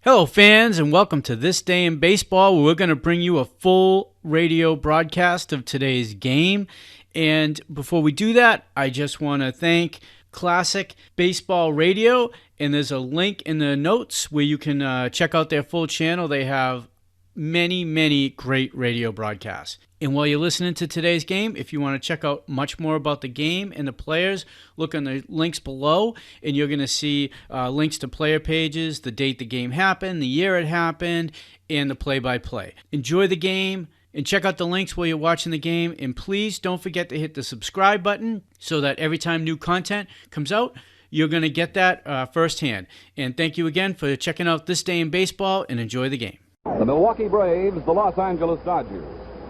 Hello, fans, and welcome to This Day in Baseball, where we're going to bring you a full radio broadcast of today's game. And before we do that, I just want to thank Classic Baseball Radio, and there's a link in the notes where you can check out their full channel. They have many great radio broadcasts. And while you're listening to today's game, if you want to check out much more about the game and the players, look on the links below, and you're going to see links to player pages, the date the game happened, the year it happened, and the play-by-play. Enjoy the game, and check out the links while you're watching the game, and please don't forget to hit the subscribe button so that every time new content comes out, you're going to get that firsthand. And thank you again for checking out This Day in Baseball, and enjoy the game. The Milwaukee Braves, the Los Angeles Dodgers.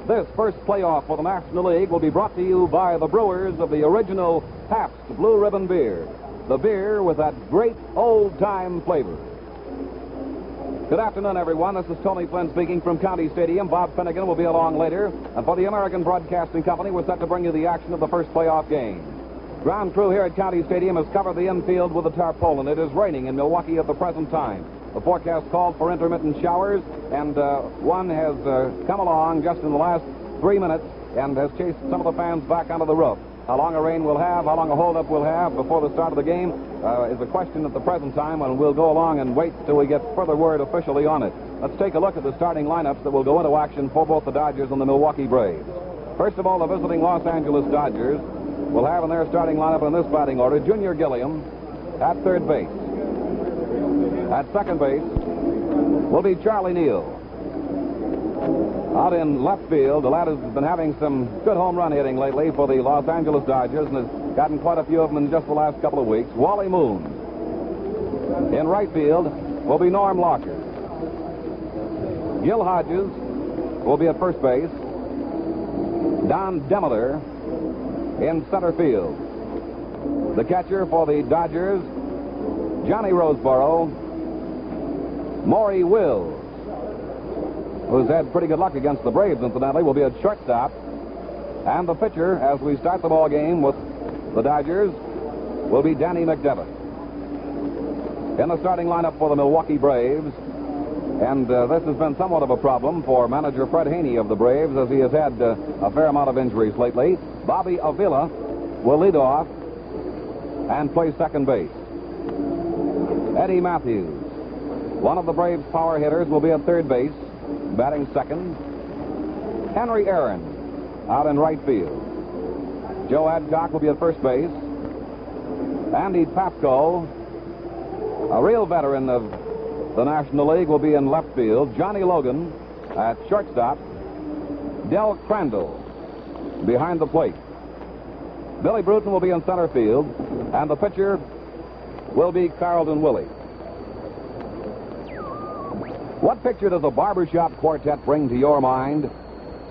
This first playoff for the National League will be brought to you by the brewers of the original Pabst Blue Ribbon beer. The beer with that great old-time flavor. Good afternoon, everyone. This is Tony Flynn speaking from County Stadium. Bob Finnegan will be along later. And for the American Broadcasting Company, we're set to bring you the action of the first playoff game. Ground crew here at County Stadium has covered the infield with a tarpaulin. It is raining in Milwaukee at the present time. The forecast called for intermittent showers, and one has come along just in the last 3 minutes and has chased some of the fans back onto the roof. How long a rain will have, how long a holdup will have before the start of the game is a question at the present time, and we'll go along and wait till we get further word officially on it. Let's take a look at the starting lineups that will go into action for both the Dodgers and the Milwaukee Braves. First of all, the visiting Los Angeles Dodgers will have in their starting lineup in this batting order Junior Gilliam at third base. At second base will be Charlie Neal. Out in left field, the lad has been having some good home run hitting lately for the Los Angeles Dodgers and has gotten quite a few of them in just the last couple of weeks. Wally Moon. In right field will be Norm Larker. Gil Hodges will be at first base. Don Demeter in center field. The catcher for the Dodgers, Johnny Roseboro. Maury Wills, who's had pretty good luck against the Braves, incidentally, will be at shortstop. And the pitcher, as we start the ball game with the Dodgers, will be Danny McDevitt. In the starting lineup for the Milwaukee Braves, and this has been somewhat of a problem for manager Fred Haney of the Braves, as he has had a fair amount of injuries lately. Bobby Ávila will lead off and play second base. Eddie Matthews, one of the Braves' power hitters, will be at third base, batting second. Henry Aaron out in right field. Joe Adcock will be at first base. Andy Papko, a real veteran of the National League, will be in left field. Johnny Logan at shortstop. Del Crandall behind the plate. Billy Bruton will be in center field, and the pitcher will be Carlton Willey. What picture does a barbershop quartet bring to your mind?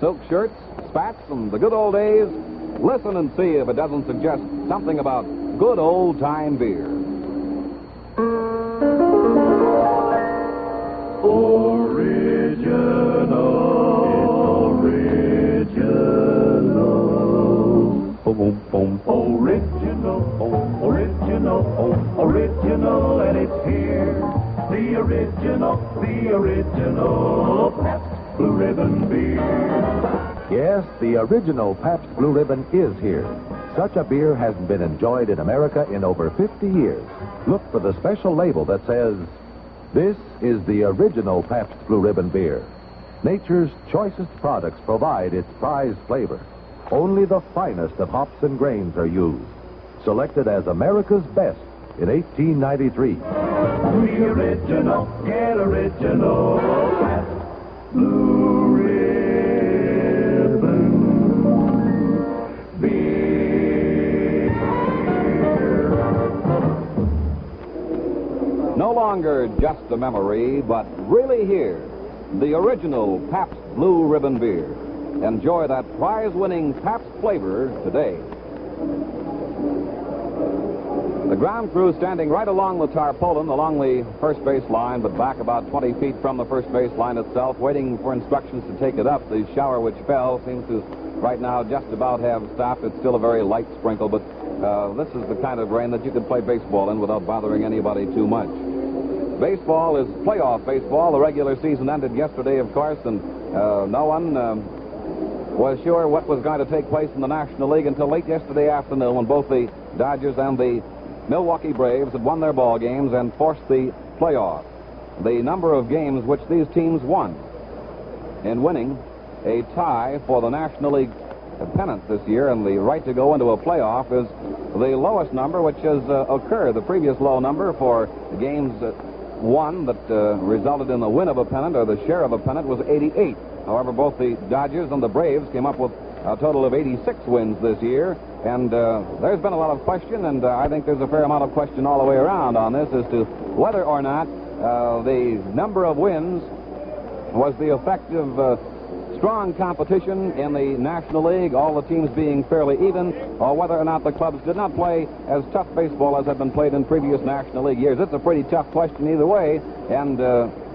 Silk shirts, spats, and the good old days? Listen and see if it doesn't suggest something about good old-time beer. Boom, boom. Original, and it's here. The original Pabst Blue Ribbon beer. Yes, the original Pabst Blue Ribbon is here. Such a beer hasn't been enjoyed in America in over 50 years. Look for the special label that says, "This is the original Pabst Blue Ribbon beer." Nature's choicest products provide its prized flavor. Only the finest of hops and grains are used. Selected as America's best in 1893. The original, get original, Pabst Blue Ribbon beer. No longer just a memory, but really here, the original Pabst Blue Ribbon beer. Enjoy that prize-winning Pabst flavor today. The ground crew standing right along the tarpaulin, along the first base line, but back about 20 feet from the first base line itself, waiting for instructions to take it up. The shower which fell seems to right now just about have stopped. It's still a very light sprinkle, but this is the kind of rain that you can play baseball in without bothering anybody too much. baseball is playoff baseball. The regular season ended yesterday, of course, and no one was sure what was going to take place in the National League until late yesterday afternoon when both the Dodgers and the Milwaukee Braves had won their ball games and forced the playoff. The number of games which these teams won in winning a tie for the National League pennant this year and the right to go into a playoff is the lowest number which has occurred. The previous low number for games won that resulted in the win of a pennant or the share of a pennant was 88. However, both the Dodgers and the Braves came up with a total of 86 wins this year, and there's been a lot of question, and I think there's a fair amount of question all the way around on this as to whether or not the number of wins was the effect of strong competition in the National League, all the teams being fairly even, or whether or not the clubs did not play as tough baseball as had been played in previous National League years. It's a pretty tough question either way, and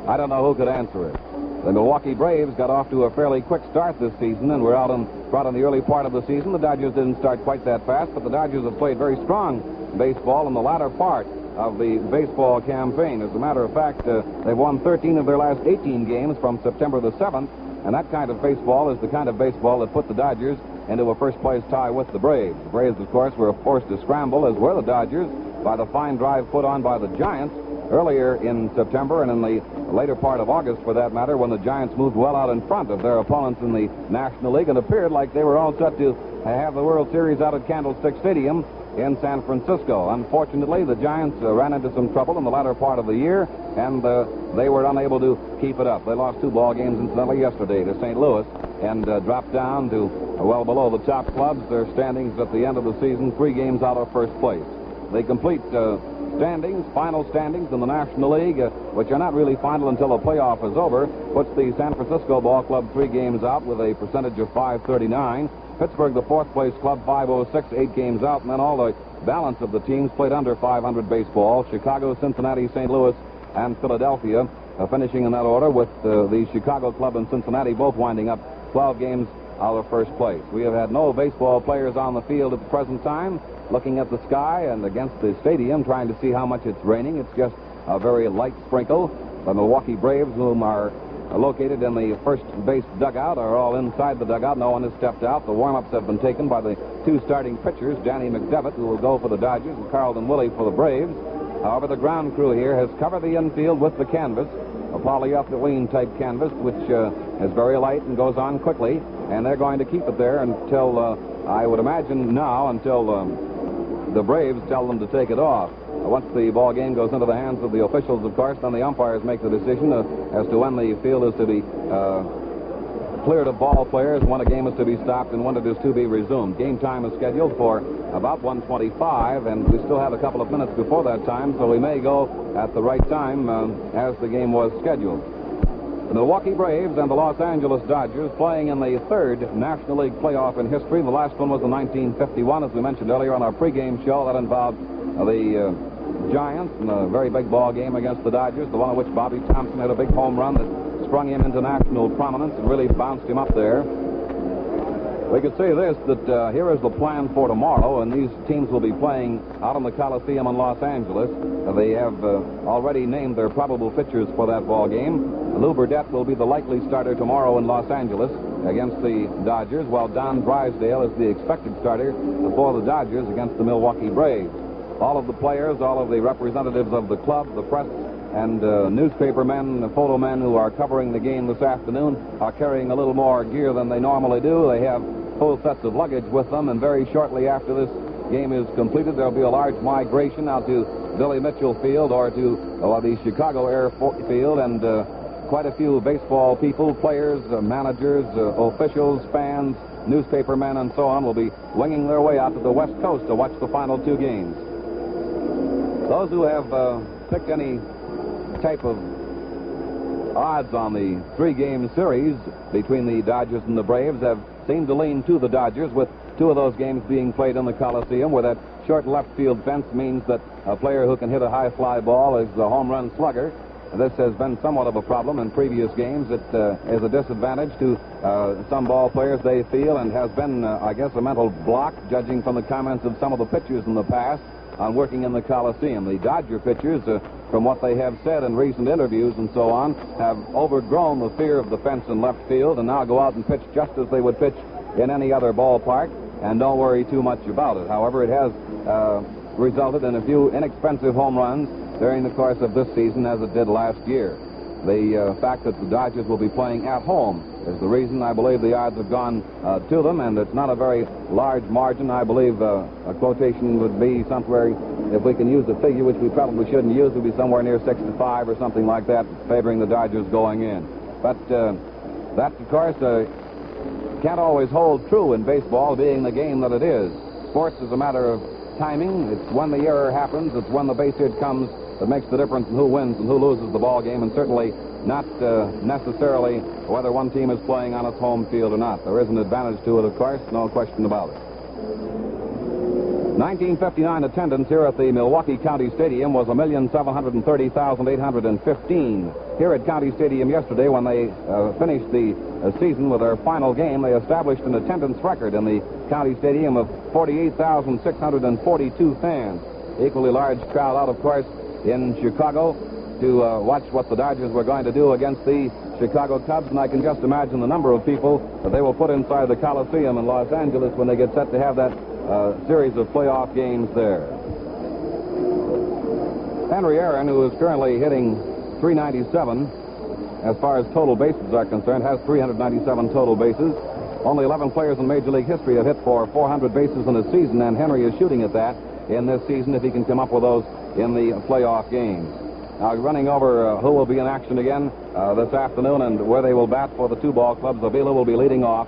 I don't know who could answer it. The Milwaukee Braves got off to a fairly quick start this season and were out in the early part of the season. The Dodgers didn't start quite that fast, but the Dodgers have played very strong baseball in the latter part of the baseball campaign. As a matter of fact, they've won 13 of their last 18 games from September the 7th, and that kind of baseball is the kind of baseball that put the Dodgers into a first-place tie with the Braves. The Braves, of course, were forced to scramble, as were the Dodgers, by the fine drive put on by the Giants earlier in September and in the later part of August, for that matter, when the Giants moved well out in front of their opponents in the National League and appeared like they were all set to have the World Series out at Candlestick Stadium in San Francisco. Unfortunately, the Giants ran into some trouble in the latter part of the year, and they were unable to keep it up. They lost 2 ball games, incidentally, yesterday to St. Louis and dropped down to well below the top clubs. Their standings at the end of the season, 3 games out of first place. They complete final standings in the National League, which are not really final until the playoff is over, puts the San Francisco Ball Club 3 games out with a percentage of .539. Pittsburgh, the 4th place club, 506, 8 games out, and then all the balance of the teams played under .500 baseball. Chicago, Cincinnati, St. Louis, and Philadelphia finishing in that order, with the Chicago club and Cincinnati both winding up 12 games out of first place. We have had no baseball players on the field at the present time, looking at the sky and against the stadium, trying to see how much it's raining. It's just a very light sprinkle. The Milwaukee Braves, whom are located in the first base dugout, are all inside the dugout. No one has stepped out. The warm-ups have been taken by the 2 starting pitchers, Danny McDevitt, who will go for the Dodgers, and Willey for the Braves. However, the ground crew here has covered the infield with the canvas, a polyethylene-type canvas, which is very light and goes on quickly, and they're going to keep it there until, I would imagine now, until the Braves tell them to take it off. Once the ball game goes into the hands of the officials, of course, then the umpires make the decision as to when the field is to be cleared of ball players, when a game is to be stopped, and when it is to be resumed. Game time is scheduled for about 1:25, and we still have a couple of minutes before that time, so we may go at the right time as the game was scheduled. The Milwaukee Braves and the Los Angeles Dodgers playing in the 3rd National League playoff in history. The last one was in 1951, as we mentioned earlier on our pregame show. That involved the Giants in a very big ball game against the Dodgers, the one in which Bobby Thompson had a big home run that sprung him into national prominence and really bounced him up there. We could say this, that here is the plan for tomorrow, and these teams will be playing out in the Coliseum in Los Angeles. They have already named their probable pitchers for that ball game. Lou Burdette will be the likely starter tomorrow in Los Angeles against the Dodgers, while Don Drysdale is the expected starter for the Dodgers against the Milwaukee Braves. All of the players, all of the representatives of the club, the press, and newspaper men, photo men who are covering the game this afternoon are carrying a little more gear than they normally do. They have full sets of luggage with them, and very shortly after this game is completed, there'll be a large migration out to Billy Mitchell Field or to the Chicago Airfield, and quite a few baseball people, players, managers, officials, fans, newspaper men, and so on will be winging their way out to the West Coast to watch the final 2 games. Those who have picked any type of odds on the 3-game series between the Dodgers and the Braves have seemed to lean to the Dodgers, with 2 of those games being played in the Coliseum, where that short left field fence means that a player who can hit a high fly ball is the home run slugger. This has been somewhat of a problem in previous games. It is a disadvantage to some ball players, they feel, and has been, I guess, a mental block, judging from the comments of some of the pitchers in the past, on working in the Coliseum. The Dodger pitchers, from what they have said in recent interviews and so on, have overgrown the fear of the fence in left field and now go out and pitch just as they would pitch in any other ballpark and don't worry too much about it. However, it has resulted in a few inexpensive home runs during the course of this season as it did last year. The fact that the Dodgers will be playing at home is the reason I believe the odds have gone to them, and it's not a very large margin. I believe a quotation would be somewhere, if we can use a figure, which we probably shouldn't use, would be somewhere near 6-5 or something like that, favoring the Dodgers going in. But that, of course, can't always hold true in baseball, being the game that it is. Sports is a matter of timing. It's when the error happens, it's when the base hit comes that makes the difference in who wins and who loses the ball game, and certainly not necessarily whether one team is playing on its home field or not. There is an advantage to it, of course, no question about it. 1959 attendance here at the Milwaukee County Stadium was 1,730,815. Here at County Stadium yesterday, when they finished the season with their final game, they established an attendance record in the County Stadium of 48,642 fans. Equally large crowd out, of course, in Chicago to watch what the Dodgers were going to do against the Chicago Cubs, and I can just imagine the number of people that they will put inside the Coliseum in Los Angeles when they get set to have that series of playoff games there. Henry Aaron, who is currently hitting .397 as far as total bases are concerned, has 397 total bases. Only 11 players in Major League history have hit for 400 bases in a season, and Henry is shooting at that in this season if he can come up with those in the playoff games. Now, running over who will be in action again this afternoon and where they will bat for the two ball clubs. Ávila will be leading off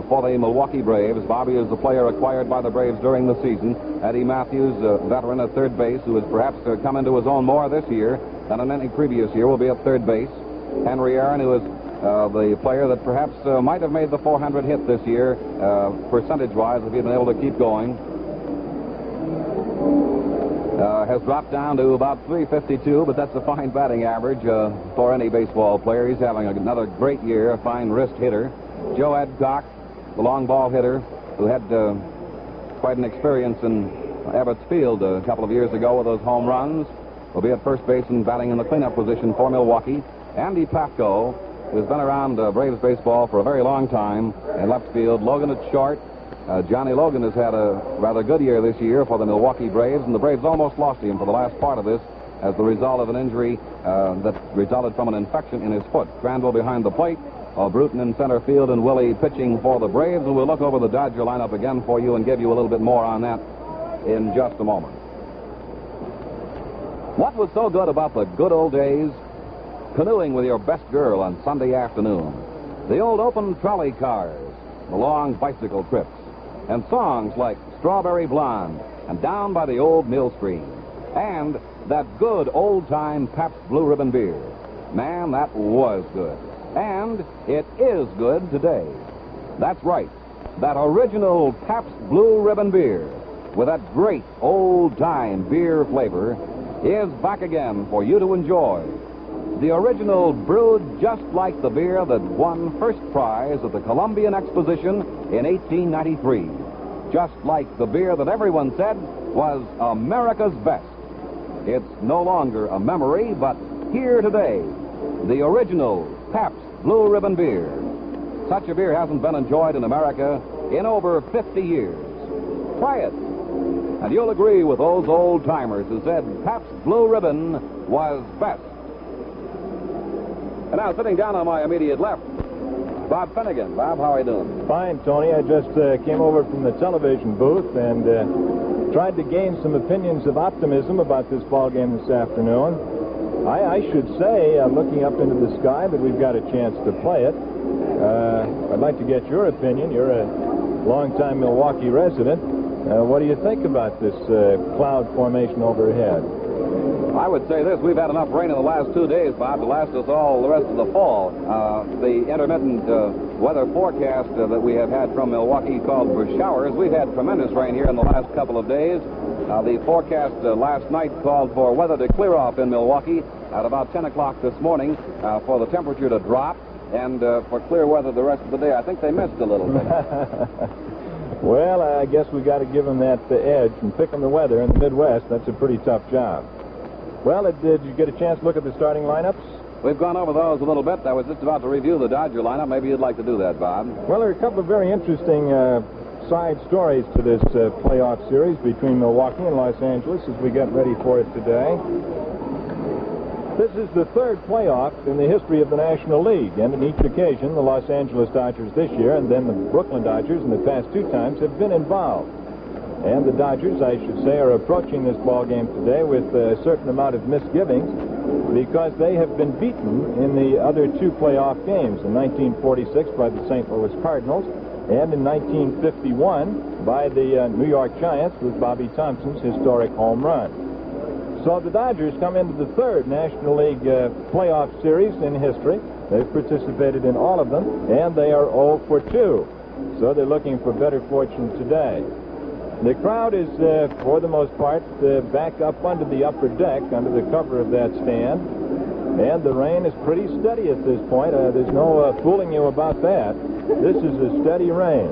for the Milwaukee Braves. Bobby is the player acquired by the Braves during the season. Eddie Matthews, veteran at third base, who has perhaps come into his own more this year than in any previous year, will be at third base. Henry Aaron, who is the player that perhaps might have made the 400 hit this year, percentage-wise, if he'd been able to keep going. Has dropped down to about 352, but that's a fine batting average for any baseball player. He's having another great year, a fine wrist hitter. Joe Adcock, the long ball hitter, who had quite an experience in Ebbets Field a couple of years ago with those home runs, will be at first base and batting in the cleanup position for Milwaukee. Andy Papko, who's been around Braves baseball for a very long time, in left field. Logan at short. Johnny Logan has had a rather good year this year for the Milwaukee Braves, and the Braves almost lost him for the last part of this as the result of an injury that resulted from an infection in his foot. Crandall behind the plate, Bruton in center field, and Willey pitching for the Braves. And we'll look over the Dodger lineup again for you and give you a little bit more on that in just a moment. What was so good about the good old days? Canoeing with your best girl on Sunday afternoon. The old open trolley cars, the long bicycle trips, and songs like Strawberry Blonde and Down by the Old Mill Stream, and that good old-time Pabst Blue Ribbon beer. Man, that was good. And it is good today. That's right. That original Pabst Blue Ribbon beer with that great old-time beer flavor is back again for you to enjoy. The original brewed just like the beer that won first prize at the Columbian Exposition in 1893. Just like the beer that everyone said was America's best. It's no longer a memory, but here today, the original Pabst Blue Ribbon beer. Such a beer hasn't been enjoyed in America in over 50 years. Try it, and you'll agree with those old-timers who said Pabst Blue Ribbon was best. And now, sitting down on my immediate left, Bob Finnegan. Bob, how are you doing? Fine, Tony. I just came over from the television booth and tried to gain some opinions of optimism about this ball game this afternoon. I should say, looking up into the sky, that we've got a chance to play it. I'd like to get your opinion. You're a longtime Milwaukee resident. What do you think about this cloud formation overhead? I would say this. We've had enough rain in the last 2 days, Bob, to last us all the rest of the fall. The intermittent weather forecast that we have had from Milwaukee called for showers. We've had tremendous rain here in the last couple of days. The forecast last night called for weather to clear off in Milwaukee at about 10 o'clock this morning for the temperature to drop and for clear weather the rest of the day. I think they missed a little bit. Well, I guess we got to give them that edge and pick them the weather in the Midwest. That's a pretty tough job. Well, did you get a chance to look at the starting lineups? We've gone over those a little bit. I was just about to review the Dodger lineup. Maybe you'd like to do that, Bob. Well, there are a couple of very interesting side stories to this playoff series between Milwaukee and Los Angeles as we get ready for it today. This is the third playoff in the history of the National League, and in each occasion, the Los Angeles Dodgers this year and then the Brooklyn Dodgers in the past two times have been involved. And the Dodgers, I should say, are approaching this ball game today with a certain amount of misgivings because they have been beaten in the other two playoff games, in 1946 by the St. Louis Cardinals and in 1951 by the New York Giants with Bobby Thompson's historic home run. So the Dodgers come into the third National League playoff series in history. They've participated in all of them, and they are 0 for 2. So they're looking for better fortune today. The crowd is, for the most part, back up under the upper deck, under the cover of that stand. And the rain is pretty steady at this point. There's no fooling you about that. This is a steady rain.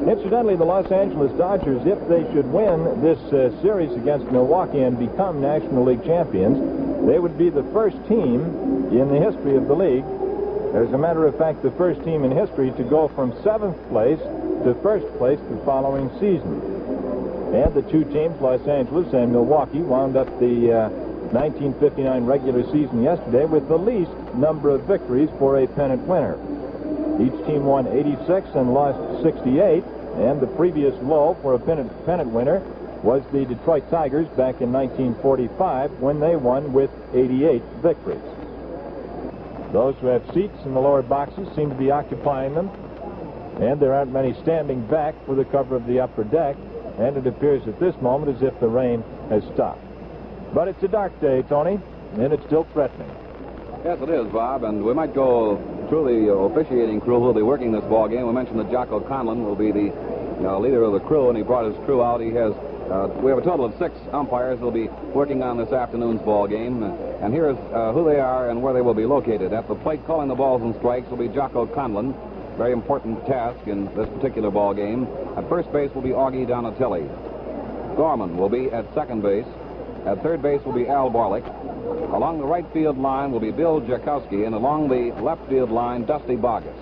Incidentally, the Los Angeles Dodgers, if they should win this series against Milwaukee and become National League champions, they would be the first team in the history of the league, as a matter of fact, the first team in history to go from 7th place to first place the following season. And the two teams, Los Angeles and Milwaukee, wound up the 1959 regular season yesterday with the least number of victories for a pennant winner. Each team won 86 and lost 68, and the previous low for a pennant winner was the Detroit Tigers back in 1945 when they won with 88 victories. Those who have seats in the lower boxes seem to be occupying them, and there aren't many standing back for the cover of the upper deck, and it appears at this moment as if the rain has stopped. But it's a dark day, Tony, and it's still threatening. Yes, it is, Bob, and we might go through the officiating crew who will be working this ball game. We mentioned that Jocko Conlon will be the leader of the crew, and he brought his crew out. He has we have a total of 6 umpires who will be working on this afternoon's ball game, and here's who they are and where they will be located. At the plate calling the balls and strikes will be Jocko Conlon. Very important task in this particular ball game. At first base will be Augie Donatelli. Gorman will be at second base. At third base will be Al Barlick. Along the right field line will be Bill Jakowski, and along the left field line, Dusty Boggess.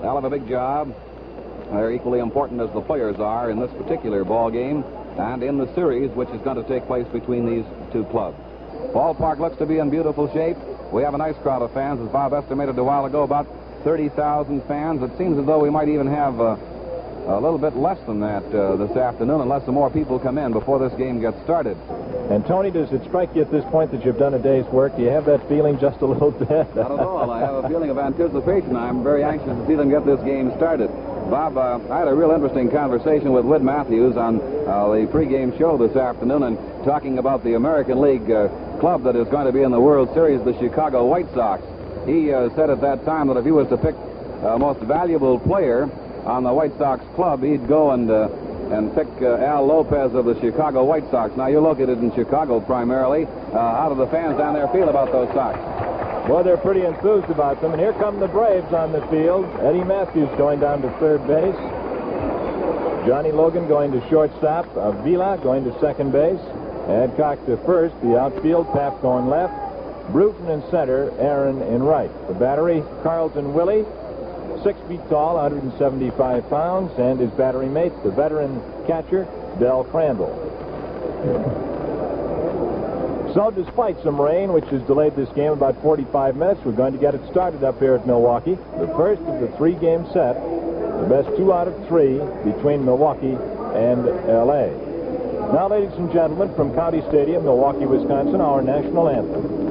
They'll have a big job. They're equally important as the players are in this particular ball game and in the series, which is going to take place between these two clubs. Ballpark looks to be in beautiful shape. We have a nice crowd of fans, as Bob estimated a while ago, about 30,000 fans. It seems as though we might even have a little bit less than that this afternoon, unless some more people come in before this game gets started. And Tony, does it strike you at this point that you've done a day's work? Do you have that feeling just a little bit? Not at all. I have a feeling of anticipation. I'm very anxious to see them get this game started. Bob, I had a real interesting conversation with Whit Matthews on the pregame show this afternoon, and talking about the American League club that is going to be in the World Series, the Chicago White Sox. He said at that time that if he was to pick most valuable player on the White Sox club, he'd go and pick Al López of the Chicago White Sox. Now, you're located in Chicago primarily. How do the fans down there feel about those Sox? Well, they're pretty enthused about them. And here come the Braves on the field. Eddie Matthews going down to third base. Johnny Logan going to shortstop. Ávila going to second base. Adcock to first. The outfield, Papko in left. Bruton in center, Aaron in right. The battery, Carlton Willey, 6 feet tall, 175 pounds, and his battery mate, the veteran catcher, Del Crandall. So despite some rain, which has delayed this game about 45 minutes, we're going to get it started up here at Milwaukee. The first of the 3-game set, the best 2 out of 3 between Milwaukee and L.A. Now, ladies and gentlemen, from County Stadium, Milwaukee, Wisconsin, our national anthem.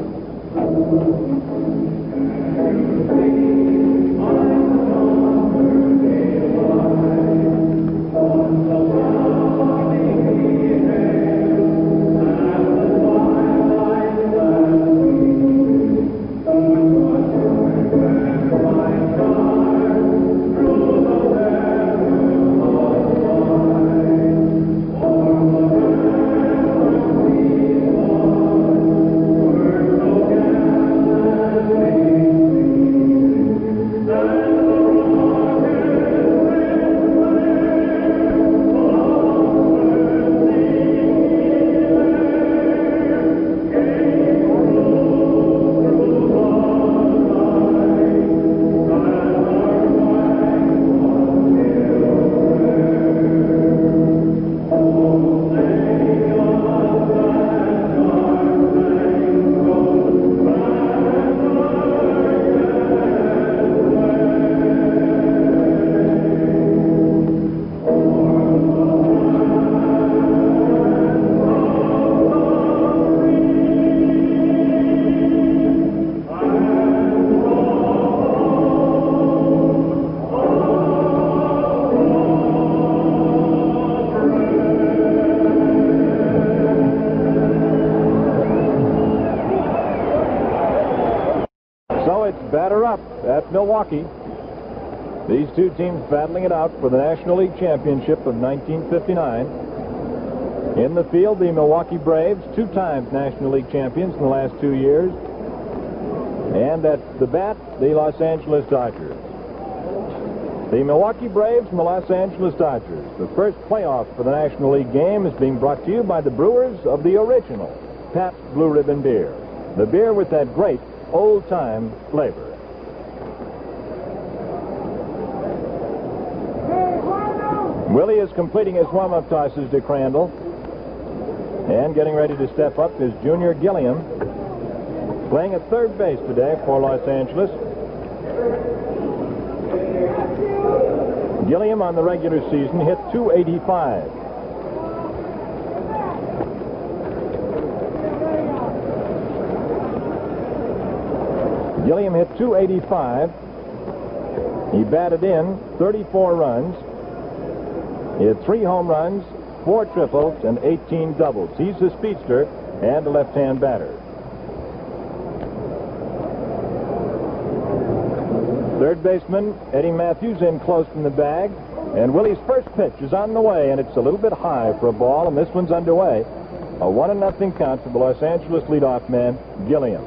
So it's batter up at Milwaukee. These two teams battling it out for the National League Championship of 1959. In the field, the Milwaukee Braves, 2 times National League champions in the last 2 years. And at the bat, the Los Angeles Dodgers. The Milwaukee Braves and the Los Angeles Dodgers. The first playoff for the National League game is being brought to you by the brewers of the original Pabst Blue Ribbon beer. The beer with that great old-time flavor. Willey is completing his warm-up tosses to Crandall. And getting ready to step up is Junior Gilliam, playing at third base today for Los Angeles. Gilliam on the regular season hit .285. Gilliam hit .285. He batted in 34 runs. He had 3 home runs, 4 triples, and 18 doubles. He's a speedster and a left-hand batter. Third baseman Eddie Matthews in close from the bag. And Willey's first pitch is on the way, and it's a little bit high for a ball, and this one's underway. A 1-0 count to the Los Angeles leadoff man, Gilliam.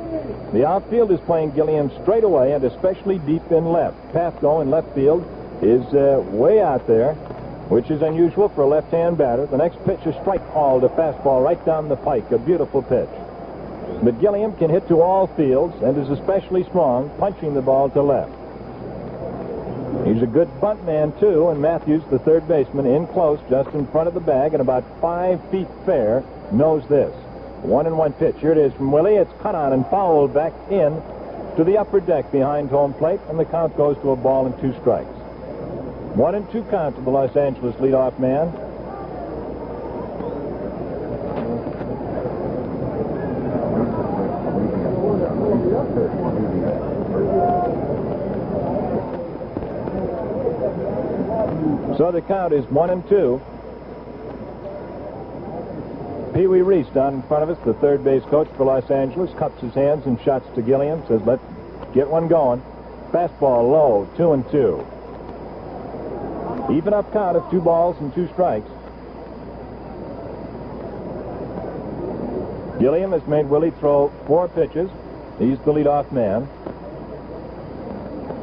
The outfield is playing Gilliam straight away and especially deep in left. Papko in left field is way out there, which is unusual for a left-hand batter. The next pitch is strike called, a fastball right down the pike, a beautiful pitch. But Gilliam can hit to all fields and is especially strong, punching the ball to left. He's a good bunt man, too, and Matthews, the third baseman, in close, just in front of the bag, and about 5 feet fair, knows this. 1-1 pitch. Here it is from Willey. It's cut on and fouled back in to the upper deck behind home plate, and the count goes to a ball and 2 strikes. 1-2 count to the Los Angeles leadoff man. So the count is 1-2. Pee Wee Reese down in front of us, the third base coach for Los Angeles, cups his hands and shots to Gilliam, says, let's get one going. Fastball low, 2-2. Even up count of 2 balls and 2 strikes. Gilliam has made Willey throw 4 pitches. He's the leadoff man.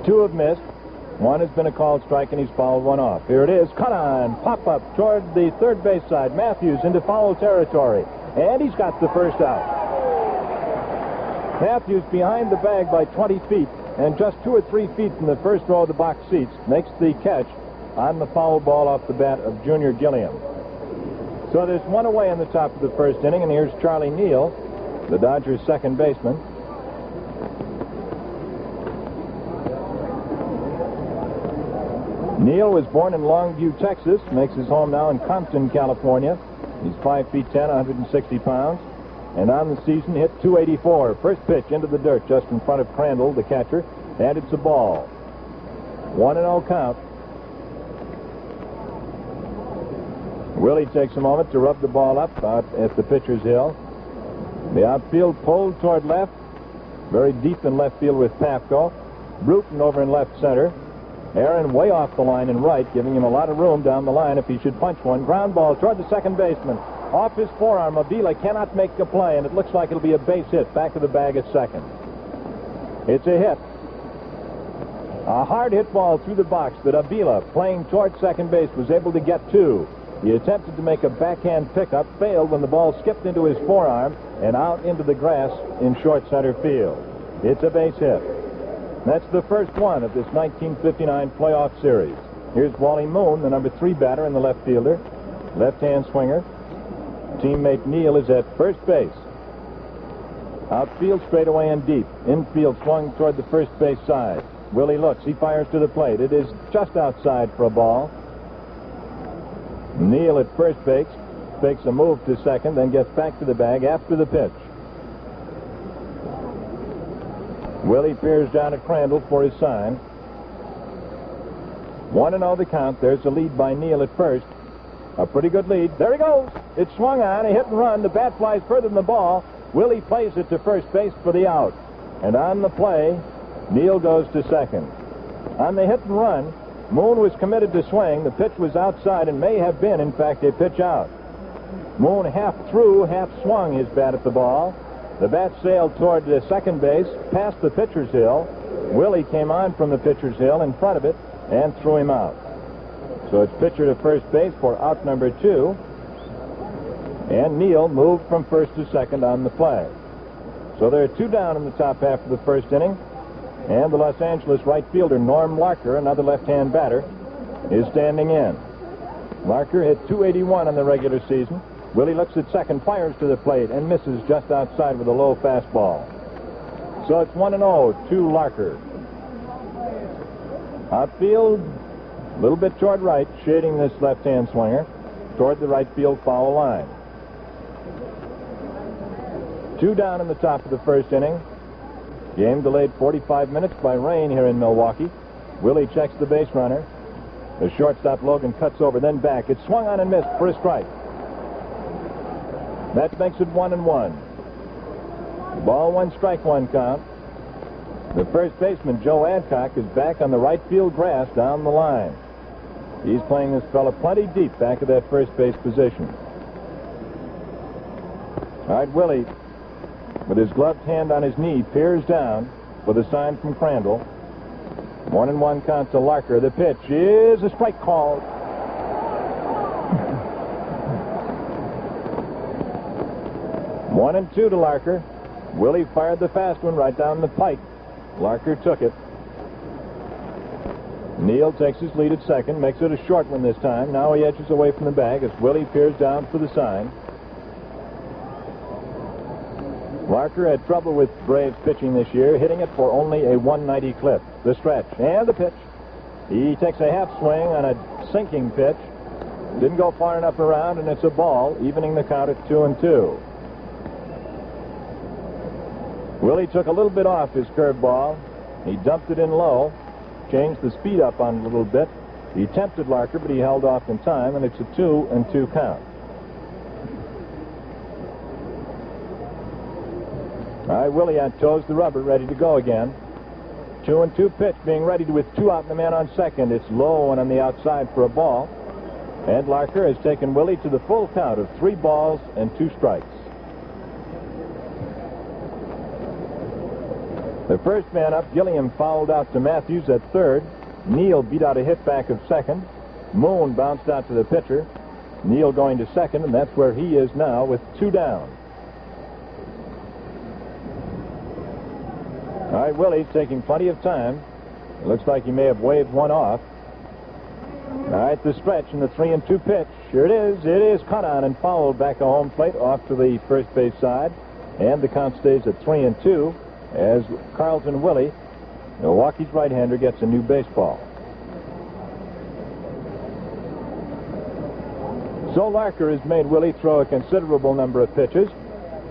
2 have missed. 1 has been a called strike, and he's fouled 1 off. Here it is. Cut on. Pop up toward the third base side. Matthews into foul territory. And he's got the first out. Matthews behind the bag by 20 feet and just 2 or 3 feet from the first row of the box seats makes the catch on the foul ball off the bat of Junior Gilliam. So there's 1 away in the top of the first inning, and here's Charlie Neal, the Dodgers' second baseman. Neal was born in Longview, Texas, makes his home now in Compton, California. He's 5 feet 10, 160 pounds, and on the season hit .284. First pitch into the dirt just in front of Crandall, the catcher, and it's a ball. 1-0 count. Willey takes a moment to rub the ball up out at the pitcher's hill. The outfield pulled toward left, very deep in left field with Papko. Bruton over in left center. Aaron way off the line in right, giving him a lot of room down the line if he should punch one. Ground ball toward the second baseman. Off his forearm, Ávila cannot make the play, and it looks like it'll be a base hit back of the bag at second. It's a hit. A hard hit ball through the box that Ávila, playing toward second base, was able to get to. He attempted to make a backhand pickup, failed when the ball skipped into his forearm and out into the grass in short center field. It's a base hit. That's the first one of this 1959 playoff series. Here's Wally Moon, the number 3 batter and the left fielder, left-hand swinger. Teammate Neal is at first base. Outfield straightaway and deep. Infield swung toward the first base side. Willey looks. He fires to the plate. It is just outside for a ball. Neal at first base fakes a move to second, then gets back to the bag after the pitch. Willey peers down at Crandall for his sign. 1-0 the count. There's a lead by Neal at first. A pretty good lead. There he goes. It's swung on. A hit and run. The bat flies further than the ball. Willey plays it to first base for the out. And on the play Neal goes to second. On the hit and run, Moon was committed to swing. The pitch was outside and may have been, in fact, a pitch out. Moon half threw, half swung his bat at the ball. The bat sailed toward the second base, past the pitcher's hill. Willey came on from the pitcher's hill in front of it and threw him out. So it's pitcher to first base for out number 2. And Neal moved from first to second on the play. So there are 2 down in the top half of the first inning. And the Los Angeles right fielder, Norm Larker, another left-hand batter, is standing in. Larker hit .281 in the regular season. Willey looks at second, fires to the plate, and misses just outside with a low fastball. So it's 1-0 to Larker. Outfield, a little bit toward right, shading this left-hand swinger toward the right field foul line. 2 down in the top of the first inning. Game delayed 45 minutes by rain here in Milwaukee. Willey checks the base runner. The shortstop Logan cuts over, then back. It's swung on and missed for a strike. That makes it 1-1. Ball 1, strike 1 count. The first baseman, Joe Adcock, is back on the right field grass down the line. He's playing this fella plenty deep back of that first base position. All right, Willey, with his gloved hand on his knee, peers down with a sign from Crandall. 1-1 count to Larker. The pitch is a strike call. One and 2 to Larker. Willey fired the fast one right down the pike. Larker took it. Neal takes his lead at second, makes it a short one this time. Now he edges away from the bag as Willey peers down for the sign. Larker had trouble with Braves pitching this year, hitting it for only a 190 clip. The stretch and the pitch. He takes a half swing on a sinking pitch. Didn't go far enough around, and it's a ball, evening the count at 2-2. Willey took a little bit off his curveball. He dumped it in low, changed the speed up on it a little bit. He tempted Larker, but he held off in time, and it's a 2-2 count. All right, Willey toes the rubber, ready to go again. 2-2 pitch, being ready with 2 out and a man on second. It's low and on the outside for a ball. And Larker has taken Willey to the full count of 3 balls and 2 strikes. The first man up, Gilliam, fouled out to Matthews at third. Neal beat out a hit back of second. Moon bounced out to the pitcher. Neal going to second, and that's where he is now with 2 down. All right, Willey taking plenty of time. It looks like he may have waved one off. All right, the stretch and the 3-2 pitch. Here it is. It is cut on and fouled back a home plate off to the first base side. And the count stays at 3-2 as Carlton Willey, Milwaukee's right-hander, gets a new baseball. So Larker has made Willey throw a considerable number of pitches.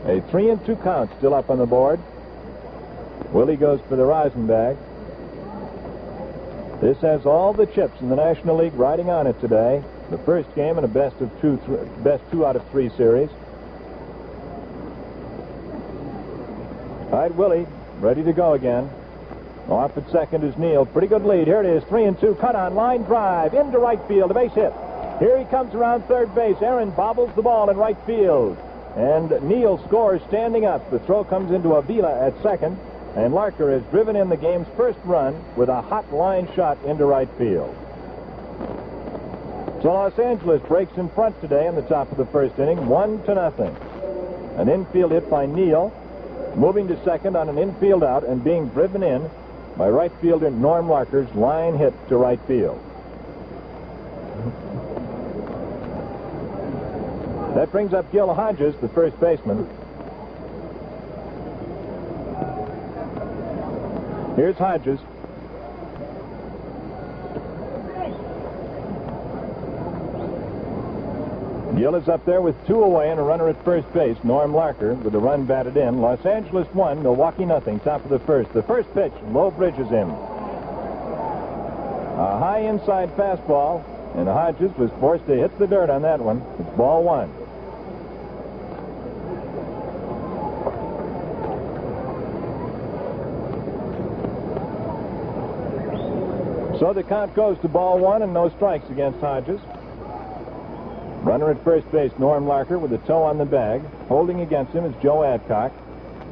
A 3-2 count still up on the board. Willey goes for the rosin bag. This has all the chips in the National League riding on it today. The first game in a best 2 out of 3 series. All right, Willey, ready to go again. Off at second is Neal. Pretty good lead. Here it is, 3-2. Cut on, line drive, into right field, a base hit. Here he comes around third base. Aaron bobbles the ball in right field. And Neal scores standing up. The throw comes into Ávila at second. And Larker has driven in the game's first run with a hot line shot into right field. So Los Angeles breaks in front today in the top of the first inning, 1-0. An infield hit by Neal, moving to second on an infield out and being driven in by right fielder Norm Larker's line hit to right field. That brings up Gil Hodges, the first baseman. Here's Hodges. Gil is up there with 2 away and a runner at first base. Norm Larker with the run batted in. Los Angeles 1, Milwaukee nothing. Top of the first. The first pitch, low bridges him. A high inside fastball, and Hodges was forced to hit the dirt on that one. It's ball 1. So the count goes to ball one and no strikes against Hodges. Runner at first base, Norm Larker, with a toe on the bag. Holding against him is Joe Adcock.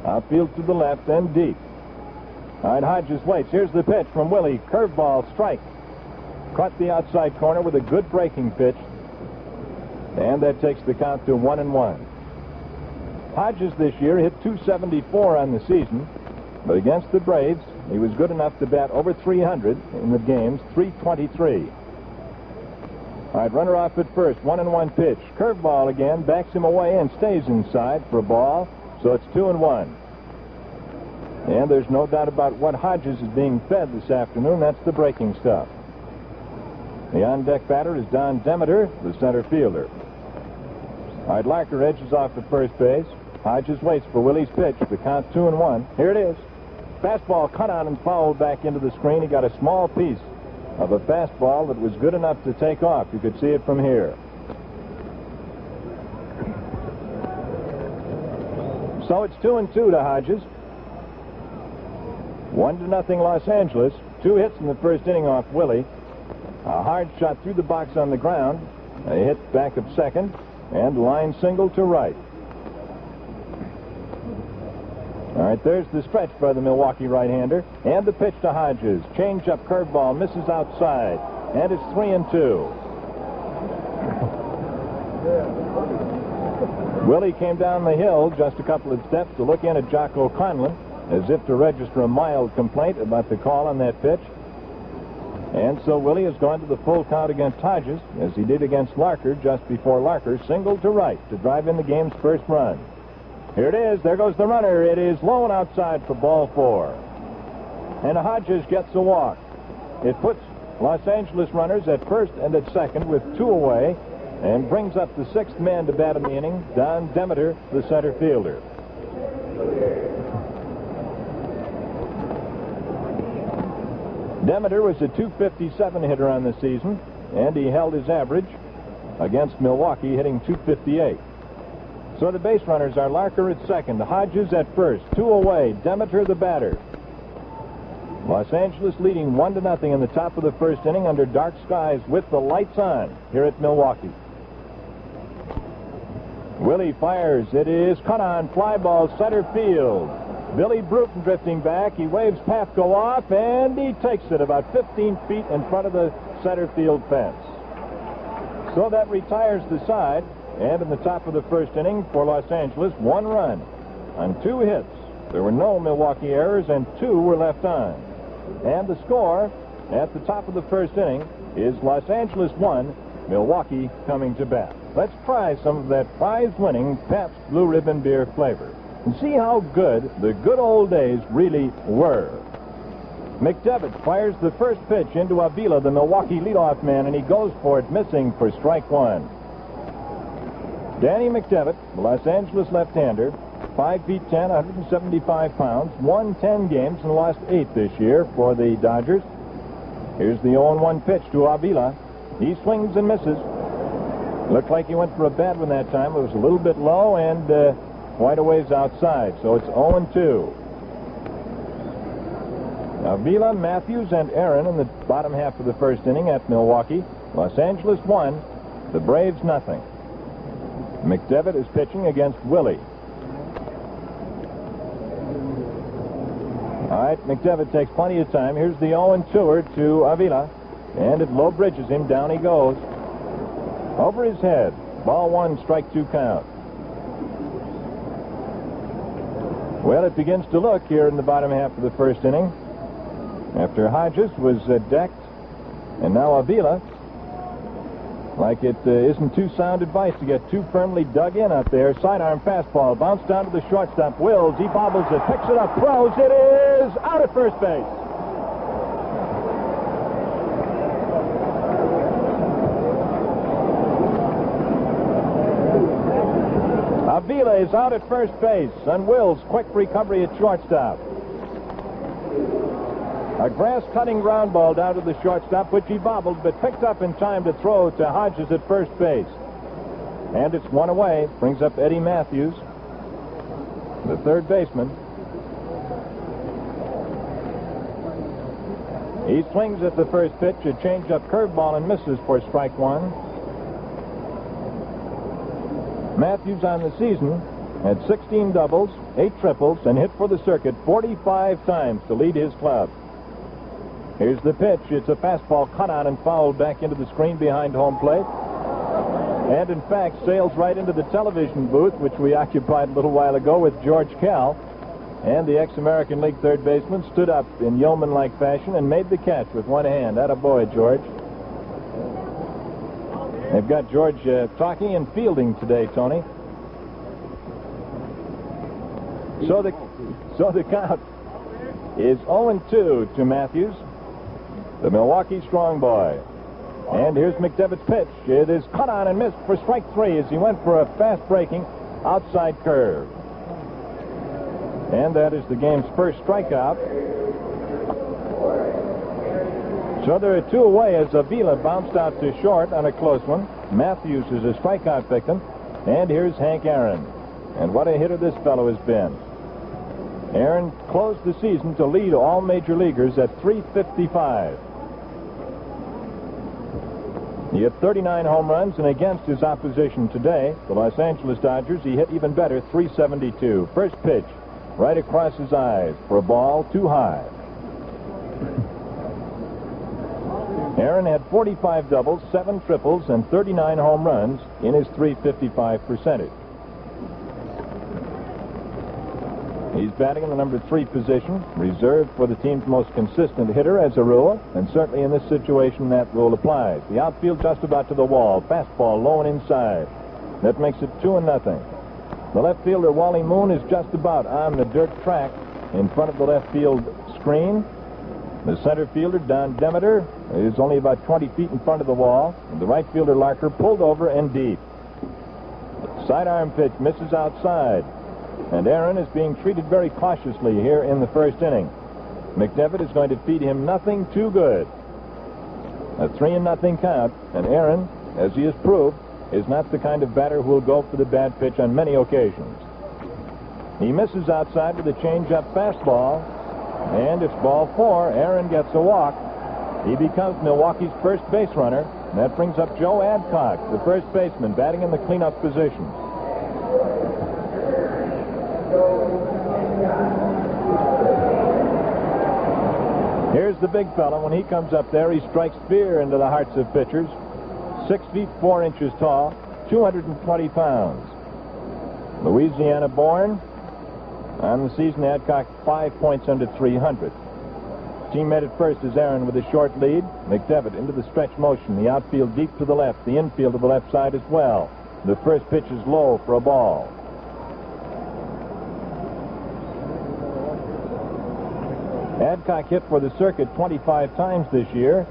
Outfield to the left and deep. All right, Hodges waits. Here's the pitch from Willey. Curveball, strike. Caught the outside corner with a good breaking pitch. And that takes the count to 1-1. Hodges this year hit .274 on the season, but against the Braves, he was good enough to bat over .300 in the games, .323. All right, runner off at first, 1-1 pitch. Curveball again, backs him away and stays inside for a ball, so it's 2-1. And there's no doubt about what Hodges is being fed this afternoon. That's the breaking stuff. The on-deck batter is Don Demeter, the center fielder. All right, Larker edges off at first base. Hodges waits for Willey's pitch. The count 2-1. Here it is. Fastball cut on and fouled back into the screen. He got a small piece of a fastball that was good enough to take off. You could see it from here. So it's 2-2 to Hodges. 1-0 Los Angeles. 2 hits in the first inning off Willey. A hard shot through the box on the ground. A hit back of second. And line single to right. All right, there's the stretch by the Milwaukee right-hander. And the pitch to Hodges. Change-up curveball misses outside. And it's 3-2. Willey came down the hill just a couple of steps to look in at Jocko Conlon, as if to register a mild complaint about the call on that pitch. And so Willey has gone to the full count against Hodges, as he did against Larker just before Larker singled to right to drive in the game's first run. Here it is. There goes the runner. It is low and outside for ball 4. And Hodges gets a walk. It puts Los Angeles runners at first and at second with 2 away and brings up the 6th man to bat in the inning, Don Demeter, the center fielder. Demeter was a .257 hitter on the season, and he held his average against Milwaukee, hitting .258. So the base runners are Larker at second, Hodges at first, 2 away, Demeter the batter. Los Angeles leading 1-0 in the top of the first inning under dark skies with the lights on here at Milwaukee. Willey fires. It is cut on, fly ball, center field. Bill Bruton drifting back. He waves Papko off, and he takes it about 15 feet in front of the center field fence. So that retires the side. And in the top of the first inning for Los Angeles, 1 run on 2 hits. There were no Milwaukee errors, and 2 were left on. And the score at the top of the first inning is Los Angeles 1, Milwaukee coming to bat. Let's try some of that prize-winning Pabst Blue Ribbon beer flavor and see how good the good old days really were. McDevitt fires the first pitch into Ávila, the Milwaukee leadoff man, and he goes for it, missing for strike 1. Danny McDevitt, the Los Angeles left-hander, 5 feet 10, 175 pounds, won 10 games and lost 8 this year for the Dodgers. Here's the 0-1 pitch to Ávila. He swings and misses. Looked like he went for a bad one that time. It was a little bit low and quite a ways outside, so it's 0-2. Ávila, Matthews, and Aaron in the bottom half of the first inning at Milwaukee. Los Angeles 1, the Braves nothing. McDevitt is pitching against Willey. All right, McDevitt takes plenty of time. Here's the 0-2er to Ávila, and it low bridges him. Down he goes. Over his head. Ball 1, strike 2 count. Well, it begins to look here in the bottom half of the first inning. After Hodges was decked, and now Ávila, like it isn't too sound advice to get too firmly dug in out there. Sidearm fastball, bounced down to the shortstop. Wills, he bobbles it, picks it up, throws. It is out at first base. Ávila is out at first base, and Wills, quick recovery at shortstop. A grass-cutting ground ball down to the shortstop, which he bobbled, but picked up in time to throw to Hodges at first base. And it's 1 away. Brings up Eddie Matthews, the third baseman. He swings at the first pitch, a change-up curveball, and misses for strike one. Matthews on the season had 16 doubles, 8 triples, and hit for the circuit 45 times to lead his club. Here's the pitch. It's a fastball cut on and fouled back into the screen behind home plate. And, in fact, sails right into the television booth, which we occupied a little while ago with George Kell. And the ex-American League third baseman stood up in yeoman-like fashion and made the catch with one hand. Attaboy, George. They've got George talking and fielding today, Tony. So the count is 0-2 to Matthews, the Milwaukee strong boy. And here's McDevitt's pitch. It is cut on and missed for strike three as he went for a fast-breaking outside curve. And that is the game's first strikeout. So there are 2 away as Ávila bounced out to short on a close one. Matthews is a strikeout victim. And here's Hank Aaron. And what a hitter this fellow has been. Aaron closed the season to lead all major leaguers at .355. He hit 39 home runs, and against his opposition today, the Los Angeles Dodgers, he hit even better, .372. First pitch, right across his eyes for a ball too high. Aaron had 45 doubles, 7 triples, and 39 home runs in his .355 percentage. He's batting in the number 3 position, reserved for the team's most consistent hitter as a rule, and certainly in this situation that rule applies. The outfield just about to the wall, fastball low and inside. That makes it 2-0. The left fielder, Wally Moon, is just about on the dirt track in front of the left field screen. The center fielder, Don Demeter, is only about 20 feet in front of the wall, and the right fielder, Larker, pulled over and deep. Sidearm pitch misses outside. And Aaron is being treated very cautiously here in the first inning. McDevitt is going to feed him nothing too good. A 3-0 count, and Aaron, as he has proved, is not the kind of batter who will go for the bad pitch on many occasions. He misses outside with a change-up fastball, and it's ball 4. Aaron gets a walk. He becomes Milwaukee's first base runner. And that brings up Joe Adcock, the first baseman, batting in the cleanup position. Here's the big fella. When he comes up there, he strikes fear into the hearts of pitchers. 6 feet 4 inches tall, 220 pounds. Louisiana born. On the season, Adcock 5 points under 300. Teammate at first is Aaron with a short lead. McDevitt into the stretch motion. The outfield deep to the left. The infield to the left side as well. The first pitch is low for a ball. Adcock hit for the circuit 25 times this year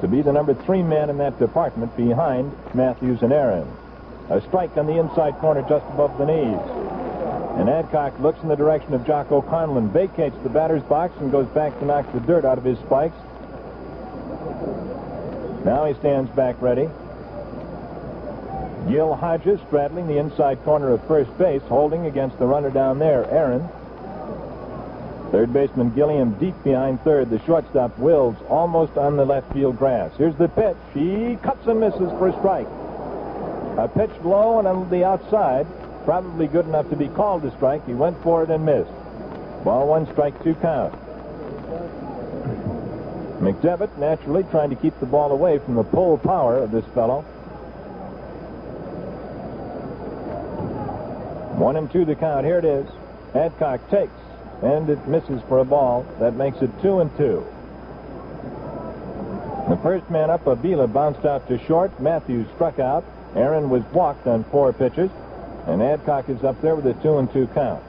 to be the number 3 man in that department behind Matthews and Aaron. A strike on the inside corner just above the knees. And Adcock looks in the direction of Jock O'Connell, vacates the batter's box and goes back to knock the dirt out of his spikes. Now he stands back ready. Gil Hodges straddling the inside corner of first base, holding against the runner down there, Aaron. Third baseman Gilliam deep behind third. The shortstop Wills almost on the left field grass. Here's the pitch. He cuts and misses for a strike. A pitch low and on the outside. Probably good enough to be called a strike. He went for it and missed. Ball 1, strike 2 count. McDevitt naturally trying to keep the ball away from the pull power of this fellow. 1-2 the count. Here it is. Adcock takes. And it misses for a ball. That makes it 2-2. The first man up, Ávila, bounced out to short. Matthews struck out. Aaron was walked on 4 pitches. And Adcock is up there with a 2-2 count.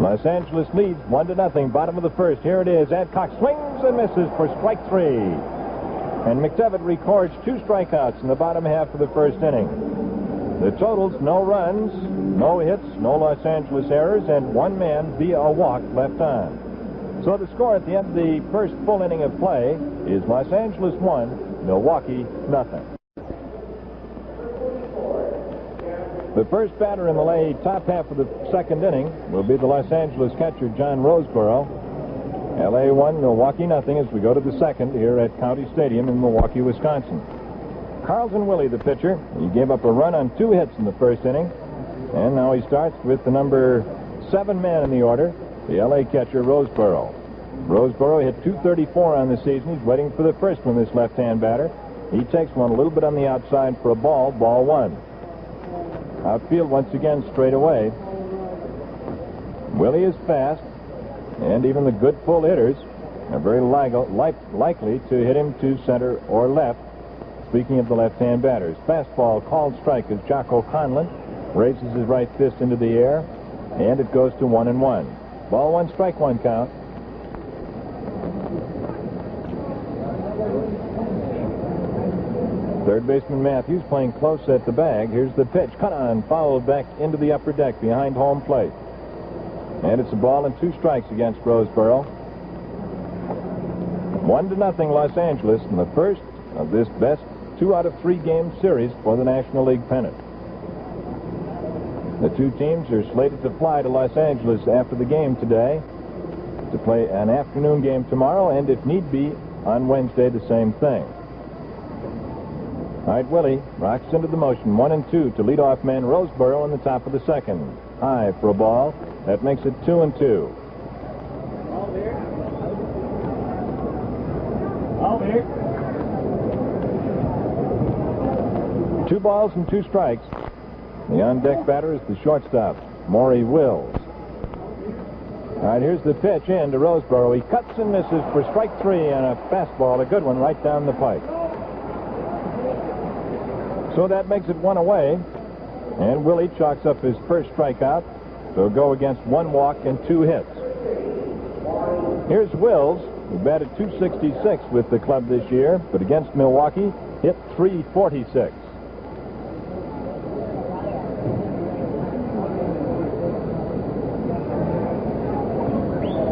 Los Angeles leads 1-0. Bottom of the first. Here it is. Adcock swings and misses for strike 3. And McDevitt records 2 strikeouts in the bottom half of the first inning. The totals, no runs, no hits, no Los Angeles errors, and 1 man via a walk left on. So the score at the end of the first full inning of play is Los Angeles 1, Milwaukee nothing. The first batter in the late top half of the second inning will be the Los Angeles catcher, John Roseboro. LA 1, Milwaukee nothing as we go to the second here at County Stadium in Milwaukee, Wisconsin. Carlton Willey, the pitcher. He gave up a run on 2 hits in the first inning. And now he starts with the number 7 man in the order, the LA catcher, Roseboro. Roseboro hit .234 on the season. He's waiting for the first one, this left-hand batter. He takes one a little bit on the outside for a ball 1. Outfield once again straight away. Willey is fast, and even the good pull hitters are very likely to hit him to center or left. Speaking of the left-hand batters, fastball called strike as Jocko Conlon raises his right fist into the air, and it goes to 1-1. Ball 1, strike 1 count. Third baseman Matthews playing close at the bag. Here's the pitch. Cut on, fouled back into the upper deck behind home plate. And it's a ball and 2 strikes against Roseboro. 1-0 Los Angeles in the first of this best 2 out of 3 game series for the National League pennant. The 2 teams are slated to fly to Los Angeles after the game today to play an afternoon game tomorrow, and if need be, on Wednesday the same thing. All right, Willey rocks into the motion. 1-2 to leadoff man Roseboro in the top of the second. High for a ball. That makes it 2-2. All there. 2 balls and 2 strikes. The on-deck batter is the shortstop, Maury Wills. All right, here's the pitch in to Roseboro. He cuts and misses for strike 3 and a fastball, a good one right down the pipe. So that makes it 1 away, and Willey chalks up his first strikeout to go against 1 walk and 2 hits. Here's Wills, who batted .266 with the club this year, but against Milwaukee hit .346.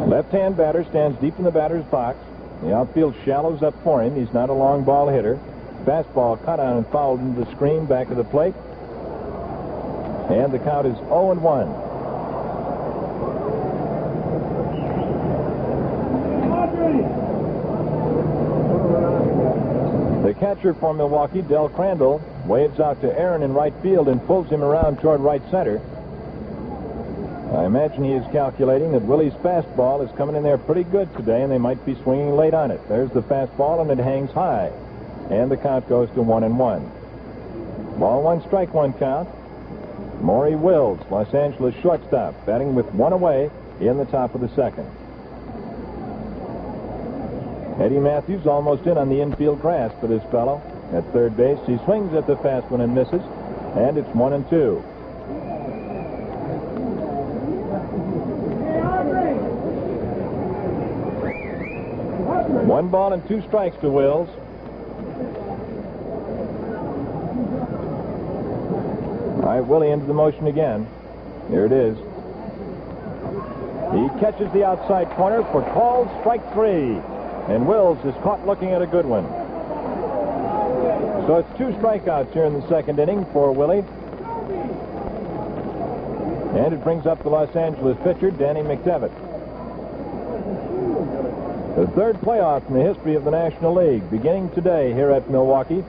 Left-hand batter stands deep in the batter's box. The outfield shallows up for him. He's not a long ball hitter. Fastball cut on and fouled into the screen back of the plate. And the count is 0-1. The catcher for Milwaukee, Del Crandall, waves out to Aaron in right field and pulls him around toward right center. I imagine he is calculating that Willey's fastball is coming in there pretty good today, and they might be swinging late on it. There's the fastball, and it hangs high. And the count goes to 1-1. Ball 1, strike 1 count. Maury Wills, Los Angeles shortstop, batting with 1 away in the top of the second. Eddie Matthews almost in on the infield grass for this fellow. At third base, he swings at the fast one and misses, and it's 1-2. One ball and 2 strikes to Wills. All right, Willey into the motion again. Here it is. He catches the outside corner for called strike 3. And Wills is caught looking at a good one. So it's 2 strikeouts here in the second inning for Willey. And it brings up the Los Angeles pitcher, Danny McDevitt. The third playoff in the history of the National League, beginning today here at Milwaukee.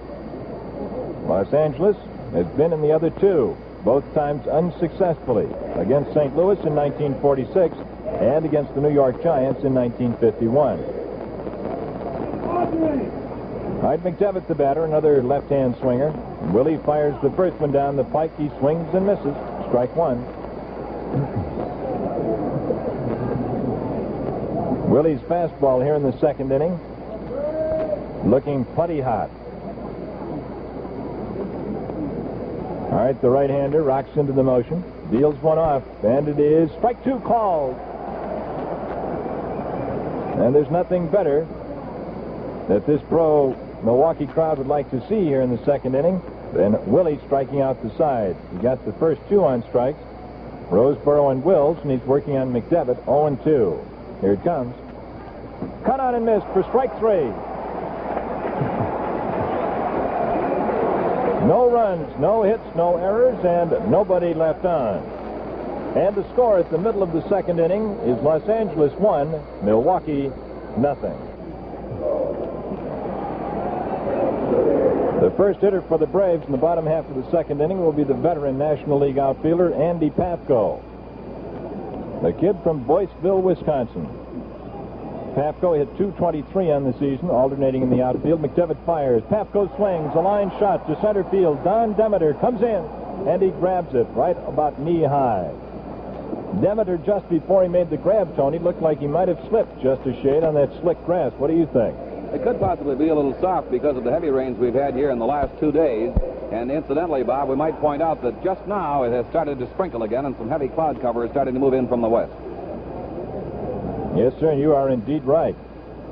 Los Angeles has been in the other 2, both times unsuccessfully, against St. Louis in 1946 and against the New York Giants in 1951. All right, McDevitt the batter, another left-hand swinger. Willey fires the first one down the pike. He swings and misses. Strike 1. Willey's fastball here in the second inning, looking plenty hot. All right, the right-hander rocks into the motion, deals one off, and it is strike 2 called. And there's nothing better that this pro Milwaukee crowd would like to see here in the second inning than Willey striking out the side. He got the first 2 on strikes, Roseboro and Wills, and he's working on McDevitt, 0-2. Here it comes. Cut on and missed for strike 3. No runs, no hits, no errors, and nobody left on. And the score at the middle of the second inning is Los Angeles 1, Milwaukee nothing. The first hitter for the Braves in the bottom half of the second inning will be the veteran National League outfielder Andy Papko, the kid from Boyceville, Wisconsin. Papko hit .223 on the season, alternating in the outfield. McDevitt fires. Papko swings. A line shot to center field. Don Demeter comes in, and he grabs it right about knee high. Demeter, just before he made the grab, Tony, looked like he might have slipped just a shade on that slick grass. What do you think? It could possibly be a little soft because of the heavy rains we've had here in the last 2 days. And incidentally, Bob, we might point out that just now it has started to sprinkle again, and some heavy cloud cover is starting to move in from the west. Yes, sir, and you are indeed right.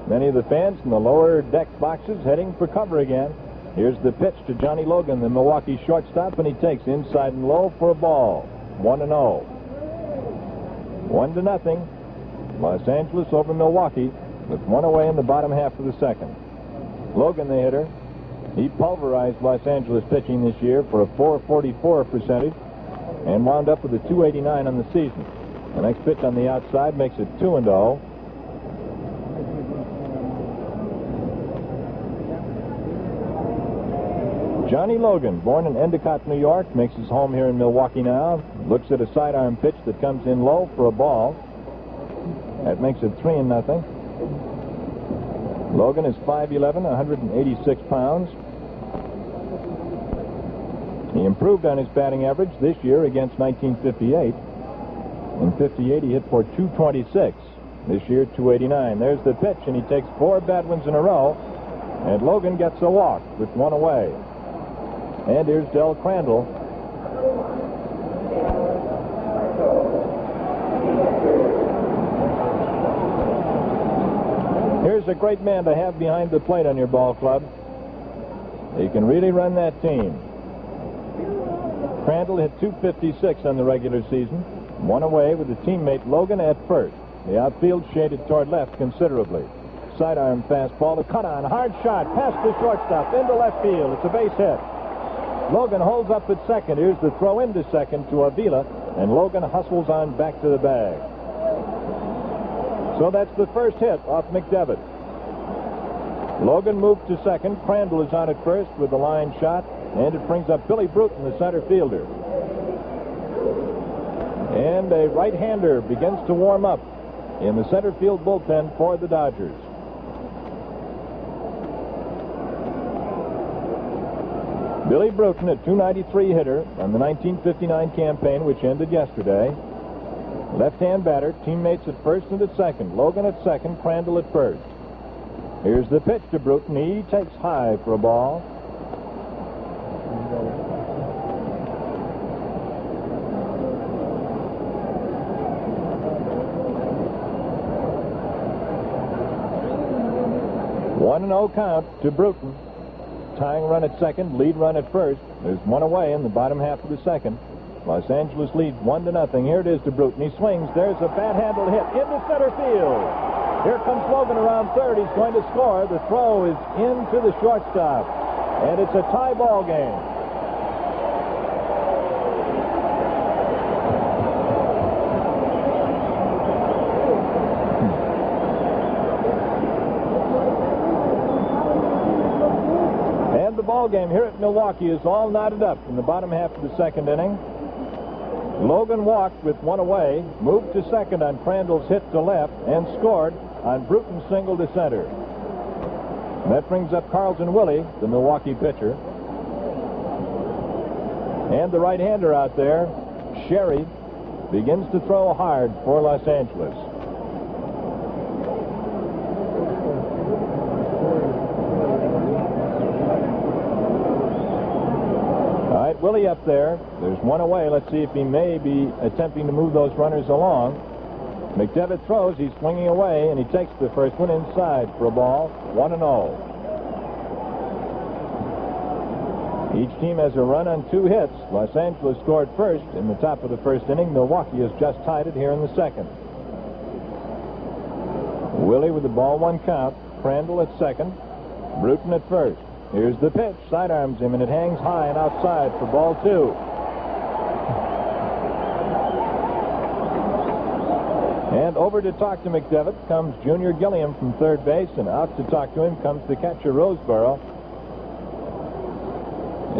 Many of the fans in the lower deck boxes heading for cover again. Here's the pitch to Johnny Logan, the Milwaukee shortstop, and he takes inside and low for a ball. 1-0. 1-0. Los Angeles over Milwaukee with one away in the bottom half of the second. Logan, the hitter, he pulverized Los Angeles pitching this year for a .444 percentage and wound up with a .289 on the season. The next pitch on the outside makes it 2-0. Johnny Logan, born in Endicott, New York, makes his home here in Milwaukee now. Looks at a sidearm pitch that comes in low for a ball. That makes it 3-0. Logan is 5'11", 186 pounds. He improved on his batting average this year against 1958. In 58, he hit for .226. This year, .289. There's the pitch, and he takes 4 bad ones in a row. And Logan gets a walk with one away. And here's Del Crandall. Here's a great man to have behind the plate on your ball club. He can really run that team. Crandall hit .256 on the regular season. One away with his teammate Logan at first. The outfield shaded toward left considerably. Sidearm fastball, the cut on, hard shot, past the shortstop, into left field. It's a base hit. Logan holds up at second. Here's the throw into second to Ávila, and Logan hustles on back to the bag. So that's the first hit off McDevitt. Logan moved to second. Crandall is on at first with the line shot, and it brings up Billy Bruton, the center fielder. And a right-hander begins to warm up in the center field bullpen for the Dodgers. Billy Bruton, a .293 hitter on the 1959 campaign, which ended yesterday. Left-hand batter, teammates at first and at second. Logan at second, Crandall at first. Here's the pitch to Bruton. He takes high for a ball. One and 0 count to Bruton. Tying run at second, lead run at first. There's one away in the bottom half of the second. Los Angeles leads 1-0. Here it is to Bruton. He swings. There's a bat-handled hit into center field. Here comes Logan around third. He's going to score. The throw is into the shortstop. And it's a tie ball game. Ball game here at Milwaukee is all knotted up in the bottom half of the second inning. Logan walked with one away, moved to second on Crandall's hit to left, and scored on Bruton's single to center. And that brings up Carlton Willey, the Milwaukee pitcher. And the right-hander out there, Sherry, begins to throw hard for Los Angeles. Willey up there. There's one away. Let's see if he may be attempting to move those runners along. McDevitt throws. He's swinging away, and he takes the first one inside for a ball. 1-0. Each team has a run on 2 hits. Los Angeles scored first in the top of the first inning. Milwaukee has just tied it here in the second. Willey with the ball 1 count. Crandall at second. Bruton at first. Here's the pitch. Sidearms him, and it hangs high and outside for ball 2. And over to talk to McDevitt comes Junior Gilliam from third base, and out to talk to him comes the catcher Roseboro.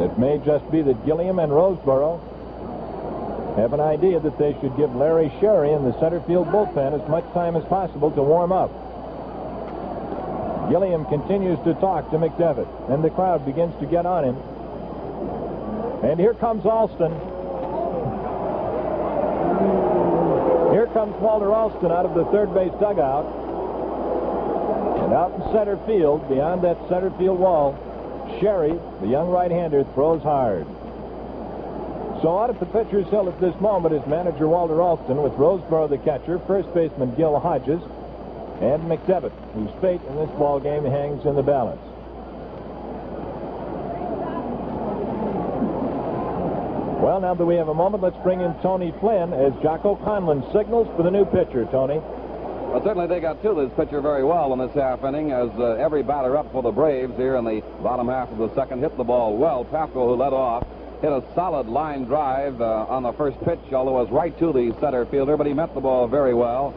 It may just be that Gilliam and Roseboro have an idea that they should give Larry Sherry in the center field bullpen as much time as possible to warm up. Gilliam continues to talk to McDevitt, and the crowd begins to get on him. And here comes Alston. Here comes Walter Alston out of the third base dugout. And out in center field, beyond that center field wall, Sherry, the young right-hander, throws hard. So out at the pitcher's hill at this moment is manager Walter Alston, with Roseboro the catcher, first baseman Gil Hodges, and McDevitt, whose fate in this ball game hangs in the balance. Well, now that we have a moment, let's bring in Tony Flynn as Jocko Conlon signals for the new pitcher. Tony. Well, certainly they got to this pitcher very well in this half inning, as every batter up for the Braves here in the bottom half of the second hit the ball well. Papko, who led off, hit a solid line drive on the first pitch, although it was right to the center fielder, but he met the ball very well.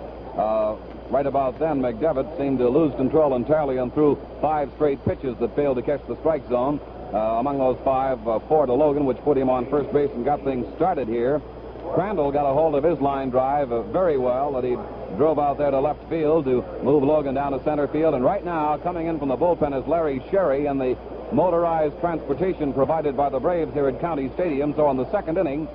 Right about then, McDevitt seemed to lose control entirely and threw 5 straight pitches that failed to catch the strike zone. Among those 5, 4 to Logan, which put him on first base and got things started here. Crandall got a hold of his line drive very well, that he drove out there to left field to move Logan down to center field. And right now, coming in from the bullpen is Larry Sherry and the motorized transportation provided by the Braves here at County Stadium. So in the second inning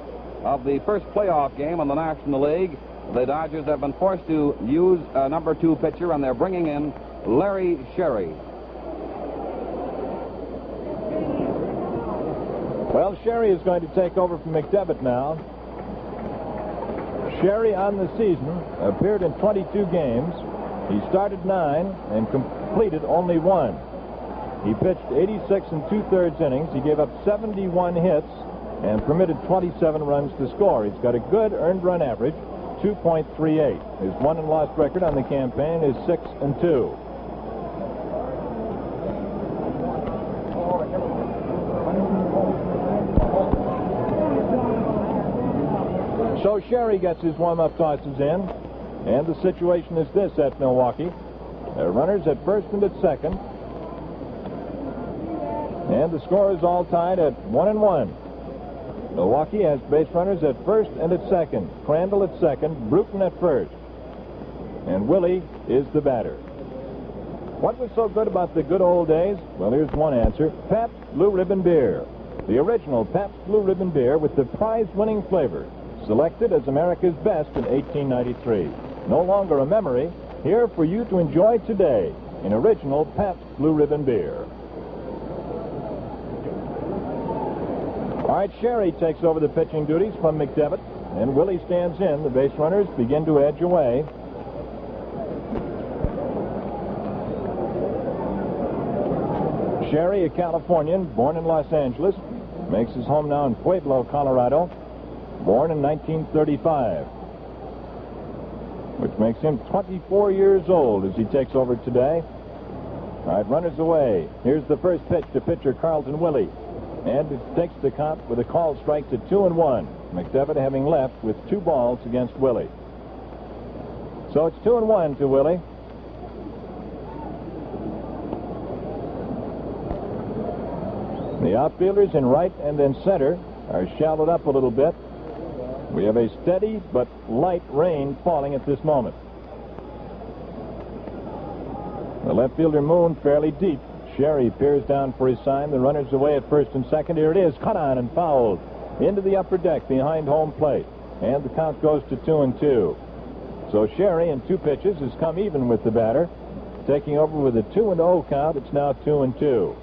of the first playoff game in the National League, the Dodgers have been forced to use a number 2 pitcher, and they're bringing in Larry Sherry. Well, Sherry is going to take over from McDevitt now. Sherry on the season appeared in 22 games. He started 9 and completed only 1. He pitched 86 2/3 innings. He gave up 71 hits and permitted 27 runs to score. He's got a good earned run average, 2.38. His won and lost record on the campaign is 6-2. So Sherry gets his warm-up tosses in, and the situation is this at Milwaukee. There are runners at first and at second, and the score is all tied at 1-1. Milwaukee has base runners at first and at second. Crandall at second, Bruton at first, and Willey is the batter. What was so good about the good old days? Well, here's one answer: Pabst Blue Ribbon beer. The original Pabst Blue Ribbon beer with the prize-winning flavor, selected as America's best in 1893. No longer a memory, here for you to enjoy today in original Pabst Blue Ribbon beer. All right, Sherry takes over the pitching duties from McDevitt, and Willey stands in. The base runners begin to edge away. Sherry, a Californian, born in Los Angeles, makes his home now in Pueblo, Colorado. Born in 1935, which makes him 24 years old as he takes over today. All right, runners away. Here's the first pitch to pitcher Carlton Willey, and it takes the count with a called strike to 2-1. McDevitt having left with 2 balls against Willey. So it's 2-1 to Willey. The outfielders in right and in center are shallowed up a little bit. We have a steady but light rain falling at this moment. The left fielder Moon fairly deep. Sherry peers down for his sign. The runner's away at first and second. Here it is, cut on and fouled into the upper deck behind home plate. And the count goes to 2-2. So Sherry in 2 pitches has come even with the batter. Taking over with a 2-0 count. It's now 2-2.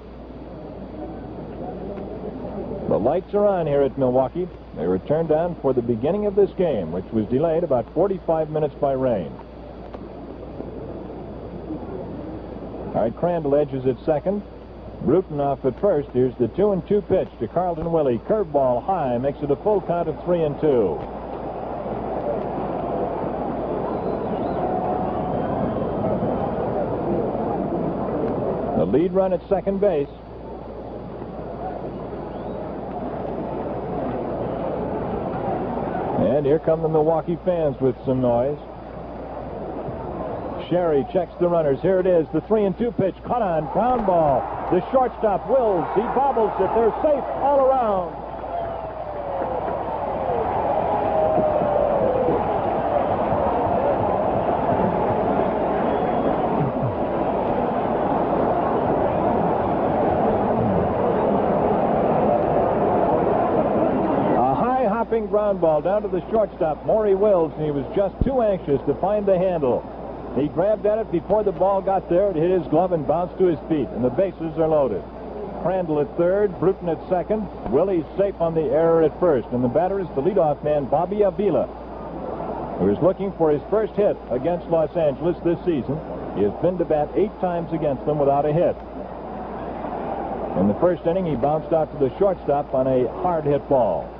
The lights are on here at Milwaukee. They were turned on for the beginning of this game, which was delayed about 45 minutes by rain. All right, Crandall edges at second. Bruton off at first. Here's the 2-2 pitch to Carlton Willey. Curveball high, makes it a full count of 3-2. The lead run at second base And here come the Milwaukee fans with some noise. Sherry checks the runners. Here it is, the 3-2 pitch. Caught on, ground ball. The shortstop, Wills, he bobbles it. They're safe all around. Ground ball down to the shortstop, Maury Wills, and he was just too anxious to find the handle. He grabbed at it before the ball got there. It hit his glove and bounced to his feet, and the bases are loaded. Crandall at third, Bruton at second. Willey safe on the error at first, and the batter is the leadoff man, Bobby Ávila, who is looking for his first hit against Los Angeles this season. He has been to bat 8 times against them without a hit. In the first inning, he bounced out to the shortstop on a hard hit ball.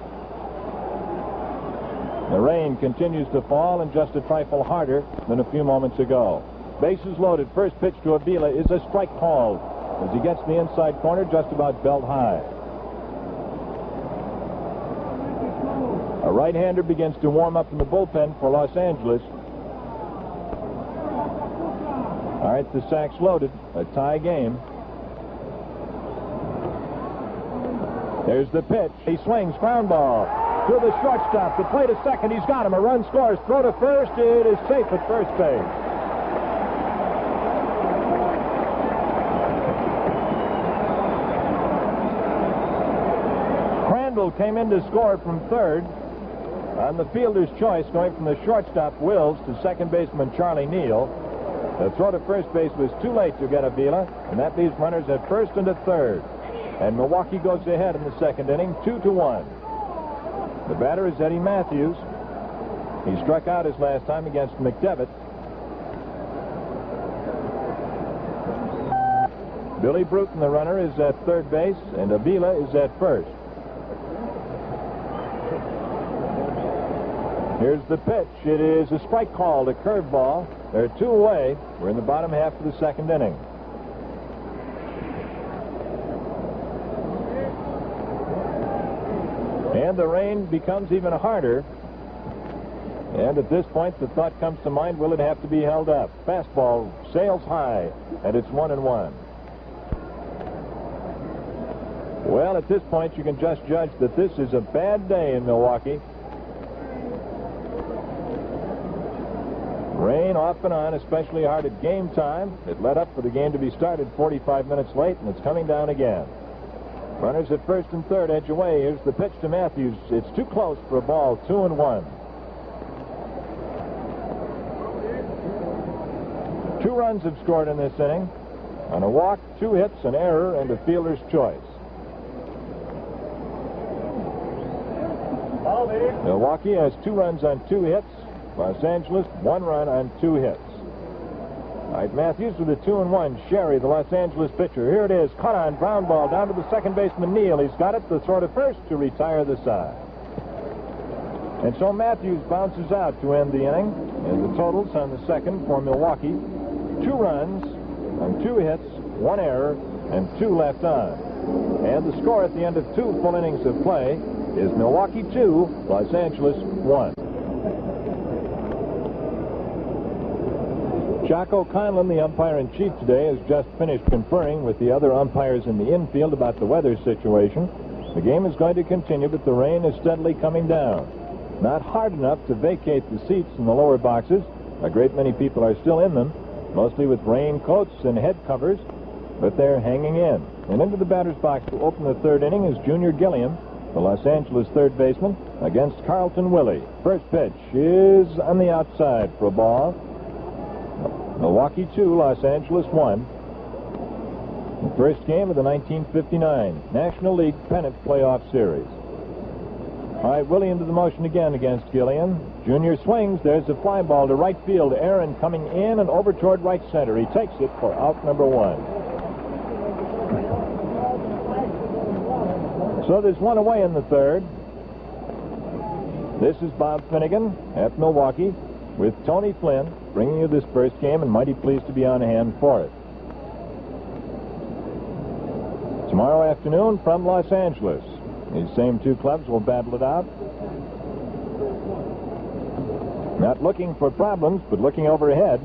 The rain continues to fall, and just a trifle harder than a few moments ago. Bases loaded. First pitch to Ávila is a strike called as he gets the inside corner just about belt high. A right-hander begins to warm up in the bullpen for Los Angeles. All right, the sack's loaded. A tie game. There's the pitch. He swings. Ground ball to the shortstop. The play to second. He's got him. A run scores. Throw to first. It is safe at first base. Crandall came in to score from third on the fielder's choice, going from the shortstop, Wills, to second baseman Charlie Neal. The throw to first base was too late to get Ávila, and that leaves runners at first and at third. And Milwaukee goes ahead in the second inning, 2-1. The batter is Eddie Matthews. He struck out his last time against McDevitt. Billy Bruton, the runner, is at third base, and Ávila is at first. Here's the pitch. It is a strike called, a curveball. They're 2 away. We're in the bottom half of the second inning. And the rain becomes even harder. And at this point, the thought comes to mind, will it have to be held up? Fastball sails high, and it's 1-1. Well, at this point, you can just judge that this is a bad day in Milwaukee. Rain off and on, especially hard at game time. It led up for the game to be started 45 minutes late, and it's coming down again. Runners at first and third, edge away. Here's the pitch to Matthews. It's too close for a ball, 2-1. 2 runs have scored in this inning. On a walk, 2 hits, an error, and a fielder's choice. Milwaukee has 2 runs on 2 hits. Los Angeles, 1 run on 2 hits. All right, Matthews with a 2-1. Sherry, the Los Angeles pitcher. Here it is. Caught on, ground ball down to the second baseman, Neal. He's got it. The throw to first to retire the side. And so Matthews bounces out to end the inning. And the totals on the second for Milwaukee: 2 runs on 2 hits, 1 error, and 2 left on. And the score at the end of 2 full innings of play is Milwaukee 2, Los Angeles 1. Jocko Conlon, the umpire-in-chief today, has just finished conferring with the other umpires in the infield about the weather situation. The game is going to continue, but the rain is steadily coming down. Not hard enough to vacate the seats in the lower boxes. A great many people are still in them, mostly with raincoats and head covers, but they're hanging in. And into the batter's box to open the third inning is Junior Gilliam, the Los Angeles third baseman, against Carlton Willey. First pitch is on the outside for a ball. Milwaukee 2, Los Angeles 1. The first game of the 1959 National League Pennant Playoff Series. All right, Willey into the motion again against Gilliam. Junior swings. There's a fly ball to right field. Aaron coming in and over toward right center. He takes it for out number 1. So there's 1 away in the third. This is Bob Finnegan at Milwaukee with Tony Flynn bringing you this first game, and mighty pleased to be on hand for it. Tomorrow afternoon from Los Angeles, these same 2 clubs will battle it out. Not looking for problems, but looking overhead.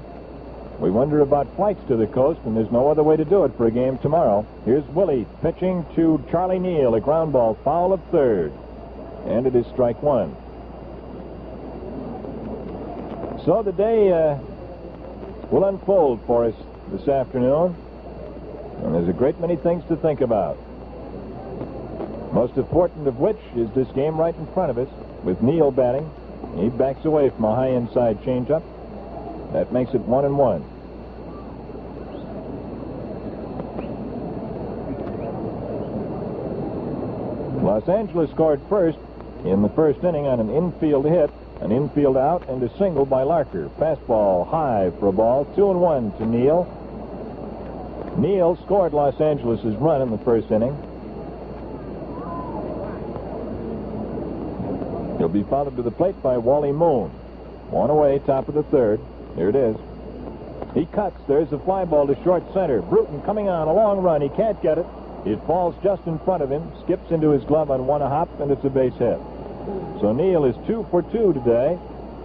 We wonder about flights to the coast, and there's no other way to do it for a game tomorrow. Here's Willey pitching to Charlie Neal. A ground ball, foul of third. And it is strike one. So the day will unfold for us this afternoon. And there's a great many things to think about. Most important of which is this game right in front of us with Neal batting. He backs away from a high inside changeup. That makes it 1-1. Los Angeles scored first in the first inning on an infield hit, an infield out, and a single by Larker. Fastball high for a ball. 2-1 to Neal. Neal scored Los Angeles' run in the first inning. He'll be followed to the plate by Wally Moon. One away, top of the third. Here it is. He cuts. There's a fly ball to short center. Bruton coming on, a long run. He can't get it. It falls just in front of him, skips into his glove on one hop, and it's a base hit. So Neal is 2 for 2 today,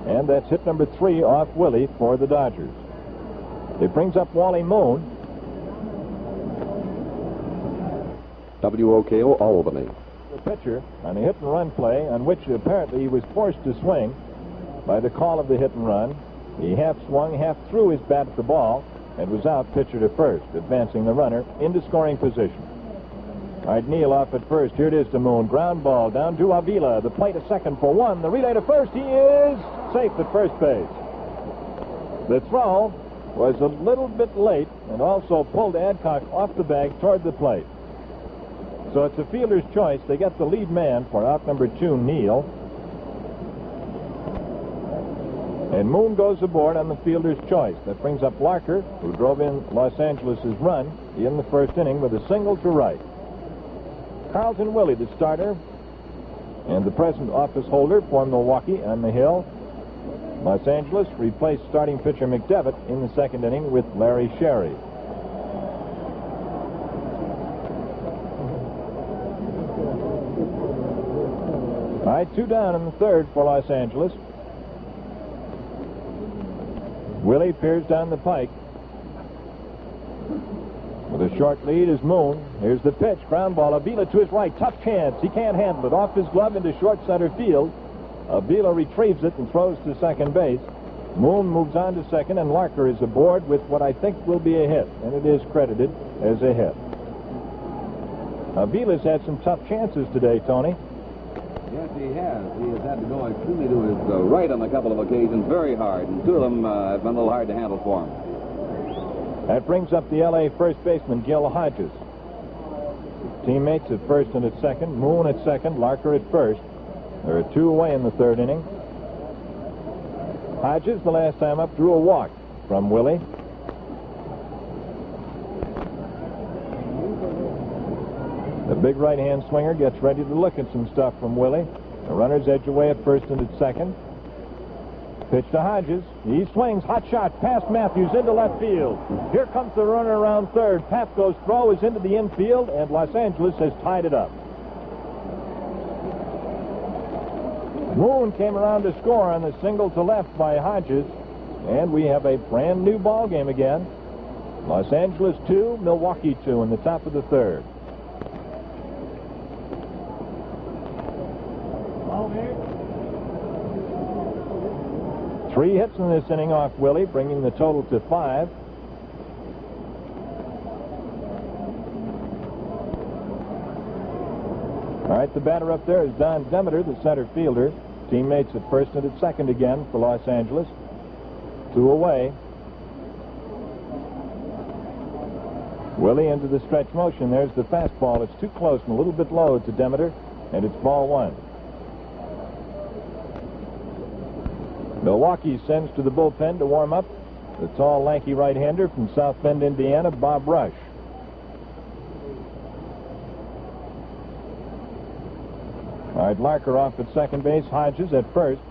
and that's hit number 3 off Willey for the Dodgers. It brings up Wally Moon. WOKO Albany. The pitcher on a hit and run play on which apparently he was forced to swing by the call of the hit and run. He half swung, half threw his bat at the ball, and was out pitcher to first, advancing the runner into scoring position. All right, Neal off at first. Here it is to Moon. Ground ball down to Ávila. The plate a second for one. The relay to first. He is safe at first base. The throw was a little bit late and also pulled Adcock off the bag toward the plate. So it's a fielder's choice. They get the lead man for out number 2, Neal. And Moon goes aboard on the fielder's choice. That brings up Larker, who drove in Los Angeles' run in the first inning with a single to right. Carlton Willey, the starter, and the present office holder for Milwaukee on the hill. Los Angeles replaced starting pitcher McDevitt in the second inning with Larry Sherry. All right, 2 down in the third for Los Angeles. Willey peers down the pike. With a short lead is Moon. Here's the pitch. Ground ball. Ávila to his right. Tough chance. He can't handle it. Off his glove into short center field. Ávila retrieves it and throws to second base. Moon moves on to second, and Larker is aboard with what I think will be a hit, and it is credited as a hit. Avila's had some tough chances today, Tony. Yes, he has. He has had to go extremely to his right on a couple of occasions, very hard, and 2 of them have been a little hard to handle for him. That brings up the L.A. first baseman, Gil Hodges. Teammates at first and at second. Moon at second, Larker at first. There are 2 away in the third inning. Hodges, the last time up, drew a walk from Willey. The big right-hand swinger gets ready to look at some stuff from Willey. The runners edge away at first and at second. Pitch to Hodges. He swings. Hot shot past Matthews into left field. Here comes the runner around third. Papko's throw is into the infield, and Los Angeles has tied it up. Moon came around to score on the single to left by Hodges, and we have a brand new ball game again. Los Angeles 2, Milwaukee 2 in the top of the third. Three hits in this inning off Willey, bringing the total to 5. All right, the batter up there is Don Demeter, the center fielder. Teammates at first and at second again for Los Angeles. 2 away. Willey into the stretch motion. There's the fastball. It's too close and a little bit low to Demeter, and it's ball 1. Milwaukee sends to the bullpen to warm up the tall, lanky right-hander from South Bend, Indiana, Bob Rush. All right, Larker off at second base, Hodges at first.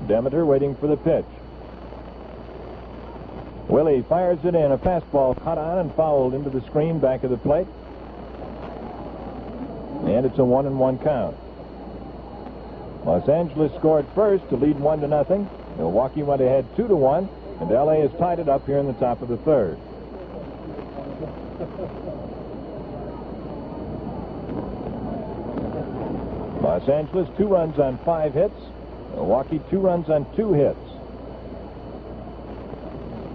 Demeter waiting for the pitch. Willey fires it in. A fastball cut on and fouled into the screen back of the plate. And it's a 1-1 count. Los Angeles scored first to lead 1-0. Milwaukee went ahead 2-1, and L.A. has tied it up here in the top of the third. Los Angeles 2 runs on 5 hits. Milwaukee 2 runs on 2 hits.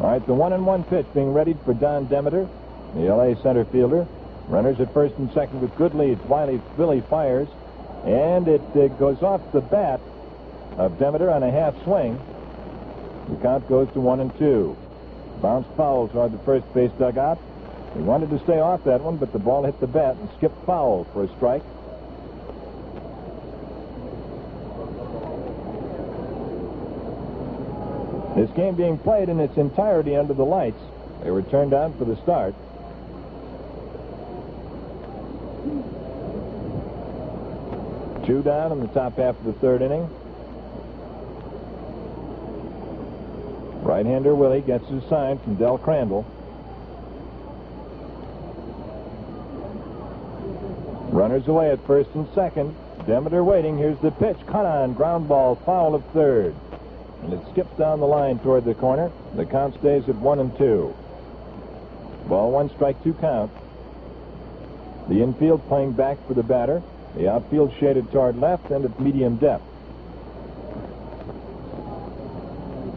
All right, the 1-1 pitch being readied for Don Demeter, the L.A. center fielder. Runners at first and second with good leads. Willey fires, and it goes off the bat of Demeter on a half swing. The count goes to 1-2. Bounced foul toward the first base dugout. He wanted to stay off that one, but the ball hit the bat and skipped foul for a strike. This game being played in its entirety under the lights. They were turned on for the start. Two down in the top half of the third inning. Right-hander Willey gets his sign from Del Crandall. Runners away at first and second. Demeter waiting. Here's the pitch. Cut on. Ground ball. Foul of third. And it skips down the line toward the corner. The count stays at 1-2. Ball one, strike two count. The infield playing back for the batter. The outfield shaded toward left and at medium depth.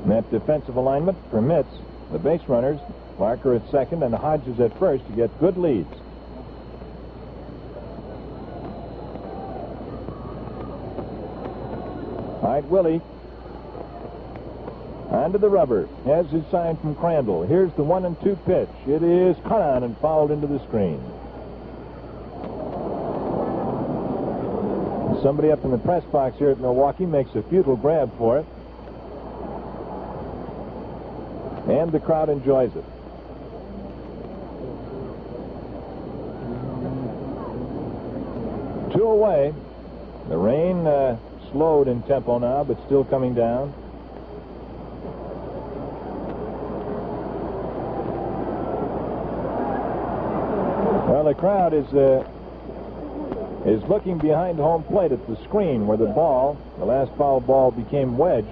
And that defensive alignment permits the base runners, Larker at second and Hodges at first, to get good leads. All right, Willey onto the rubber. Has his sign from Crandall. Here's the 1-2 pitch. It is cut on and fouled into the screen. Somebody up in the press box here at Milwaukee makes a futile grab for it. And the crowd enjoys it. Two away. The rain slowed in tempo now, but still coming down. Well, the crowd is looking behind home plate at the screen where the last foul ball became wedged.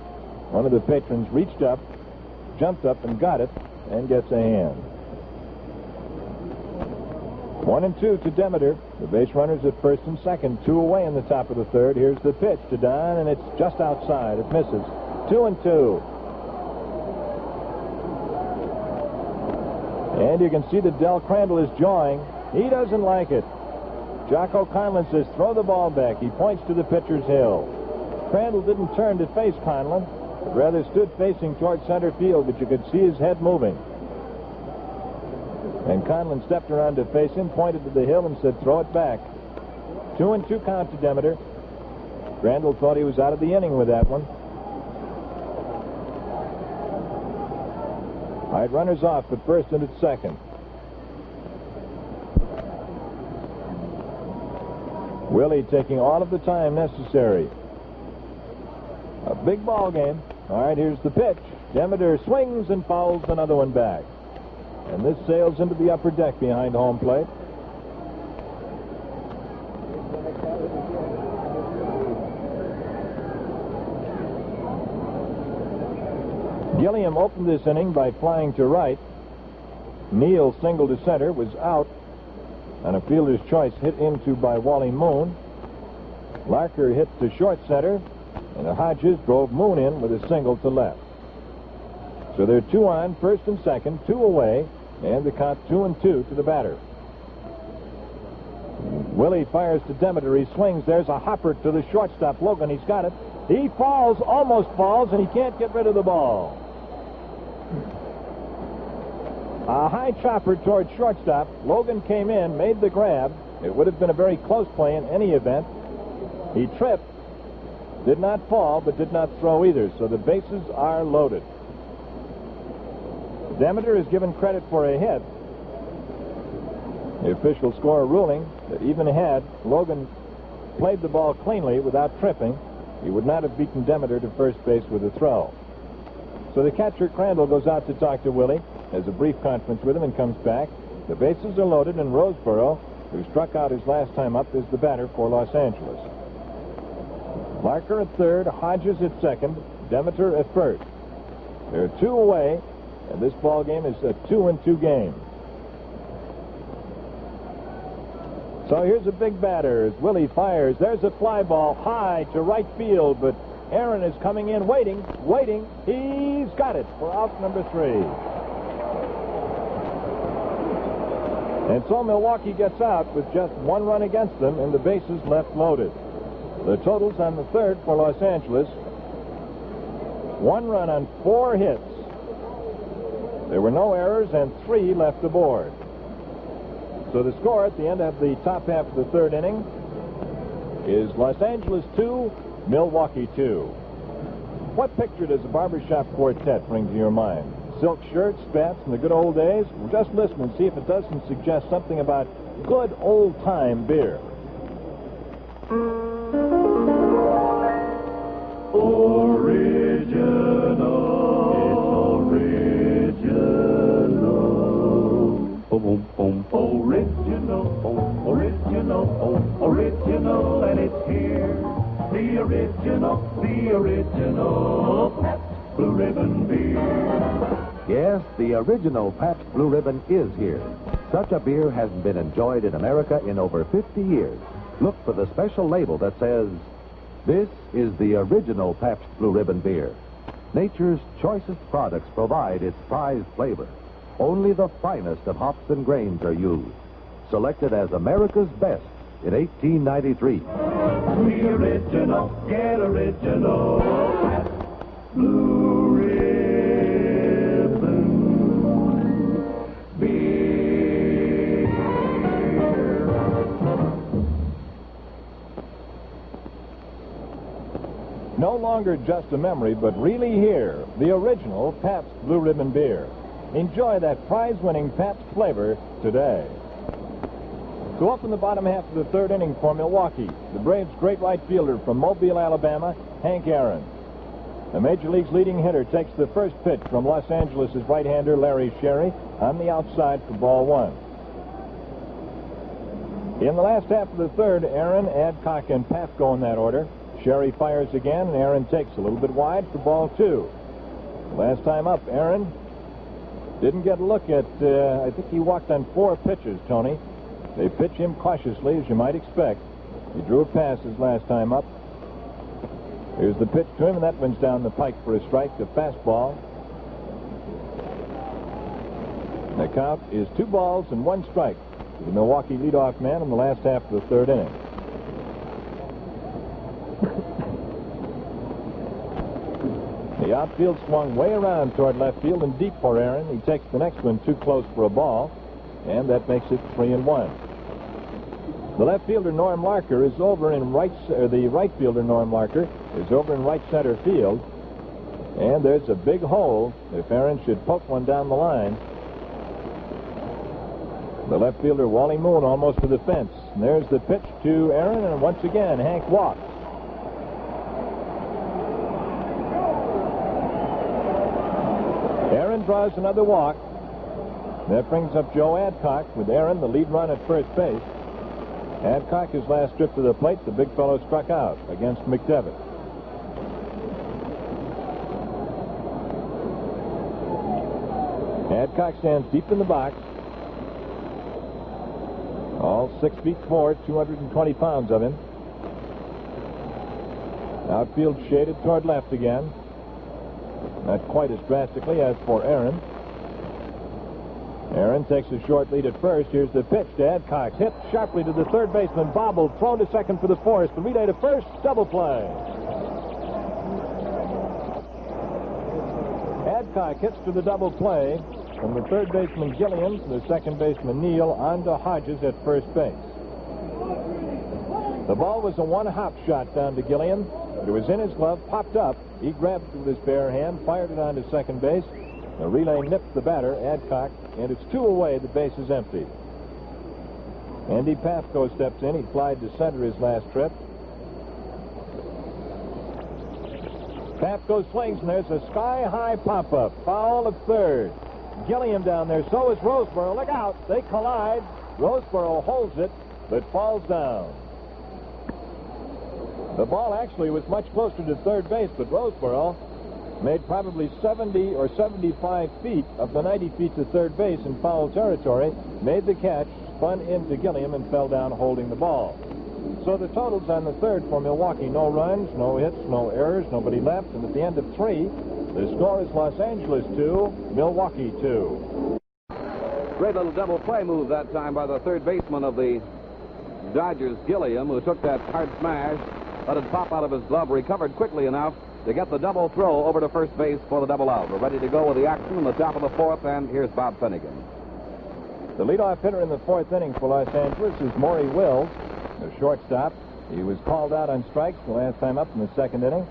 One of the patrons reached up, jumped up and got it, and gets a hand. 1-2 to Demeter. The base runners at first and second. Two away in the top of the third. Here's the pitch to Don, and it's just outside. It misses. 2-2. And you can see that Del Crandall is jawing. He doesn't like it. Jocko Conlon says, throw the ball back. He points to the pitcher's hill. Crandall didn't turn to face Conlon, but rather stood facing toward center field, but you could see his head moving. And Conlon stepped around to face him, pointed to the hill, and said, throw it back. 2-2 count to Demeter. Crandall thought he was out of the inning with that one. All right, runners off at first and at second. Willey taking all of the time necessary. A big ball game. All right, here's the pitch. Demeter swings and fouls another one back. And this sails into the upper deck behind home plate. Gilliam opened this inning by flying to right. Neal singled to center, was out on a fielder's choice hit into by Wally Moon. Larker hit to short center, and Hodges drove Moon in with a single to left. So they're two on, first and second, two away, and the count 2-2 to the batter. Willey fires to Demeter. He swings. There's a hopper to the shortstop, Logan. He's got it. He falls, almost falls, and he can't get rid of the ball. A high chopper toward shortstop. Logan came in, made the grab. It would have been a very close play in any event. He tripped, did not fall, but did not throw either, so the bases are loaded. Demeter is given credit for a hit. The official score ruling that even had Logan played the ball cleanly without tripping, he would not have beaten Demeter to first base with a throw. So the catcher, Crandall, goes out to talk to Willey, has a brief conference with him, and comes back. The bases are loaded, and Roseboro, who struck out his last time up, is the batter for Los Angeles. Larker at third, Hodges at second, Demeter at first. They're 2 away, and this ball game is a 2-2 game. So here's a big batter as Willey fires. There's a fly ball high to right field, but Aaron is coming in, waiting. He's got it for out number 3. And so Milwaukee gets out with just 1 run against them and the bases left loaded. The totals on the third for Los Angeles: 1 run on 4 hits. There were no errors and 3 left aboard. So the score at the end of the top half of the third inning is Los Angeles 2, Milwaukee 2. What picture does the barbershop quartet bring to your mind? Silk shirts, spats, and the good old days? Well, just listen and see if it doesn't suggest something about good old-time beer. Original, and it's here. The original Pabst Blue Ribbon beer. Yes, the original Pabst Blue Ribbon is here. Such a beer hasn't been enjoyed in America in over 50 years. Look for the special label that says, "This is the original Pabst Blue Ribbon beer." Nature's choicest products provide its prized flavor. Only the finest of hops and grains are used. Selected as America's best in 1893. The original, get original Pabst Blue Ribbon beer. No longer just a memory, but really here, the original Pabst Blue Ribbon beer. Enjoy that prize-winning Pabst flavor today. To open the bottom half of the third inning for Milwaukee, the Braves' great right fielder from Mobile, Alabama, Hank Aaron. The Major League's leading hitter takes the first pitch from Los Angeles' right-hander Larry Sherry on the outside for ball 1. In the last half of the third, Aaron, Adcock, and Papko in that order. Sherry fires again, and Aaron takes a little bit wide for ball 2. Last time up, Aaron didn't get a look at, I think he walked on 4 pitches, Tony. They pitch him cautiously, as you might expect. He drew a pass his last time up. Here's the pitch to him, and that one's down the pike for a strike, the fastball. The count is 2 balls and 1 strike to the Milwaukee leadoff man in the last half of the third inning. The outfield swung way around toward left field and deep for Aaron. He takes the next one too close for a ball, and that makes it 3-1. The left fielder Norm Larker is over in the right fielder Norm Larker is over in right center field, and there's a big hole if Aaron should poke one down the line. The left fielder Wally Moon almost to the fence, and there's the pitch to Aaron, and once again Hank walks. Aaron draws another walk. That brings up Joe Adcock with Aaron, the lead run at first base. Adcock, his last trip to the plate, the big fellow struck out against McDevitt. Adcock stands deep in the box. All 6'4", 220 pounds of him. Outfield shaded toward left again. Not quite as drastically as for Aaron. Aaron takes a short lead at first. Here's the pitch to Adcock. Hit sharply to the third baseman. Bobbled. Thrown to second for the force. The relay to first. Double play. Adcock hits to the double play from the third baseman Gilliam to the second baseman Neal on to Hodges at first base. The ball was a one-hop shot down to Gilliam. It was in his glove, popped up. He grabbed it with his bare hand, fired it on to second base. The relay nipped the batter, Adcock, and it's 2 away. The base is empty. Andy Papko steps in. He flied to center his last trip. Papko swings, and there's a sky-high pop-up. Foul of third. Gilliam down there. So is Roseboro. Look out. They collide. Roseboro holds it, but falls down. The ball actually was much closer to third base, but Roseboro made probably 70 or 75 feet of the 90 feet to third base in foul territory, made the catch, spun into Gilliam, and fell down holding the ball. So the totals on the third for Milwaukee: no runs, no hits, no errors, nobody left, and at the end of 3, the score is Los Angeles 2, Milwaukee 2. Great little double play move that time by the third baseman of the Dodgers, Gilliam, who took that hard smash, let it pop out of his glove, recovered quickly enough to get the double throw over to first base for the double out. We're ready to go with the action in the top of the 4th, and here's Bob Finnegan. The leadoff hitter in the 4th inning for Los Angeles is Maury Wills, the shortstop. He was called out on strikes the last time up in the 2nd inning.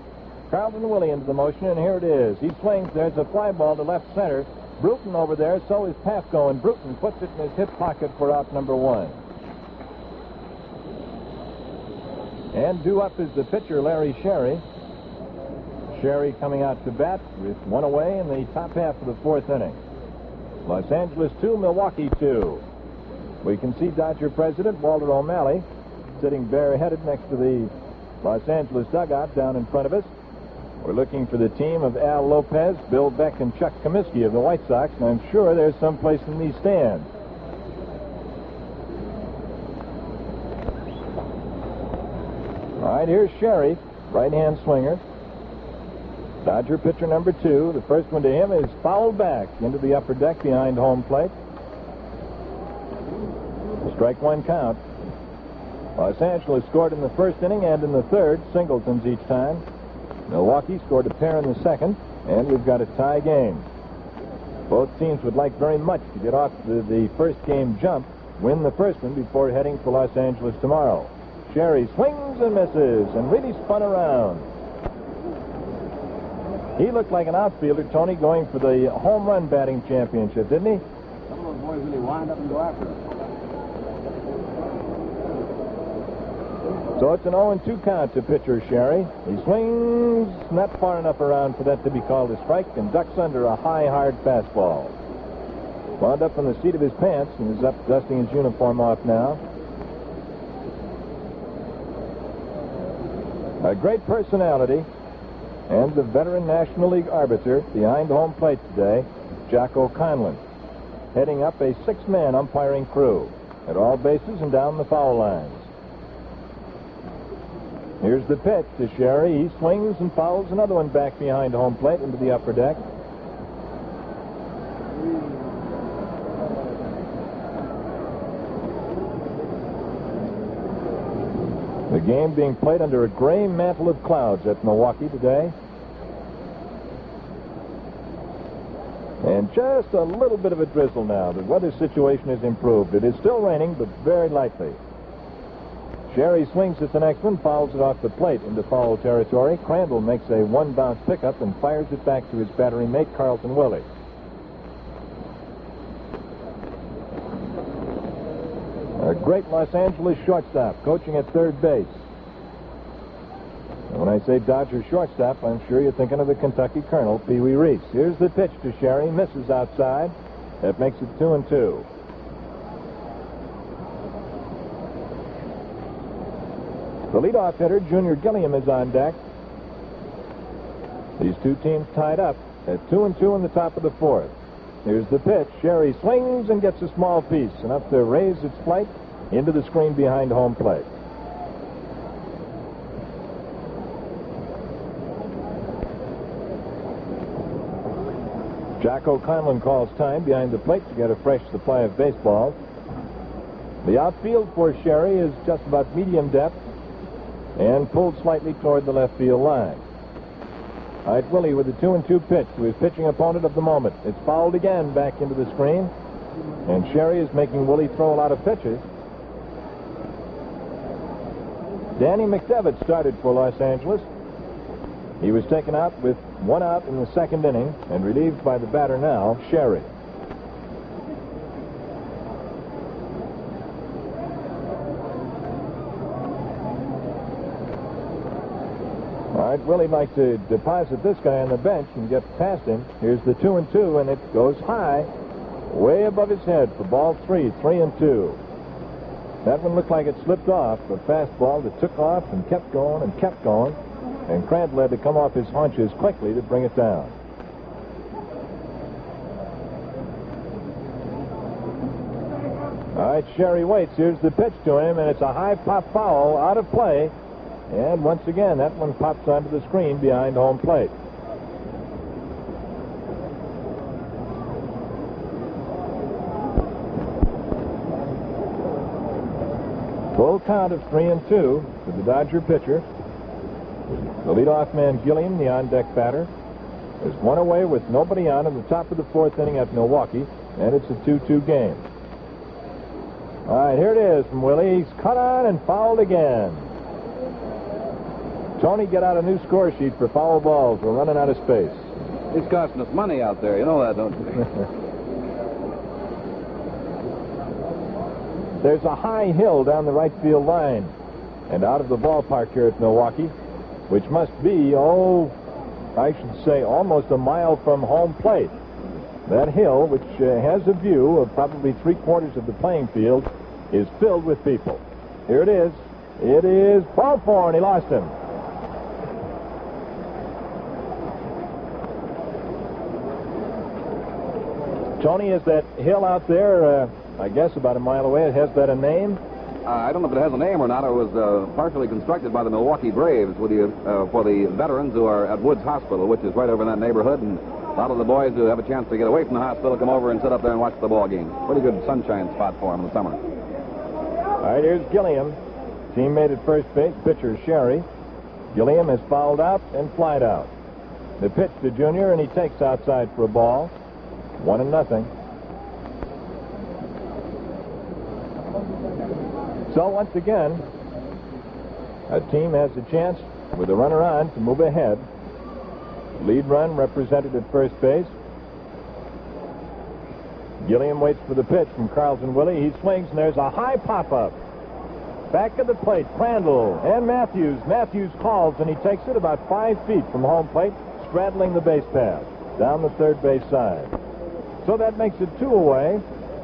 Carlton Willey into the motion, and here it is. He swings. There's a fly ball to left center. Bruton over there, so is Papko, and Bruton puts it in his hip pocket for out number 1. And due up is the pitcher, Larry Sherry. Sherry coming out to bat with 1 away in the top half of the 4th inning. Los Angeles 2, Milwaukee 2. We can see Dodger president Walter O'Malley sitting bareheaded next to the Los Angeles dugout down in front of us. We're looking for the team of Al López, Bill Beck, and Chuck Comiskey of the White Sox, and I'm sure there's someplace in these stands. All right, here's Sherry, right-hand swinger. Dodger pitcher number 2. The first one to him is fouled back into the upper deck behind home plate. Strike 1 count. Los Angeles scored in the 1st inning and in the 3rd, singletons each time. Milwaukee scored a pair in the 2nd, and we've got a tie game. Both teams would like very much to get off the first game jump, win the first one before heading for Los Angeles tomorrow. Sherry swings and misses and really spun around. He looked like an outfielder, Tony, going for the home run batting championship, didn't he? Some of those boys really wind up and go after it. So it's an 0-2 count to pitcher Sherry. He swings not far enough around for that to be called a strike and ducks under a high, hard fastball. Wound up on the seat of his pants and is up dusting his uniform off now. A great personality and the veteran National League arbiter behind home plate today, Jack O'Conlon, heading up a 6-man umpiring crew at all bases and down the foul lines. Here's the pitch to Sherry. He swings and fouls another one back behind home plate into the upper deck. The game being played under a gray mantle of clouds at Milwaukee today. And just a little bit of a drizzle now. The weather situation has improved. It is still raining, but very lightly. Sherry swings at the next one, fouls it off the plate into foul territory. Crandall makes a 1-bounce pickup and fires it back to his battery mate, Carlton Willey. A great Los Angeles shortstop, coaching at third base. And when I say Dodger shortstop, I'm sure you're thinking of the Kentucky Colonel, Pee Wee Reese. Here's the pitch to Sherry, misses outside. That makes it 2-2. The leadoff hitter, Junior Gilliam, is on deck. These two teams tied up at 2-2 in the top of the 4th. Here's the pitch. Sherry swings and gets a small piece, enough to raise its flight into the screen behind home plate. Jack O'Conlon calls time behind the plate to get a fresh supply of baseballs. The outfield for Sherry is just about medium depth and pulled slightly toward the left field line. All right, Willey with the 2-2 pitch to his pitching opponent of the moment. It's fouled again back into the screen, and Sherry is making Willey throw a lot of pitches. Danny McDevitt started for Los Angeles. He was taken out with 1 out in the 2nd inning and relieved by the batter now, Sherry. All right, Willey'd like to deposit this guy on the bench and get past him. Here's the 2-2, and it goes high, way above his head for ball 3, 3-2. That one looked like it slipped off, a fastball that took off and kept going and kept going. And Crandall had to come off his haunches quickly to bring it down. All right, Sherry waits. Here's the pitch to him, and it's a high pop foul out of play. And once again, that one pops onto the screen behind home plate. Full count of 3-2 to the Dodger pitcher. The leadoff man, Gilliam, the on-deck batter, is one away with nobody on in the top of the fourth inning at Milwaukee, and it's a 2-2 game. All right, here it is from Willey. He's cut on and fouled again. Tony, get out a new score sheet for foul balls. We're running out of space. He's costing us money out there. You know that, don't you? There's a high hill down the right field line and out of the ballpark here at Milwaukee, which must be, I should say, almost a mile from home plate. That hill, which has a view of probably three-quarters of the playing field, is filled with people. Here it is. It is ball four, and he lost him. Tony, is that hill out there, I guess about a mile away, has that a name? I don't know if it has a name or not. It was partially constructed by the Milwaukee Braves for the veterans who are at Woods Hospital, which is right over in that neighborhood. And a lot of the boys who have a chance to get away from the hospital come over and sit up there and watch the ball game. Pretty good sunshine spot for them in the summer. All right, here's Gilliam. Teammate at first base, pitcher Sherry. Gilliam is fouled out and flied out. The pitch to Junior, and he takes outside for a ball. 1-0. So once again, a team has a chance with a runner on to move ahead. Lead run represented at first base. Gilliam waits for the pitch from Carlton Willey. He swings, and there's a high pop-up. Back of the plate, Crandall and Matthews. Matthews calls, and he takes it about 5 feet from home plate, straddling the base path down the third base side. So that makes it 2 away.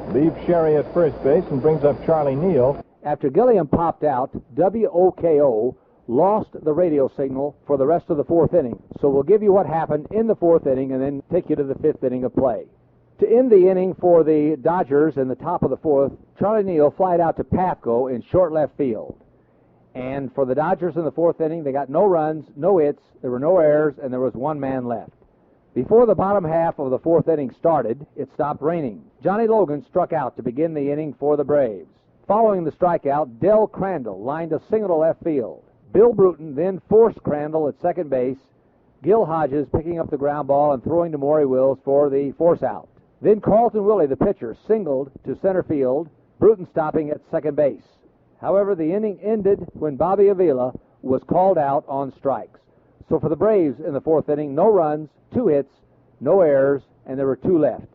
Leaves Sherry at first base and brings up Charlie Neal. After Gilliam popped out, WOKO lost the radio signal for the rest of the fourth inning. So we'll give you what happened in the fourth inning and then take you to the fifth inning of play. To end the inning for the Dodgers in the top of the fourth, Charlie Neal flied out to Papko in short left field. And for the Dodgers in the fourth inning, they got no runs, no hits, there were no errors, and there was 1 man left. Before the bottom half of the fourth inning started, it stopped raining. Johnny Logan struck out to begin the inning for the Braves. Following the strikeout, Del Crandall lined a single to left field. Bill Bruton then forced Crandall at second base, Gil Hodges picking up the ground ball and throwing to Maury Wills for the force out. Then Carlton Willey, the pitcher, singled to center field, Bruton stopping at second base. However, the inning ended when Bobby Ávila was called out on strikes. So for the Braves in the fourth inning, no runs, 2 hits, no errors, and there were 2 left.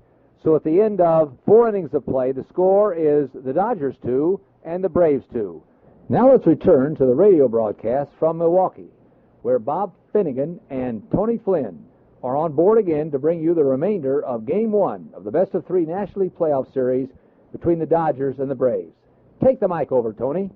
So at the end of 4 innings of play, the score is the Dodgers 2 and the Braves 2. Now let's return to the radio broadcast from Milwaukee, where Bob Finnegan and Tony Flynn are on board again to bring you the remainder of Game 1 of the best-of-3 National League Playoff Series between the Dodgers and the Braves. Take the mic over, Tony.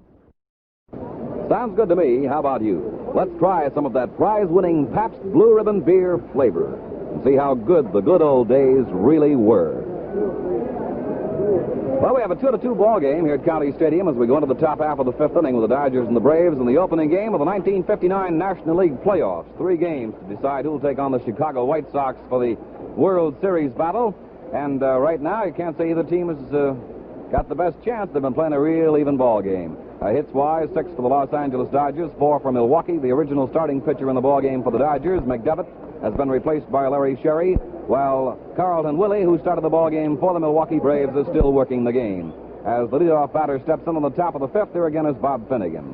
Sounds good to me. How about you? Let's try some of that prize-winning Pabst Blue Ribbon beer flavor and see how good the good old days really were. Well, we have a 2-2 ball game here at County Stadium as we go into the top half of the fifth inning with the Dodgers and the Braves in the opening game of the 1959 National League Playoffs. 3 games to decide who will take on the Chicago White Sox for the World Series battle. And right now, you can't say either team has got the best chance. They've been playing a real even ball game. Hits-wise, 6 for the Los Angeles Dodgers, 4 for Milwaukee. The original starting pitcher in the ball game for the Dodgers, McDevitt, has been replaced by Larry Sherry, while Carlton Willey, who started the ball game for the Milwaukee Braves, is still working the game. As the leadoff batter steps in on the top of the fifth, there again is Bob Finnegan.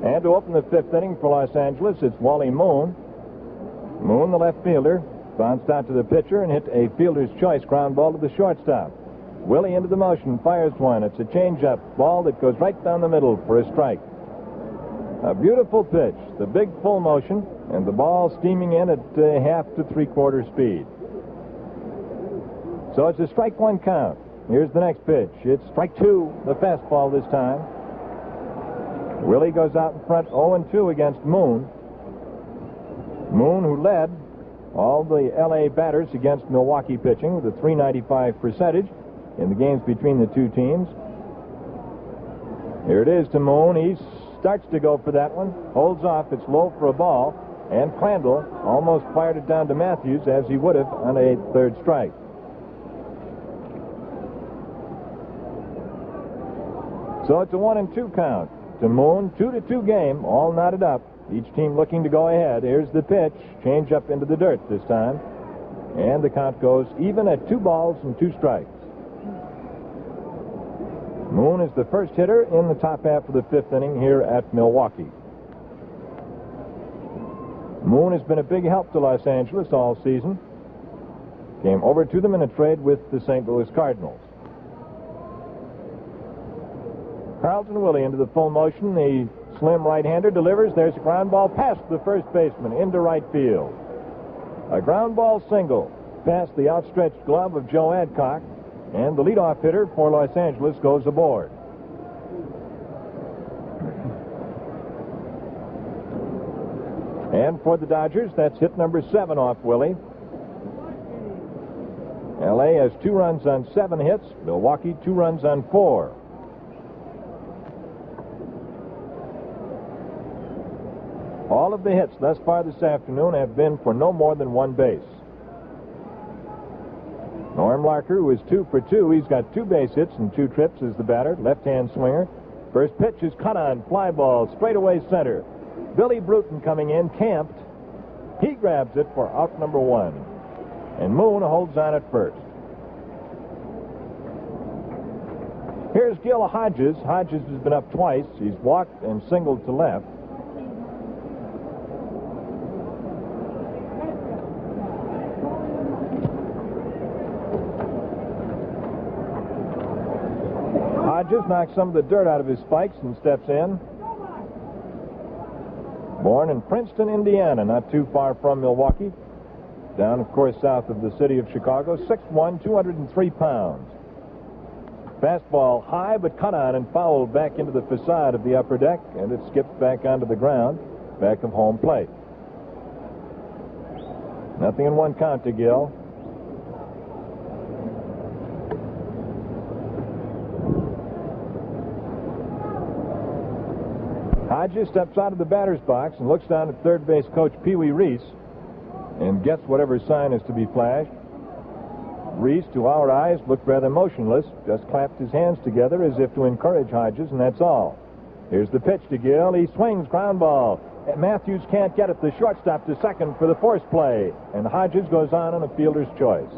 And to open the fifth inning for Los Angeles, it's Wally Moon. Moon, the left fielder, bounced out to the pitcher and hit a fielder's choice ground ball to the shortstop. Willey into the motion, fires one. It's a changeup ball that goes right down the middle for a strike. A beautiful pitch, the big full motion, and the ball steaming in at half to 3/4 speed. So it's a strike 1 count. Here's the next pitch. It's strike 2, the fastball this time. Willey goes out in front 0-2 against Moon. Moon, who led all the L.A. batters against Milwaukee pitching with a .395 percentage in the games between the two teams. Here it is to Moon. He starts to go for that one. Holds off. It's low for a ball. And Crandall almost fired it down to Matthews, as he would have on a third strike. So it's a 1-2 count to Moon. 2-2 game, all knotted up. Each team looking to go ahead. Here's the pitch. Change up into the dirt this time. And the count goes even at 2 balls and 2 strikes. Moon is the first hitter in the top half of the 5th inning here at Milwaukee. Moon has been a big help to Los Angeles all season. Came over to them in a trade with the St. Louis Cardinals. Carlton Willey into the full motion. The slim right-hander delivers. There's a ground ball past the first baseman into right field. A ground ball single past the outstretched glove of Joe Adcock, and the leadoff hitter for Los Angeles goes aboard. And for the Dodgers, that's hit number 7 off Willey. L.A. has 2 runs on 7 hits. Milwaukee 2 runs on 4. All of the hits thus far this afternoon have been for no more than 1 base. Norm Larker, who is 2 for 2, he's got 2 base hits and 2 trips as the batter, left-hand swinger. First pitch is cut on, fly ball, straightaway center. Billy Bruton coming in, camped. He grabs it for out number 1. And Moon holds on at first. Here's Gil Hodges. Hodges has been up twice. He's walked and singled to left. Hodges knocks some of the dirt out of his spikes and steps in. Born in Princeton, Indiana, not too far from Milwaukee. Down, of course, south of the city of Chicago. 6'1", 203 pounds. Fastball high, but cut on and fouled back into the facade of the upper deck, and it skips back onto the ground, back of home plate. Nothing in 1 count to Gil. Hodges steps out of the batter's box and looks down at third base coach Pee Wee Reese and gets whatever sign is to be flashed. Reese, to our eyes, looked rather motionless, just clapped his hands together as if to encourage Hodges, and that's all. Here's the pitch to Gil. He swings, ground ball. Matthews can't get it. The shortstop to second for the force play, and Hodges goes on a fielder's choice.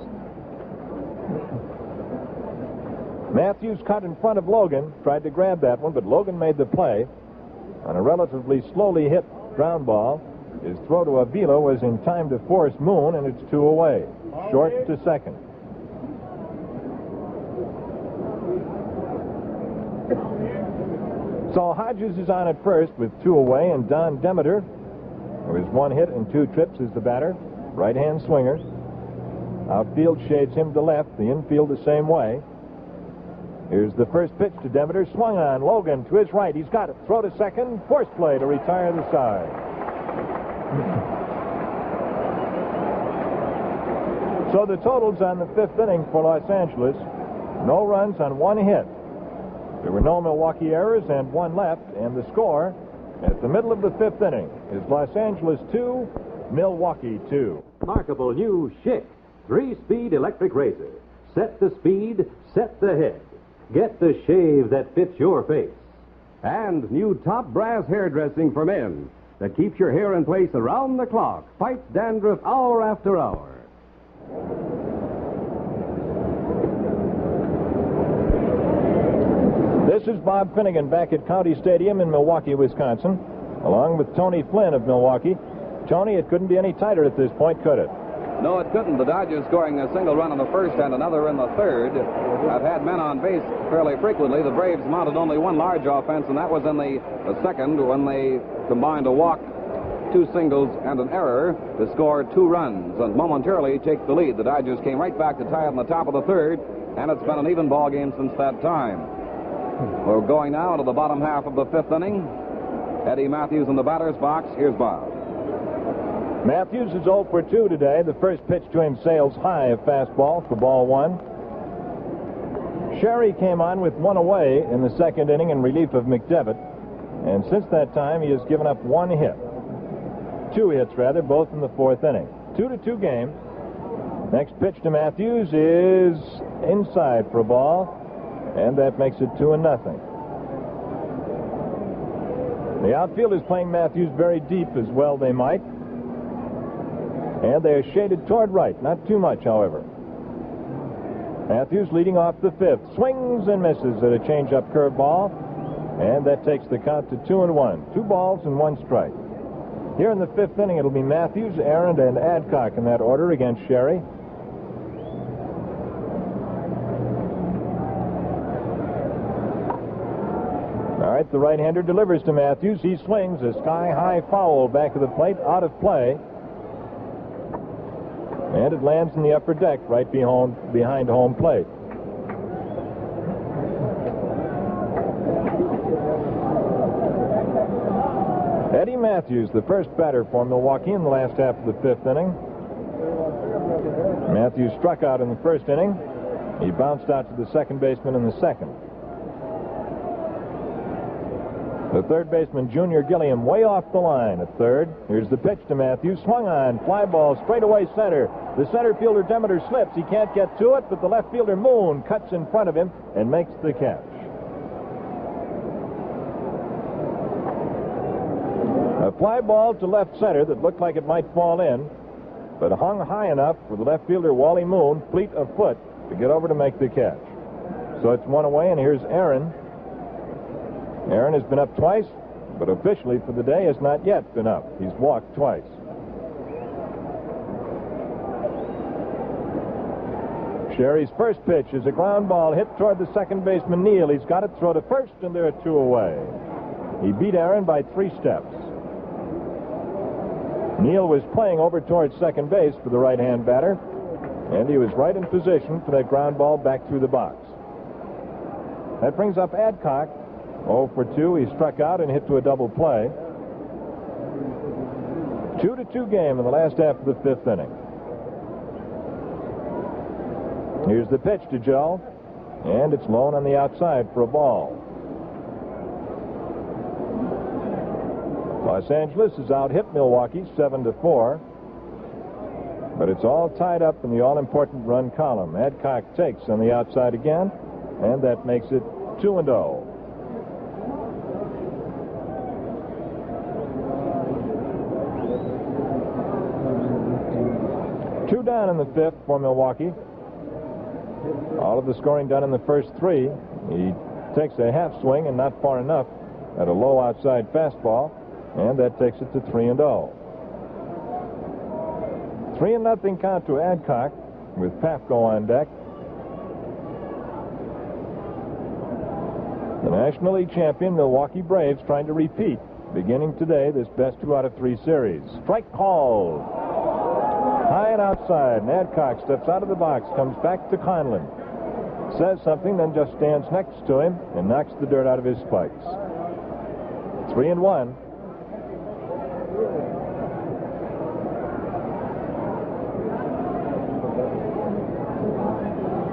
Matthews cut in front of Logan, tried to grab that one, but Logan made the play on a relatively slowly hit ground ball. His throw to Ávila was in time to force Moon, and it's 2 away. Short to second. So Hodges is on at first with 2 away, and Don Demeter, who is 1 hit and 2 trips, is the batter. Right-hand swinger. Outfield shades him to left, the infield the same way. Here's the first pitch to Demeter. Swung on. Logan to his right. He's got it. Throw to second. Force play to retire the side. So the totals on the 5th inning for Los Angeles: no runs on 1 hit. There were no Milwaukee errors and 1 left. And the score at the middle of the 5th inning is Los Angeles 2, Milwaukee 2. Remarkable new Schick 3-speed electric razor. Set the speed, set the head. Get the shave that fits your face. And new top brass hairdressing for men that keeps your hair in place around the clock, fights dandruff hour after hour. This is Bob Finnegan back at County Stadium in Milwaukee, Wisconsin, along with Tony Flynn of Milwaukee. Tony, it couldn't be any tighter at this point, could it? No, it couldn't. The Dodgers scoring a single run in the first and another in the third. Have had men on base fairly frequently. The Braves mounted only 1 large offense, and that was in the second when they combined a walk, 2 singles, and an error to score 2 runs and momentarily take the lead. The Dodgers came right back to tie it in the top of the third, and it's been an even ball game since that time. We're going now to the bottom half of the 5th inning. Eddie Matthews in the batter's box. Here's Bob. Matthews is 0 for 2 today. The first pitch to him sails high, a fastball for ball 1. Sherry came on with 1 away in the second inning in relief of McDevitt. And since that time, he has given up 1 hit. 2 hits, rather, both in the 4th inning. 2-2 game. Next pitch to Matthews is inside for a ball, and that makes it 2-0. The outfield is playing Matthews very deep as well they might. And they are shaded toward right, not too much, however. Matthews leading off the 5th. Swings and misses at a changeup curveball, and that takes the count to 2-1. 2 balls and 1 strike. Here in the 5th inning, it'll be Matthews, Aaron, and Adcock in that order against Sherry. All right, the right-hander delivers to Matthews. He swings a sky-high foul back of the plate, out of play. And it lands in the upper deck right behind home plate. Eddie Matthews, the first batter for Milwaukee in the last half of the 5th inning. Matthews struck out in the 1st inning. He bounced out to the second baseman in the 2nd. The third baseman, Junior Gilliam, way off the line at 3rd. Here's the pitch to Matthews. Swung on. Fly ball straight away center. The center fielder, Demeter, slips. He can't get to it, but the left fielder, Moon, cuts in front of him and makes the catch. A fly ball to left center that looked like it might fall in, but hung high enough for the left fielder, Wally Moon, fleet of foot, to get over to make the catch. So it's 1 away, and here's Aaron. Aaron has been up twice, but officially for the day has not yet been up. He's walked twice. Sherry's first pitch is a ground ball hit toward the second baseman, Neal. He's got it, throw to first, and there are 2 away. He beat Aaron by 3 steps. Neal was playing over towards second base for the right-hand batter, and he was right in position for that ground ball back through the box. That brings up Adcock. 0 for 2. He struck out and hit to a double play. 2-2 game in the last half of the 5th inning. Here's the pitch to Joe, and it's low on the outside for a ball. Los Angeles has out-hit Milwaukee 7-4, but it's all tied up in the all-important run column. Adcock takes on the outside again, and that makes it 2-0. Two down in the 5th for Milwaukee. All of the scoring done in the first 3. He takes a half swing and not far enough at a low outside fastball, and that takes it to 3-0. 3-0 count to Adcock with Papko on deck. The National League champion Milwaukee Braves trying to repeat beginning today this best 2 out of 3 series. Strike called. High and outside, and Adcock steps out of the box, comes back to Conlon, says something, then just stands next to him and knocks the dirt out of his spikes. 3-1.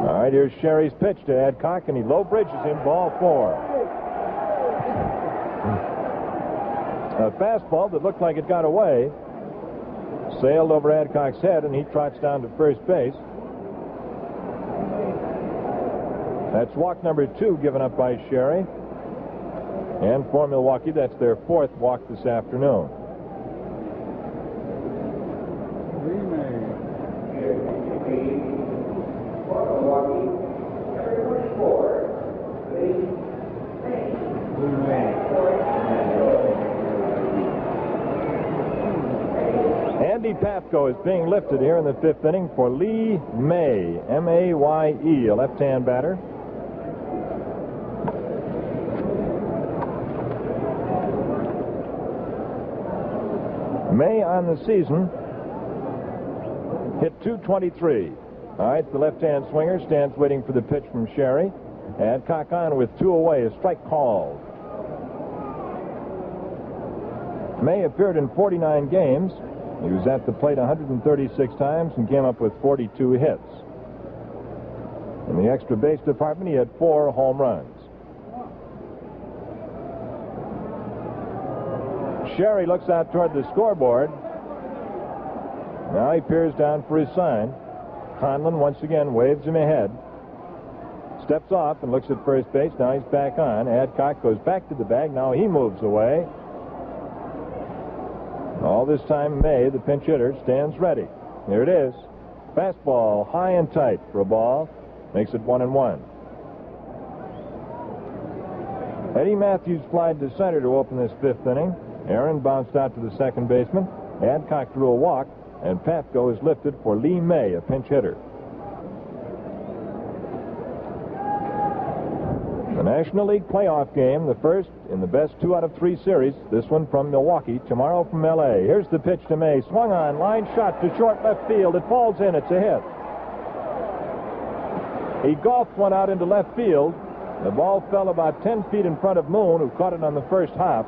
All right, here's Sherry's pitch to Adcock, and he low bridges him, ball 4. A fastball that looked like it got away sailed over Adcock's head, and he trots down to first base. That's walk number 2 given up by Sherry. And for Milwaukee, that's their 4th walk this afternoon. Andy Papko is being lifted here in the 5th inning for Lee May, M-A-Y-E, a left-hand batter. May on the season hit .223. All right, the left-hand swinger stands waiting for the pitch from Sherry. Adcock on with 2 away, a strike called. May appeared in 49 games. He was at the plate 136 times and came up with 42 hits. In the extra base department, he had 4 home runs. Sherry looks out toward the scoreboard. Now he peers down for his sign. Conlon once again waves him ahead. Steps off and looks at first base. Now he's back on. Adcock goes back to the bag. Now he moves away. All this time, May, the pinch hitter, stands ready. Here it is. Fastball, high and tight for a ball. Makes it 1-1. Eddie Matthews flied to center to open this 5th inning. Aaron bounced out to the second baseman. Adcock drew a walk, and Papko is lifted for Lee May, a pinch hitter. The National League playoff game, the first in the best 2 out of 3 series. This one from Milwaukee, tomorrow from L.A. Here's the pitch to May. Swung on, line shot to short left field. It falls in. It's a hit. He golfed one out into left field. The ball fell about 10 feet in front of Moon, who caught it on the first hop.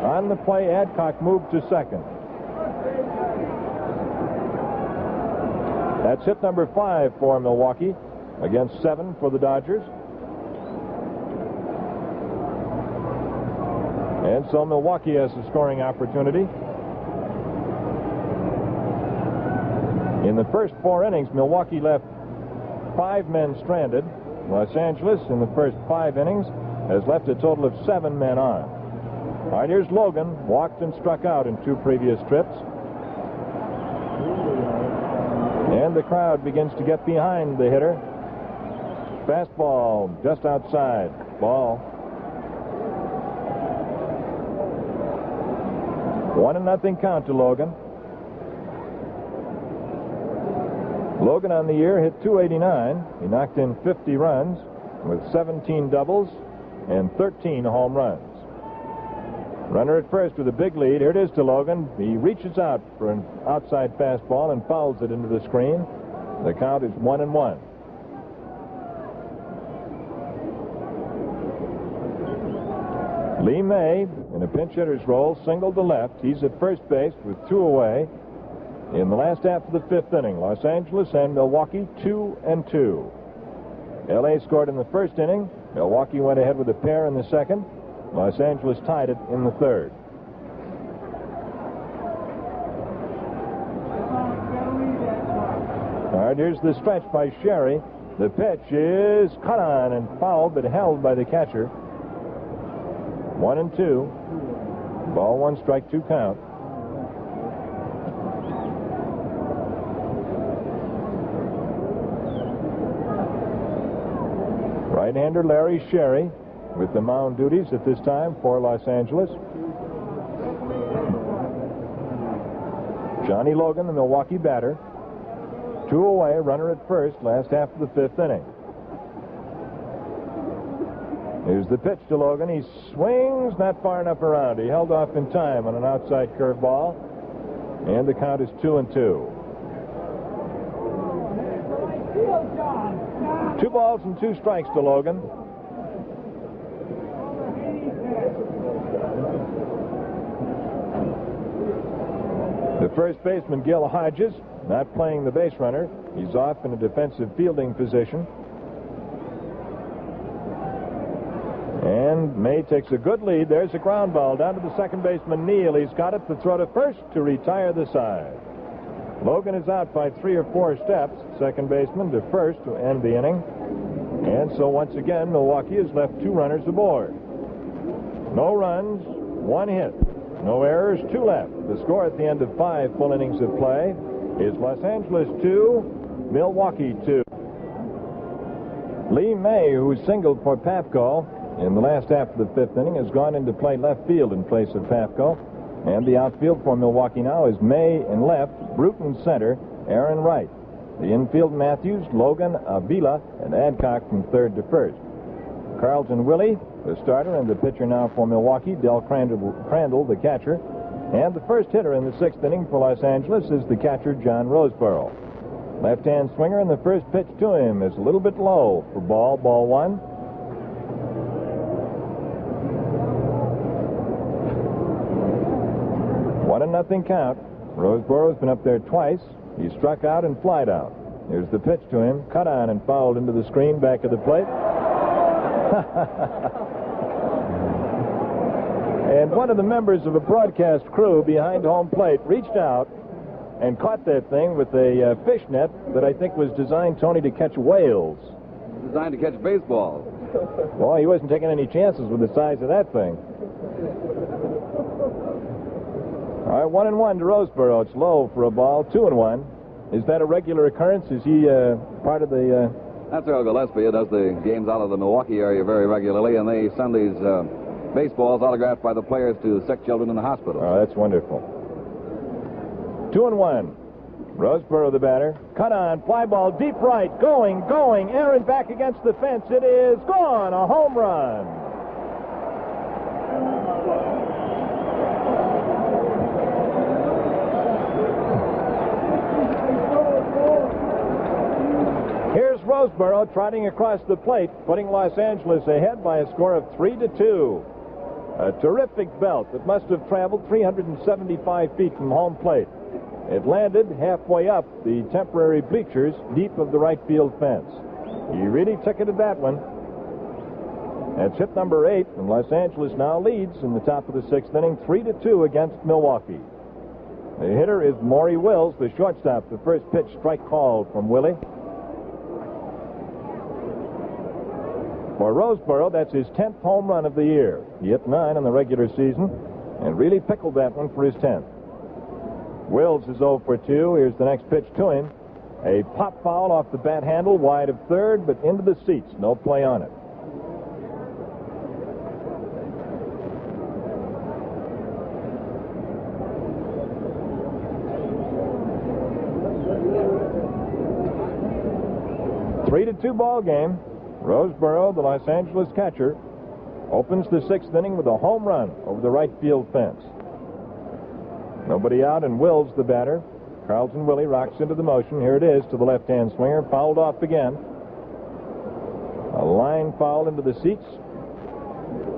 On the play, Adcock moved to second. That's hit number 5 for Milwaukee against 7 for the Dodgers. And so Milwaukee has a scoring opportunity. In the first 4 innings, Milwaukee left 5 men stranded. Los Angeles, in the first 5 innings, has left a total of 7 men on. All right, here's Logan. Walked and struck out in 2 previous trips. And the crowd begins to get behind the hitter. Fastball just outside. Ball. 1-0 count to Logan. Logan on the year hit .289. He knocked in 50 runs with 17 doubles and 13 home runs. Runner at first with a big lead. Here it is to Logan. He reaches out for an outside fastball and fouls it into the screen. The count is 1-1. Lee May, in a pinch hitter's role, singled to left. He's at first base with 2 away. In the last half of the 5th inning, Los Angeles and Milwaukee 2-2. L.A. scored in the first inning. Milwaukee went ahead with a pair in the second. Los Angeles tied it in the third. All right, here's the stretch by Sherry. The pitch is cut on and fouled, but held by the catcher. 1-2. Ball 1, strike 2 count. Right-hander Larry Sherry with the mound duties at this time for Los Angeles. Johnny Logan, the Milwaukee batter. 2 away, runner at first, last half of the 5th inning. Here's the pitch to Logan. He swings not far enough around. He held off in time on an outside curveball. And the count is 2-2. 2 balls and 2 strikes to Logan. The first baseman, Gil Hodges, not playing the base runner. He's off in a defensive fielding position. And May takes a good lead. There's a ground ball down to the second baseman, Neal. He's got it. The throw to first to retire the side. Logan is out by 3 or 4 steps. Second baseman to first to end the inning. And so once again, Milwaukee has left 2 runners aboard. No runs, 1 hit. No errors, 2 left. The score at the end of 5 full innings of play is Los Angeles 2, Milwaukee 2. Lee May, who singled for Papko in the last half of the 5th inning, has gone in to play left field in place of Papko. And the outfield for Milwaukee now is May in left, Bruton center, Aaron right. The infield, Matthews, Logan, Ávila, and Adcock from third to first. Carlton Willey, the starter, and the pitcher now for Milwaukee, Del Crandall, the catcher. And the first hitter in the 6th inning for Los Angeles is the catcher, John Roseborough. Left-hand swinger, and the first pitch to him is a little bit low for ball 1. 1-0 count. Roseboro's been up there twice. He struck out and flied out. Here's the pitch to him. Cut on and fouled into the screen back of the plate. And one of the members of a broadcast crew behind home plate reached out and caught that thing with a fish net that I think was designed, Tony, to catch whales. Designed to catch baseball. Boy, he wasn't taking any chances with the size of that thing. All right, 1-1 to Roseboro. It's low for a ball. 2-1. Is that a regular occurrence? Is he part of the... That's Earl Gillespie. He does the games out of the Milwaukee area very regularly, and they send these baseballs autographed by the players to sick children in the hospital. Oh, that's wonderful. 2-1. Roseboro, the batter. Cut on, fly ball, deep right, going. Aaron back against the fence. It is gone. A home run. Here's Roseboro trotting across the plate, putting Los Angeles ahead by a score of 3-2. A terrific belt that must have traveled 375 feet from home plate. It landed halfway up the temporary bleachers deep of the right field fence. He really ticketed that one. That's hit number 8, and Los Angeles now leads in the top of the 6th inning, 3-2 against Milwaukee. The hitter is Maury Wills, the shortstop. The first pitch strike called from Willey. For Roseboro, that's his 10th home run of the year. He hit 9 in the regular season and really pickled that one for his 10th. Wills is 0 for 2. Here's the next pitch to him. A pop foul off the bat handle, wide of third, but into the seats. No play on it. Three to 2 ball game. Roseboro, the Los Angeles catcher, opens the 6th inning with a home run over the right field fence. Nobody out, and Wills, the batter. Carlton Willey rocks into the motion. Here it is to the left-hand swinger. Fouled off again. A line foul into the seats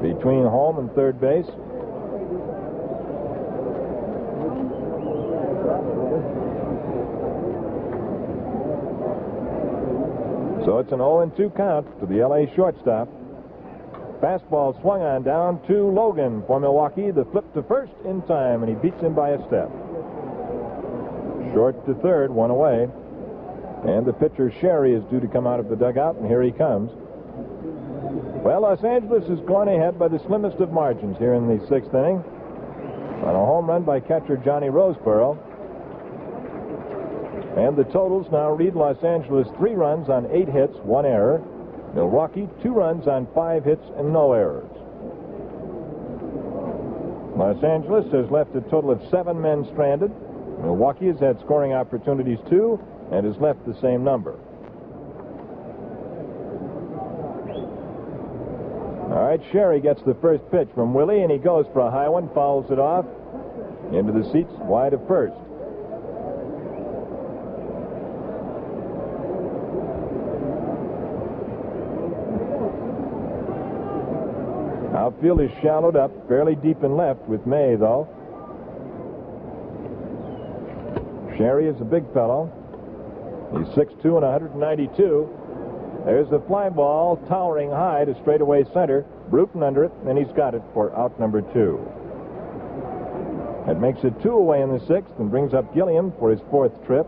between home and third base. So it's an 0-2 count to the L.A. shortstop. Fastball swung on down to Logan for Milwaukee. The flip to first in time, and he beats him by a step. Short to third, one away. And the pitcher, Sherry, is due to come out of the dugout, and here he comes. Well, Los Angeles has gone ahead by the slimmest of margins here in the 6th inning on a home run by catcher Johnny Roseboro. And the totals now read Los Angeles 3 runs on 8 hits, 1 error. Milwaukee 2 runs on 5 hits and no errors. Los Angeles has left a total of 7 men stranded. Milwaukee has had scoring opportunities 2 and has left the same number. All right, Sherry gets the first pitch from Willey, and he goes for a high one, fouls it off into the seats wide of first. Outfield is shallowed up, fairly deep in left with May, though. Sherry is a big fellow. He's 6'2" and 192. There's a fly ball towering high to straightaway center. Bruton under it, and he's got it for out number 2. That makes it 2 away in the 6th and brings up Gilliam for his 4th trip.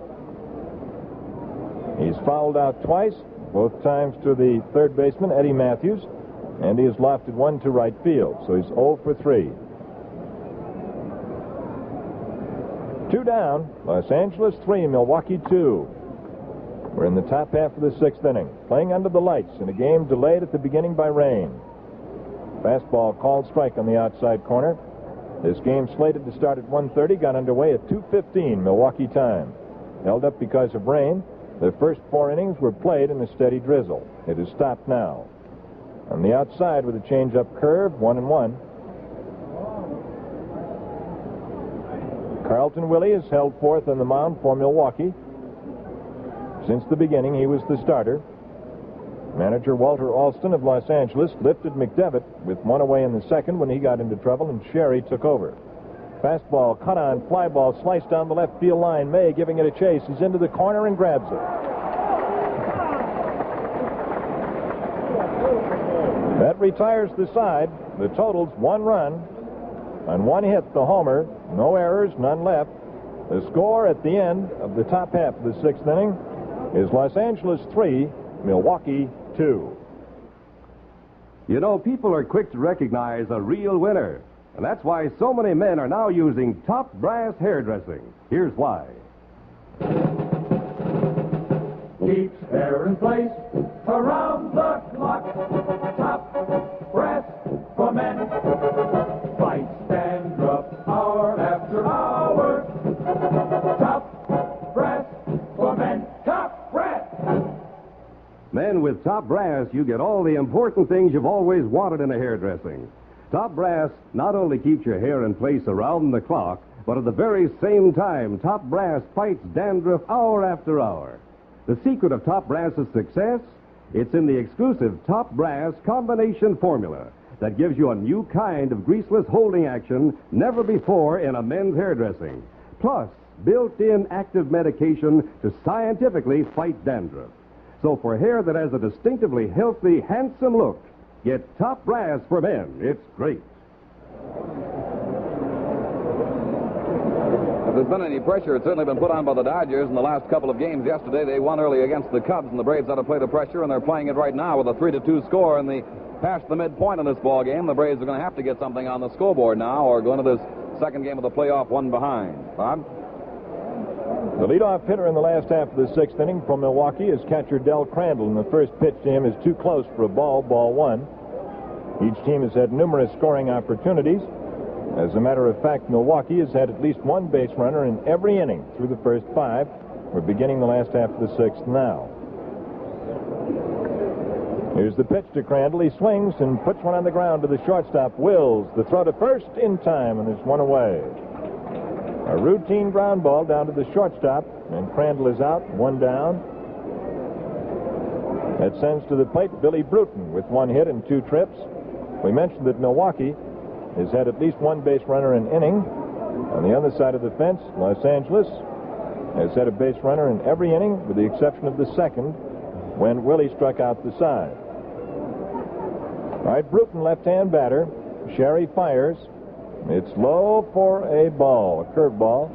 He's fouled out twice, both times to the third baseman, Eddie Matthews. And he has lofted 1 to right field, so he's 0 for 3. 2 down, Los Angeles 3, Milwaukee 2. We're in the top half of the 6th inning, playing under the lights in a game delayed at the beginning by rain. Fastball called strike on the outside corner. This game slated to start at 1:30 got underway at 2:15 Milwaukee time. Held up because of rain. The first 4 innings were played in a steady drizzle. It has stopped now. On the outside with a change-up curve, 1-1. Carlton Willey is held 4th on the mound for Milwaukee. Since the beginning, he was the starter. Manager Walter Alston of Los Angeles lifted McDevitt with 1 away in the 2nd when he got into trouble, and Sherry took over. Fastball, cut on, fly ball, sliced down the left field line. May giving it a chase. He's into the corner and grabs it. That retires the side. The total's 1 run on 1 hit, the homer. No errors, none left. The score at the end of the top half of the 6th inning is Los Angeles 3, Milwaukee 2. You know, people are quick to recognize a real winner. And that's why so many men are now using top brass hairdressing. Here's why. Keeps hair in place around the clock. Top brass for men. Fights dandruff hour after hour. Top brass for men. Top brass. Men, with top brass, you get all the important things you've always wanted in a hairdressing. Top brass not only keeps your hair in place around the clock, but at the very same time, top brass fights dandruff hour after hour. The secret of top brass's success? It's in the exclusive top brass combination formula that gives you a new kind of greaseless holding action never before in a men's hairdressing. Plus, built-in active medication to scientifically fight dandruff. So for hair that has a distinctively healthy, handsome look, get top brass for men. It's great. If there's been any pressure, it's certainly been put on by the Dodgers in the last couple of games. Yesterday, they won early against the Cubs, and the Braves had to play the pressure, and they're playing it right now with a 3-2 score. And past the midpoint in this ball game, the Braves are going to have to get something on the scoreboard now, or go into this second game of the playoff one behind. Bob? The leadoff hitter in the last half of the 6th inning from Milwaukee is catcher Del Crandall, and the first pitch to him is too close for a ball 1. Each team has had numerous scoring opportunities. As a matter of fact, Milwaukee has had at least one base runner in every inning through the first 5. We're beginning the last half of the 6th now. Here's the pitch to Crandall. He swings and puts one on the ground to the shortstop, Wills. The throw to first in time, and there's one away. A routine ground ball down to the shortstop, and Crandall is out, 1 down. That sends to the plate Billy Bruton with 1 hit and 2 trips. We mentioned that Milwaukee has had at least one base runner an inning. On the other side of the fence, Los Angeles has had a base runner in every inning, with the exception of the second, when Willey struck out the side. All right, Bruton, left-hand batter. Sherry fires. It's low for a ball, a curveball.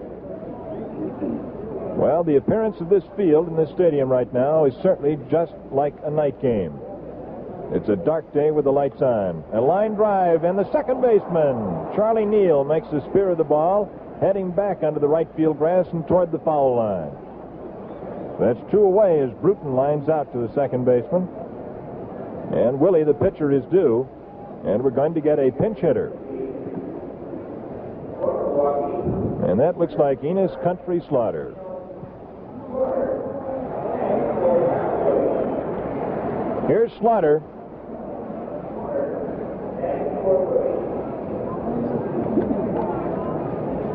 Well, the appearance of this field in this stadium right now is certainly just like a night game. It's a dark day with the lights on. A line drive, and the second baseman, Charlie Neal, makes the spear of the ball, heading back onto the right field grass and toward the foul line. That's 2 away as Bruton lines out to the second baseman. And Willey, the pitcher, is due, and we're going to get a pinch hitter. And that looks like Enos Country Slaughter. Here's Slaughter.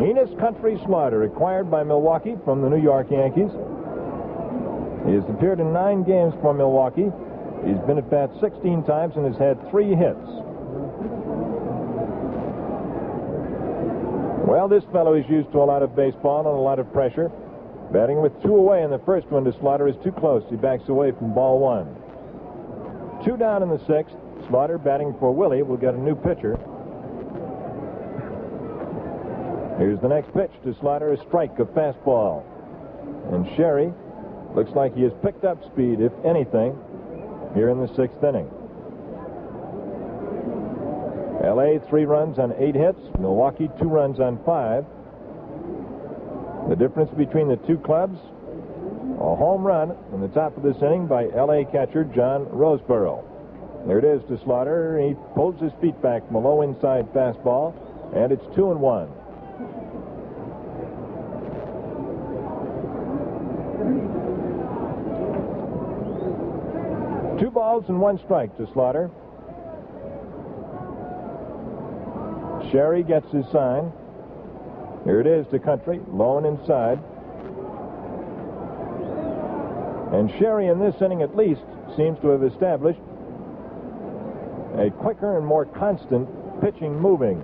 Enos Country Slaughter, acquired by Milwaukee from the New York Yankees. He has appeared in 9 games for Milwaukee. He's been at bat 16 times and has had 3 hits. Well, this fellow is used to a lot of baseball and a lot of pressure. Batting with 2 away in the first one to Slaughter is too close. He backs away from ball 1. 2 down in the 6th. Slaughter batting for Willey will get a new pitcher. Here's the next pitch to Slaughter, a strike, a fastball. And Sherry looks like he has picked up speed, if anything, here in the 6th inning. L.A. 3 runs on 8 hits. Milwaukee 2 runs on 5. The difference between the 2 clubs, a home run in the top of this inning by L.A. catcher John Roseborough. There it is to Slaughter. He pulls his feet back from a low inside fastball, and it's 2-1. Two balls and 1 strike to Slaughter. Sherry gets his sign. Here it is to Country, low and inside. And Sherry, in this inning at least, seems to have established a quicker and more constant pitching motion.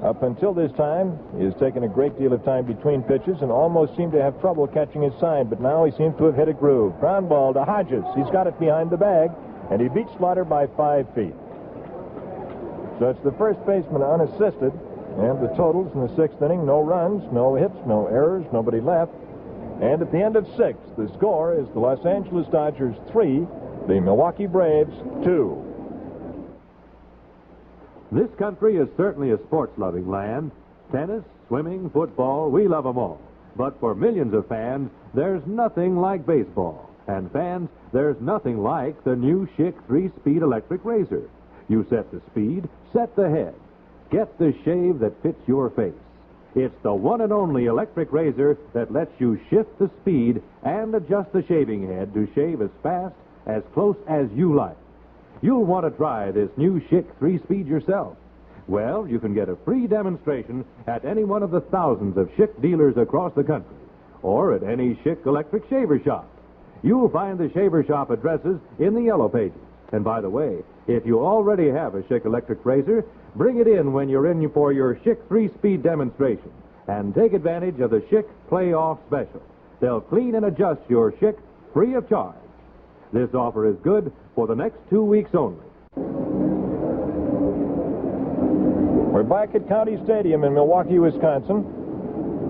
Up until this time, he has taken a great deal of time between pitches and almost seemed to have trouble catching his sign, but now he seems to have hit a groove. Ground ball to Hodges. He's got it behind the bag, and he beats Slaughter by 5 feet. So it's the first baseman unassisted, and the totals in the 6th inning, no runs, no hits, no errors, nobody left. And at the end of 6, the score is the Los Angeles Dodgers 3, the Milwaukee Braves 2. This country is certainly a sports-loving land. Tennis, swimming, football, we love them all. But for millions of fans, there's nothing like baseball. And fans, there's nothing like the new Schick 3-speed electric razor. You set the speed, set the head. Get the shave that fits your face. It's the one and only electric razor that lets you shift the speed and adjust the shaving head to shave as fast, as close as you like. You'll want to try this new Schick 3-speed yourself. Well, you can get a free demonstration at any one of the thousands of Schick dealers across the country, or at any Schick electric shaver shop. You'll find the shaver shop addresses in the yellow pages. And by the way, if you already have a Schick electric razor, bring it in when you're in for your Schick 3-speed demonstration, and take advantage of the Schick Playoff Special. They'll clean and adjust your Schick free of charge. This offer is good for the next 2 weeks only. We're back at County Stadium in Milwaukee, Wisconsin.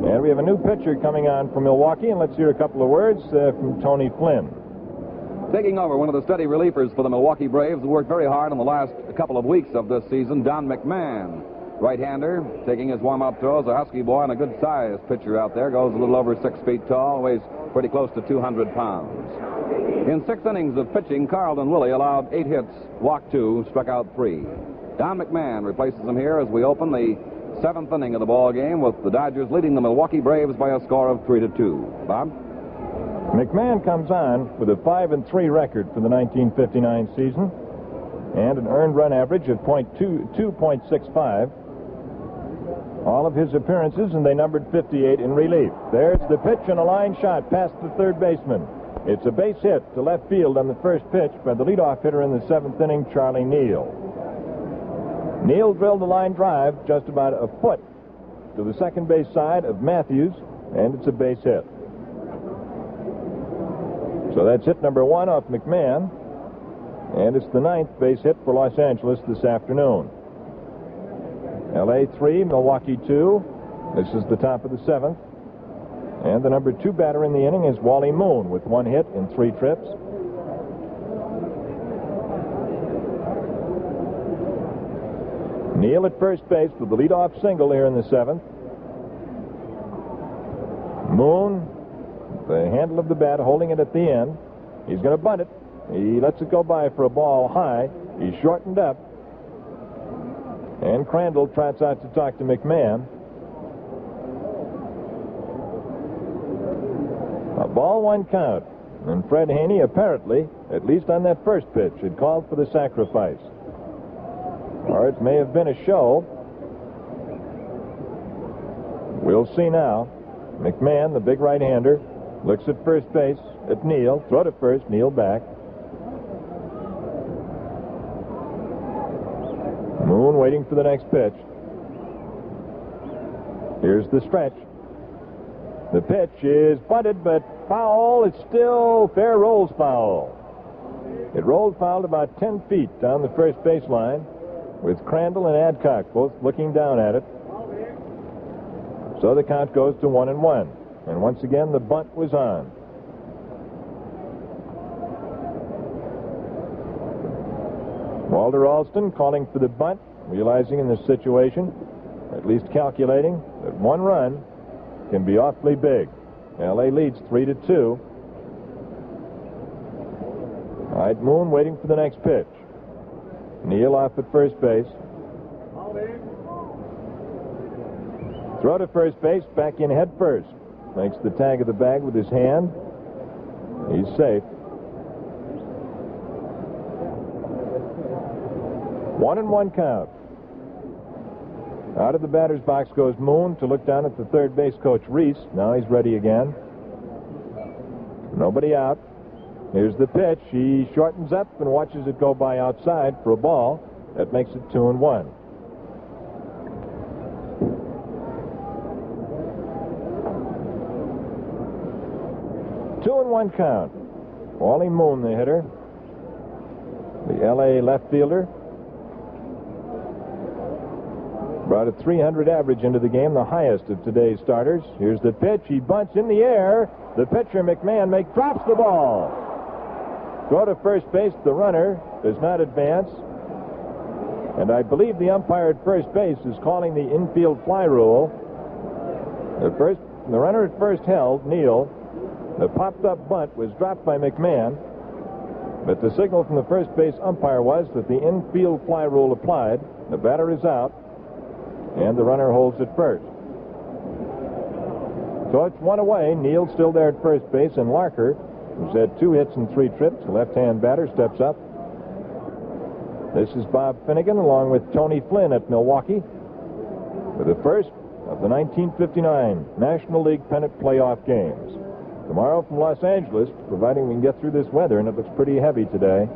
And we have a new pitcher coming on from Milwaukee, and let's hear a couple of words from Tony Flynn. Taking over, one of the steady relievers for the Milwaukee Braves who worked very hard in the last couple of weeks of this season, Don McMahon. Right-hander, taking his warm-up throws, a husky boy and a good-sized pitcher out there. Goes a little over 6 feet tall, weighs pretty close to 200 pounds. In 6 innings of pitching, Carlton Willey allowed 8 hits, walked 2, struck out 3. Don McMahon replaces him here as we open the 7th inning of the ball game, with the Dodgers leading the Milwaukee Braves by a score of 3-2. Bob? McMahon comes on with a 5-3 record for the 1959 season and an earned run average of .265. All of his appearances, and they numbered 58 in relief. There's the pitch and a line shot past the third baseman. It's a base hit to left field on the first pitch by the leadoff hitter in the 7th inning, Charlie Neal. Neal drilled a line drive just about a foot to the second base side of Matthews, and it's a base hit. So that's hit number 1 off McMahon, and it's the 9th base hit for Los Angeles this afternoon. LA 3, Milwaukee 2. This is the top of the 7th. And the number 2 batter in the inning is Wally Moon with 1 hit in 3 trips. Neal at first base with the leadoff single here in the 7th. Moon, the handle of the bat, holding it at the end. He's going to bunt it. He lets it go by for a ball high. He's shortened up. And Crandall trots out to talk to McMahon. A ball, 1 count. And Fred Haney apparently, at least on that first pitch, had called for the sacrifice. Or it may have been a show. We'll see now. McMahon, the big right-hander, looks at first base at Neal. Throw to first, Neal back. Moon waiting for the next pitch. Here's the stretch. The pitch is bunted, but foul. It's still fair rolls foul. It rolled foul about 10 feet down the first baseline, with Crandall and Adcock both looking down at it. So the count goes to 1-1. And once again, the bunt was on. Walter Alston calling for the bunt, realizing in this situation, at least calculating, that 1 run can be awfully big. L.A. leads 3-2. All right, Moon waiting for the next pitch. Neal off at first base. Throw to first base, back in head first. Makes the tag of the bag with his hand. He's safe. 1-1 count. Out of the batter's box goes Moon to look down at the third base coach, Reese. Now he's ready again. Nobody out. Here's the pitch. He shortens up and watches it go by outside for a ball. That makes it 2-1. 2-1 count. Wally Moon, the hitter. The L.A. left fielder. Brought a .300 average into the game, the highest of today's starters. Here's the pitch. He bunts in the air. The pitcher, McMahon, drops the ball. Throw to first base. The runner does not advance. And I believe the umpire at first base is calling the infield fly rule. The runner at first held, Neal. The popped-up bunt was dropped by McMahon. But the signal from the first base umpire was that the infield fly rule applied. The batter is out. And the runner holds at first. So it's 1 away. Neal still there at first base, and Larker, who's had 2 hits and 3 trips, the left-hand batter, steps up. This is Bob Finnegan along with Tony Flynn at Milwaukee for the first of the 1959 National League pennant playoff games. Tomorrow from Los Angeles, providing we can get through this weather, and it looks pretty heavy today.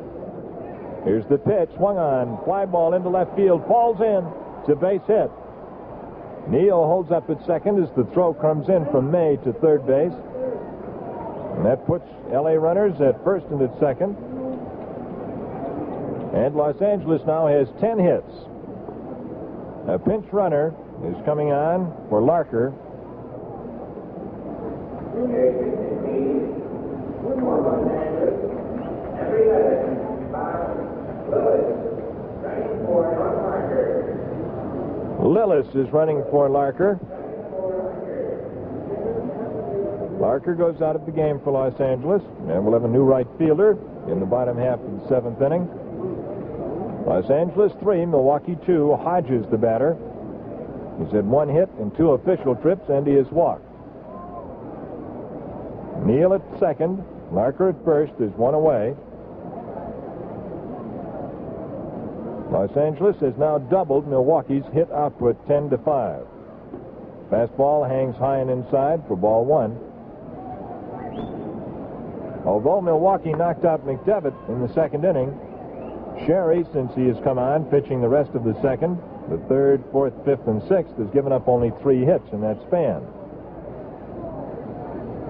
Here's the pitch, swung on, fly ball into left field, falls in. It's a base hit. Neal holds up at second as the throw comes in from May to third base. And that puts L.A. runners at first and at second. And Los Angeles now has 10 hits. A pinch runner is coming on for Larker. Lillis is running for Larker. Larker goes out of the game for Los Angeles, and we'll have a new right fielder in the bottom half of the 7th inning. Los Angeles 3, Milwaukee 2. Hodges, the batter. He's had 1 hit and 2 official trips, and he has walked. Neal at second. Larker at first. There's 1 away. Los Angeles has now doubled Milwaukee's hit output 10-5. Fastball hangs high and inside for ball 1. Although Milwaukee knocked out McDevitt in the 2nd inning, Sherry, since he has come on, pitching the rest of the 2nd, the 3rd, 4th, 5th, and 6th, has given up only 3 hits in that span.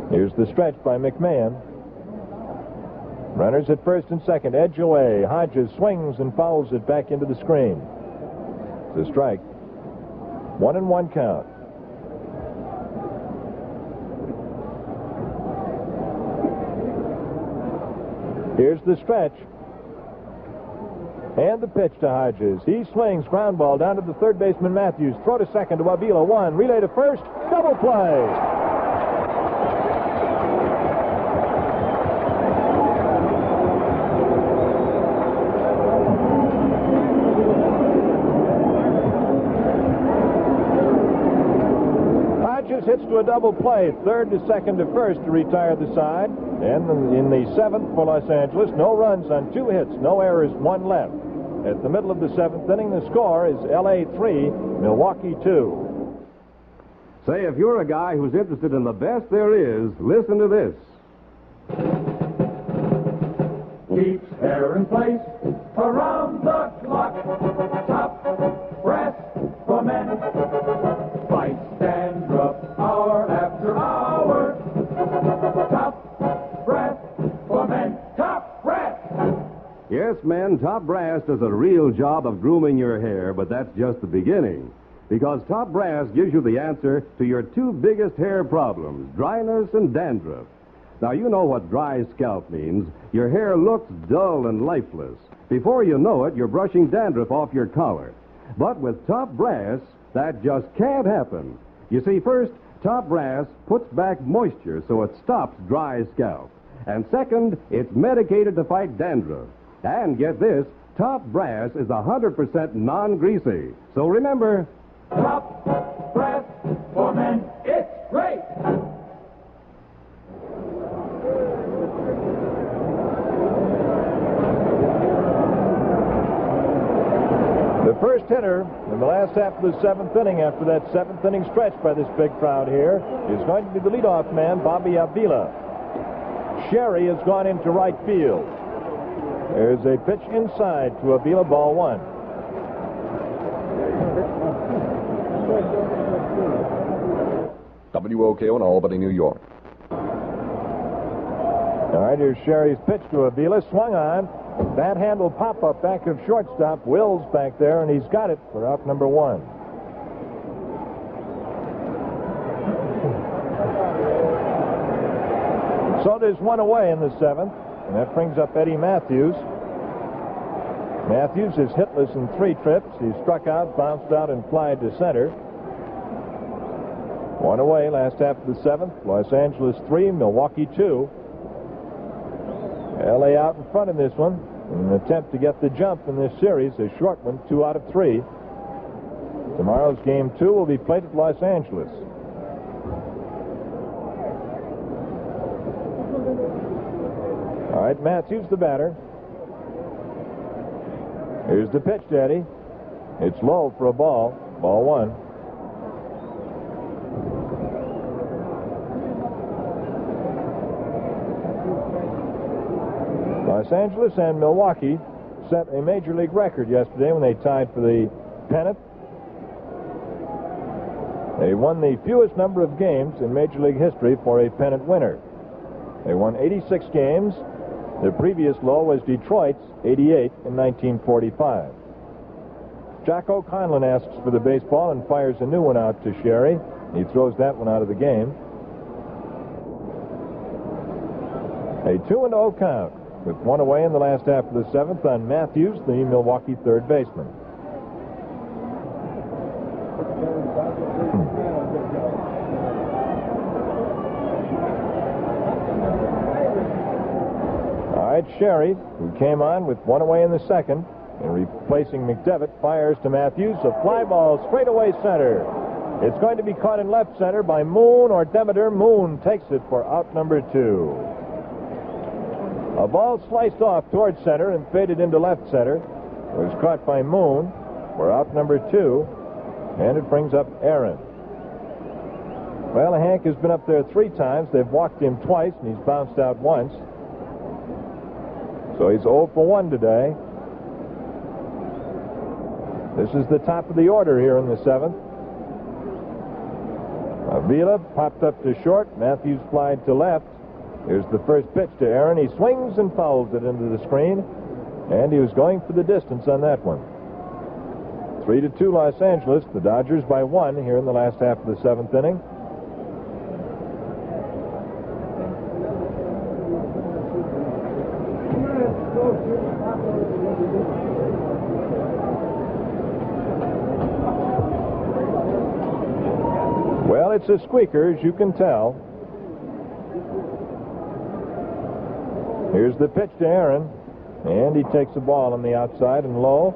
Here's the stretch by McMahon. Runners at first and second, edge away. Hodges swings and fouls it back into the screen. It's a strike. 1-1 count. Here's the stretch. And the pitch to Hodges. He swings, ground ball down to the third baseman Matthews. Throw to second to Ávila. 1. Relay to first. Double play. Hits to a double play, third to second to first to retire the side. And in the 7th for Los Angeles, no runs on 2 hits, no errors, 1 left. At the middle of the 7th inning, the score is L.A. 3, Milwaukee 2. Say, if you're a guy who's interested in the best there is, listen to this. Keeps hair in place around the clock. Top brass for men. Fights dandruff hour after hour. Top brass for men. Top brass. Yes, men, Top Brass does a real job of grooming your hair, but that's just the beginning. Because Top Brass gives you the answer to your 2 biggest hair problems, dryness and dandruff. Now, you know what dry scalp means. Your hair looks dull and lifeless. Before you know it, you're brushing dandruff off your collar. But with Top Brass, that just can't happen. You see, first, Top Brass puts back moisture so it stops dry scalp. And second, it's medicated to fight dandruff. And get this, Top Brass is 100% non-greasy. So remember, Top brass for men. It's great. The first hitter in the last half of the 7th inning after that 7th inning stretch by this big crowd here is going to be the leadoff man, Bobby Ávila. Sherry has gone into right field. There's a pitch inside to Ávila, ball 1. WOKO in Albany, New York. All right, here's Sherry's pitch to Ávila. Swung on. That handle pop-up back of shortstop. Will's back there, and he's got it for out number 1. So there's one away in the 7th, and that brings up Eddie Matthews. Matthews is hitless in 3 trips. He struck out, bounced out, and flied to center. One away, last half of the 7th. Los Angeles 3, Milwaukee 2. LA out in front in this one. In an attempt to get the jump in this series, a short one, 2 out of 3. Tomorrow's game 2 will be played at Los Angeles. All right, Matthews the batter. Here's the pitch to Eddie. It's low for a ball. Ball 1. Los Angeles and Milwaukee set a major league record yesterday when they tied for the pennant. They won the fewest number of games in Major League history for a pennant winner. They won 86 games. The previous low was Detroit's 88 in 1945. Jack O'Conlon asks for the baseball and fires a new one out to Sherry. He throws that one out of the game. A 2-0 count, with one away in the last half of the 7th on Matthews, the Milwaukee third baseman. All right, Sherry, who came on with one away in the 2nd, and replacing McDevitt, fires to Matthews. A fly ball straight away center. It's going to be caught in left center by Moon or Demeter. Moon takes it for out number 2. A ball sliced off towards center and faded into left center. It was caught by Moon for out number 2, and it brings up Aaron. Well, Hank has been up there 3 times. They've walked him twice, and he's bounced out once. So he's 0 for 1 today. This is the top of the order here in the 7th. Ávila popped up to short. Matthews flied to left. Here's the first pitch to Aaron. He swings and fouls it into the screen, and he was going for the distance on that one. 3-2 Los Angeles. The Dodgers by 1 here in the last half of the 7th inning. Well, it's a squeaker, as you can tell. Here's the pitch to Aaron, and he takes the ball on the outside and low.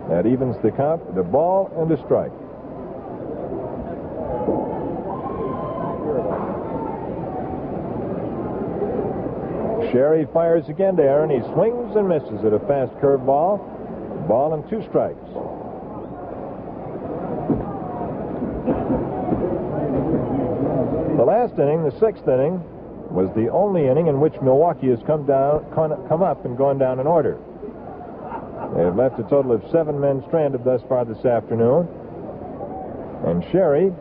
That evens the count with a ball and a strike. Sherry fires again to Aaron. He swings and misses at a fast curveball. Ball and 2 strikes. The last inning, the 6th inning, was the only inning in which Milwaukee has come up and gone down in order. They have left a total of 7 men stranded thus far this afternoon. And Sherry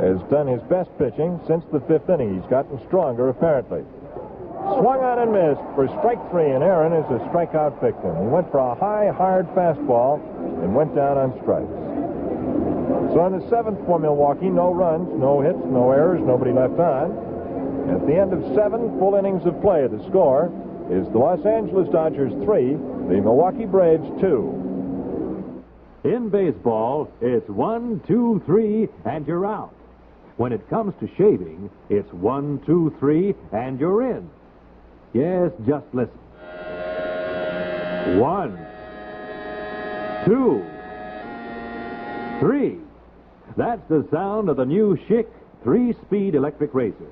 has done his best pitching since the 5th inning. He's gotten stronger, apparently. Swung on and missed for strike 3, and Aaron is a strikeout victim. He went for a high, hard fastball and went down on strikes. So in the 7th for Milwaukee, no runs, no hits, no errors, nobody left on. At the end of 7 full innings of play, the score is the Los Angeles Dodgers 3, the Milwaukee Braves 2. In baseball, it's 1, 2, 3, and you're out. When it comes to shaving, it's 1, 2, 3, and you're in. Yes, just listen. 1, 2, 3. That's the sound of the new Schick 3-speed electric razor.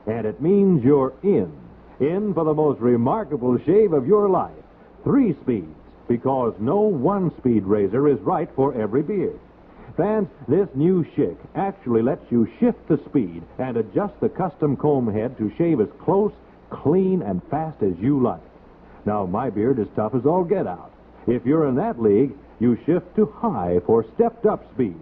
And it means you're in. In for the most remarkable shave of your life. 3 speeds, because no 1-speed razor is right for every beard. Fans, this new Schick actually lets you shift the speed and adjust the custom comb head to shave as close, clean, and fast as you like. Now, my beard is tough as all get out. If you're in that league, you shift to high for stepped-up speed.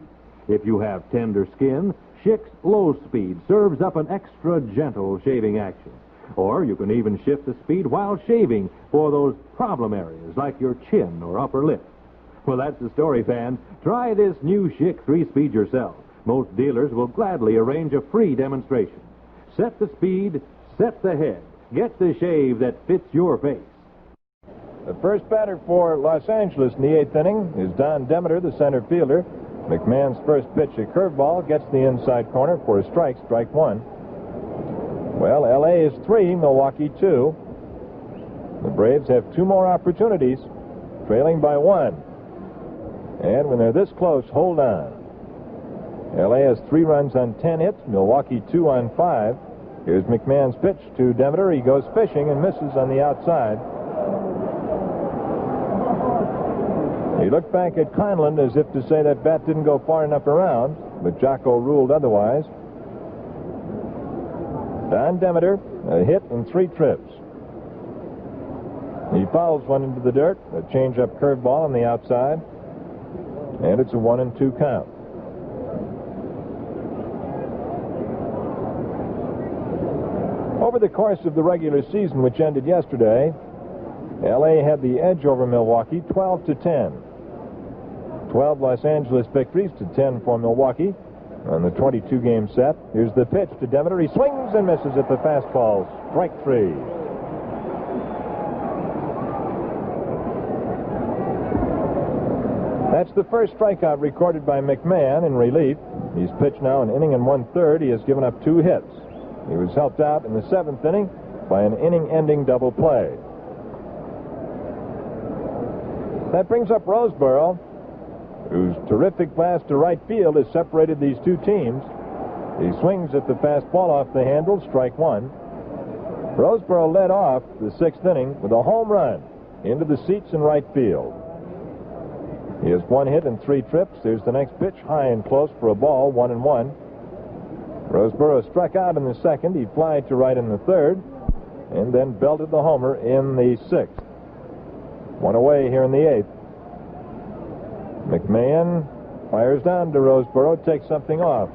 If you have tender skin, Schick's low speed serves up an extra gentle shaving action. Or you can even shift the speed while shaving for those problem areas like your chin or upper lip. Well, that's the story, fans. Try this new Schick 3-speed yourself. Most dealers will gladly arrange a free demonstration. Set the speed, set the head. Get the shave that fits your face. The first batter for Los Angeles in the 8th inning is Don Demeter, the center fielder. McMahon's first pitch, a curveball, gets the inside corner for a strike, strike one. Well, L.A. is 3, Milwaukee 2. The Braves have 2 more opportunities, trailing by 1. And when they're this close, hold on. L.A. has 3 runs on 10 hits, Milwaukee 2 on 5. Here's McMahon's pitch to Demeter. He goes fishing and misses on the outside. He looked back at Conlon as if to say that bat didn't go far enough around, but Jocko ruled otherwise. Don Demeter, a hit in 3 trips. He fouls one into the dirt, a change-up curveball on the outside, and it's a 1-2 count. Over the course of the regular season, which ended yesterday, L.A. had the edge over Milwaukee 12-10. 12 Los Angeles victories to 10 for Milwaukee on the 22-game set. Here's the pitch to Demeter. He swings and misses at the fastball. Strike 3. That's the first strikeout recorded by McMahon in relief. He's pitched now an inning and 1/3. He has given up 2 hits. He was helped out in the 7th inning by an inning-ending double play. That brings up Roseboro, whose terrific pass to right field has separated these 2 teams. He swings at the fastball off the handle, strike 1. Roseboro led off the 6th inning with a home run into the seats in right field. He has 1 hit and 3 trips. Here's the next pitch, high and close for a ball, 1-1. Roseboro struck out in the 2nd. He flied to right in the 3rd, and then belted the homer in the 6th. 1 away here in the 8th. McMahon fires down to Roseboro, takes something off.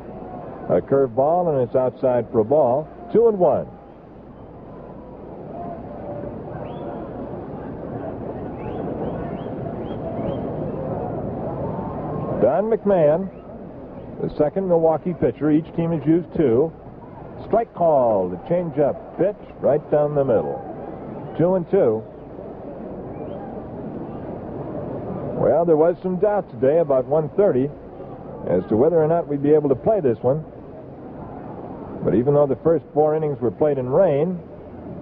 A curveball, and it's outside for a ball. 2-1. Don McMahon, the second Milwaukee pitcher. Each team has used 2. Strike call, the change-up pitch right down the middle. 2-2. Well, there was some doubt today about 1:30 as to whether or not we'd be able to play this one. But even though the first 4 innings were played in rain,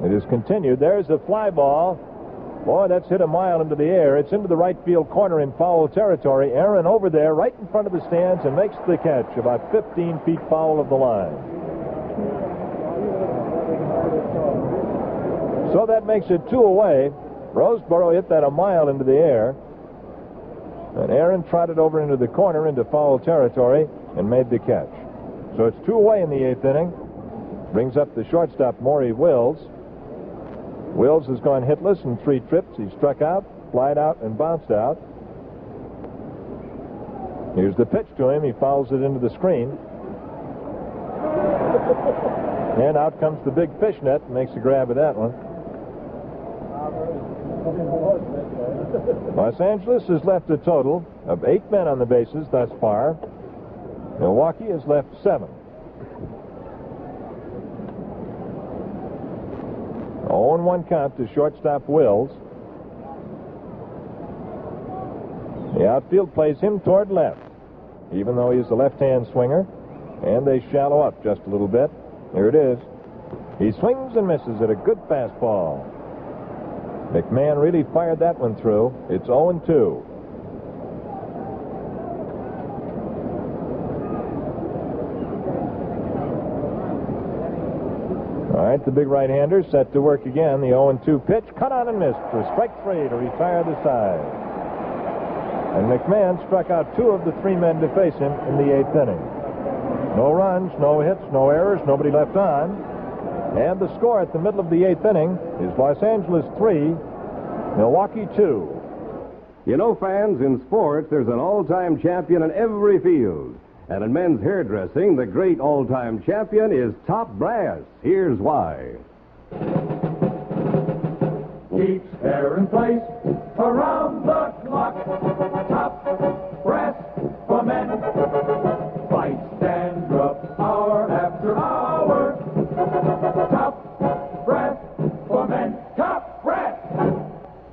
it has continued. There's a fly ball. Boy, that's hit a mile into the air. It's into the right field corner in foul territory. Aaron over there right in front of the stands and makes the catch about 15 feet foul of the line. So that makes it 2 away. Roseboro hit that a mile into the air. And Aaron trotted over into the corner into foul territory and made the catch. So it's 2 away in the 8th inning. Brings up the shortstop, Maury Wills. Wills has gone hitless in 3 trips. He struck out, flied out, and bounced out. Here's the pitch to him. He fouls it into the screen. And out comes the big fishnet and makes a grab at that one. Los Angeles has left a total of 8 men on the bases thus far. Milwaukee has left 7. 0-1 count to shortstop Wills. The outfield plays him toward left, even though he's a left-hand swinger, and they shallow up just a little bit. Here it is. He swings and misses at a good fastball. McMahon really fired that one through. It's 0-2. All right, the big right-hander set to work again. The 0-2 pitch, cut on and missed for strike 3 to retire the side. And McMahon struck out 2 of the 3 men to face him in the 8th inning. No runs, no hits, no errors, nobody left on. And the score at the middle of the 8th inning is Los Angeles 3, Milwaukee 2. You know, fans, in sports, there's an all-time champion in every field. And in men's hairdressing, the great all-time champion is Top Brass. Here's why. Keeps hair in place around the clock. Top brass for men. Fights dandruff hour after hour. Top brass for men. Top brass.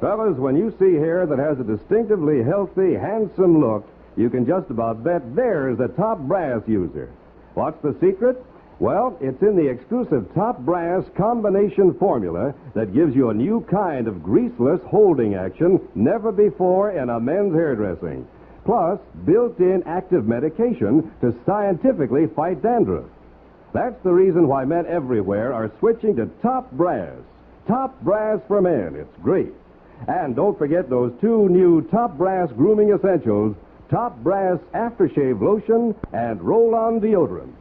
Fellas, when you see hair that has a distinctively healthy, handsome look, you can just about bet there's a Top Brass user. What's the secret? Well, it's in the exclusive Top Brass combination formula that gives you a new kind of greaseless holding action never before in a men's hairdressing. Plus, built-in active medication to scientifically fight dandruff. That's the reason why men everywhere are switching to Top Brass. Top Brass for men. It's great. And don't forget those two new Top Brass grooming essentials, Top Brass Aftershave Lotion and Roll-On Deodorant.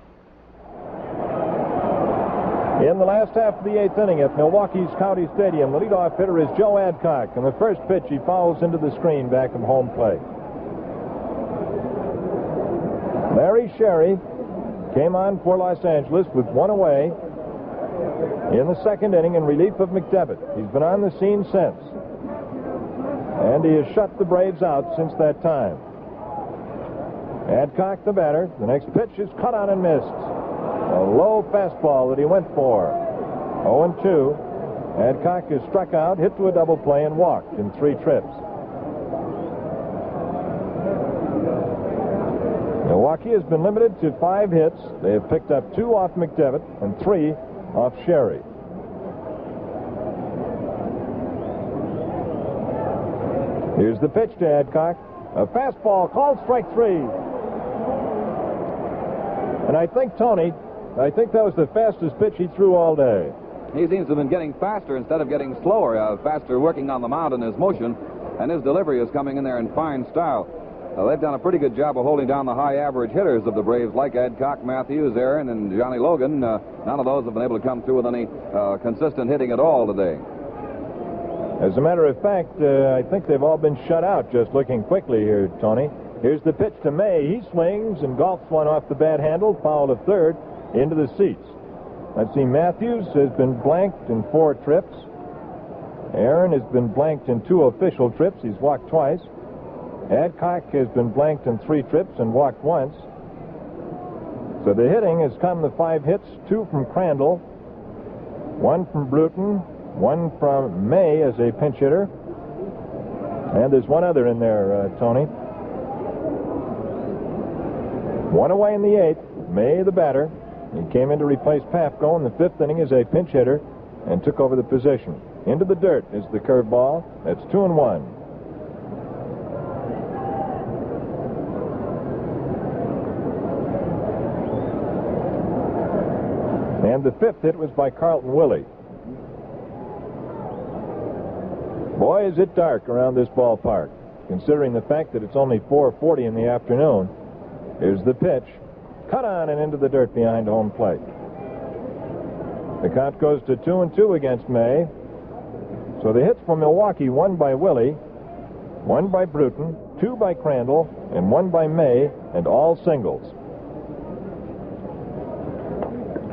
In the last half of the 8th inning at Milwaukee's County Stadium, the leadoff hitter is Joe Adcock, and the first pitch he fouls into the screen back of home plate. Larry Sherry came on for Los Angeles with one away in the second inning in relief of McDevitt. He's been on the scene since, and he has shut the Braves out since that time. Adcock, the batter. The next pitch is cut on and missed. A low fastball that he went for. 0-2. Adcock is struck out, hit to a double play, and walked in 3 trips. Milwaukee has been limited to 5 hits. They have picked up 2 off McDevitt and 3 off Sherry. Here's the pitch to Adcock. A fastball called strike 3. And I think, Tony, that was the fastest pitch he threw all day. He seems to have been getting faster instead of getting slower. Faster working on the mound in his motion, and his delivery is coming in there in fine style. They've done a pretty good job of holding down the high average hitters of the Braves, like Adcock, Matthews, Aaron, and Johnny Logan. None of those have been able to come through with any consistent hitting at all today. As a matter of fact, I think they've all been shut out, just looking quickly here, Tony. Here's the pitch to May. He swings and golfs one off the bat handle, foul to third, into the seats. Let's see, Matthews has been blanked in 4 trips. Aaron has been blanked in 2 official trips. He's walked twice. Adcock has been blanked in 3 trips and walked once. So the hitting has come to 5 hits, 2 from Crandall, 1 from Bruton, 1 from May as a pinch hitter, and there's one other in there, Tony. 1 away in the 8th. May, the batter. He came in to replace Papko in the 5th inning as a pinch hitter and took over the position. Into the dirt is the curveball. That's 2-1. And the 5th hit was by Carlton Willey. Boy, is it dark around this ballpark, considering the fact that it's only 4:40 in the afternoon. Here's the pitch. Cut on and into the dirt behind home plate. The count goes to 2-2 against May. So the hits for Milwaukee, 1 by Willey, 1 by Bruton, 2 by Crandall, and 1 by May, and all singles.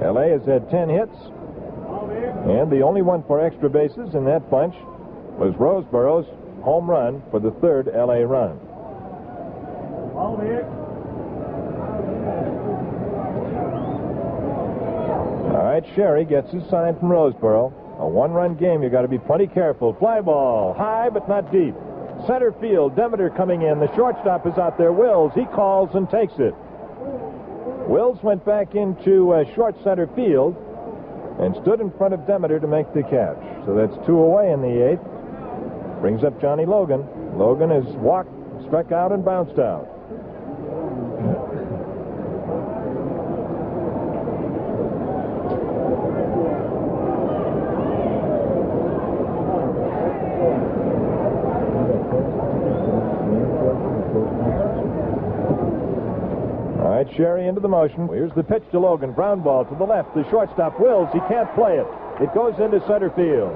L.A. has had 10 hits, and the only one for extra bases in that bunch was Roseborough's home run for the 3rd L.A. run. All right, Sherry gets his sign from Roseboro. A 1-run game, you got to be plenty careful. Fly ball, high but not deep. Center field, Demeter coming in. The shortstop is out there, Wills. He calls and takes it. Wills went back into short center field and stood in front of Demeter to make the catch. So that's 2 away in the 8th. Brings up Johnny Logan. Logan is walked, struck out, and bounced out. Sherry into the motion. Here's the pitch to Logan. Ground ball to the left. The shortstop, Wills. He can't play it. It goes into center field.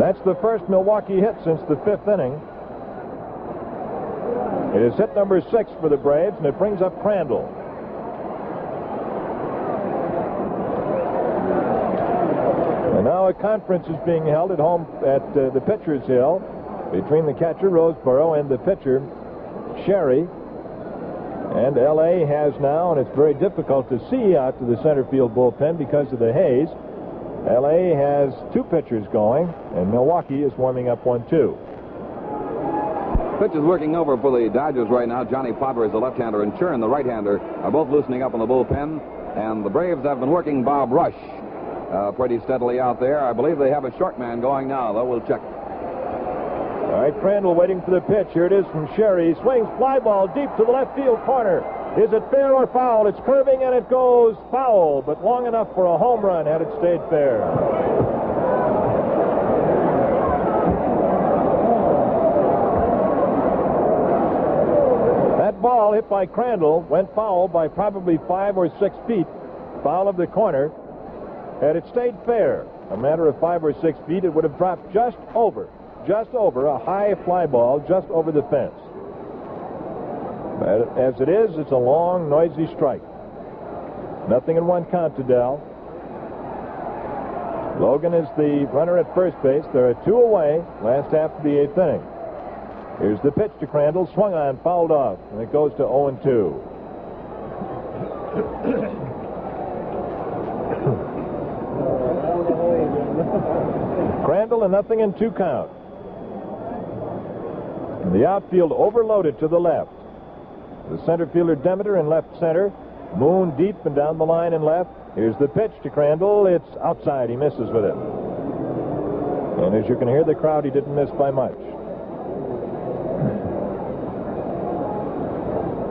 That's the first Milwaukee hit since the 5th inning. It is hit number 6 for the Braves, and it brings up Crandall. And now a conference is being held at home at the pitcher's hill between the catcher, Roseboro, and the pitcher, Sherry. And L.A. has now, and it's very difficult to see out to the center field bullpen because of the haze, L.A. has 2 pitchers going, and Milwaukee is warming up 1-2. Pitch is working over for the Dodgers right now. Johnny Potter is the left-hander, and Churn, the right-hander, are both loosening up in the bullpen. And the Braves have been working Bob Rush pretty steadily out there. I believe they have a short man going now, though. We'll check. All right, Crandall waiting for the pitch. Here it is from Sherry. Swings fly ball deep to the left field corner. Is it fair or foul? It's curving and it goes foul, but long enough for a home run had it stayed fair. That ball hit by Crandall went foul by probably 5 or 6 feet. Foul of the corner. Had it stayed fair, a matter of 5 or 6 feet, it would have dropped just over a high fly ball just over the fence. But as it is, it's a long, noisy strike. Nothing in 1 count to Dell. Logan is the runner at first base. There are 2 away, last half of the 8th inning. Here's the pitch to Crandall, swung on, fouled off, and it goes to 0-2. Crandall, and nothing in 2 count. And the outfield overloaded to the left. The center fielder Demeter in left center. Moon deep and down the line in left. Here's the pitch to Crandall. It's outside. He misses with it. And as you can hear the crowd, he didn't miss by much.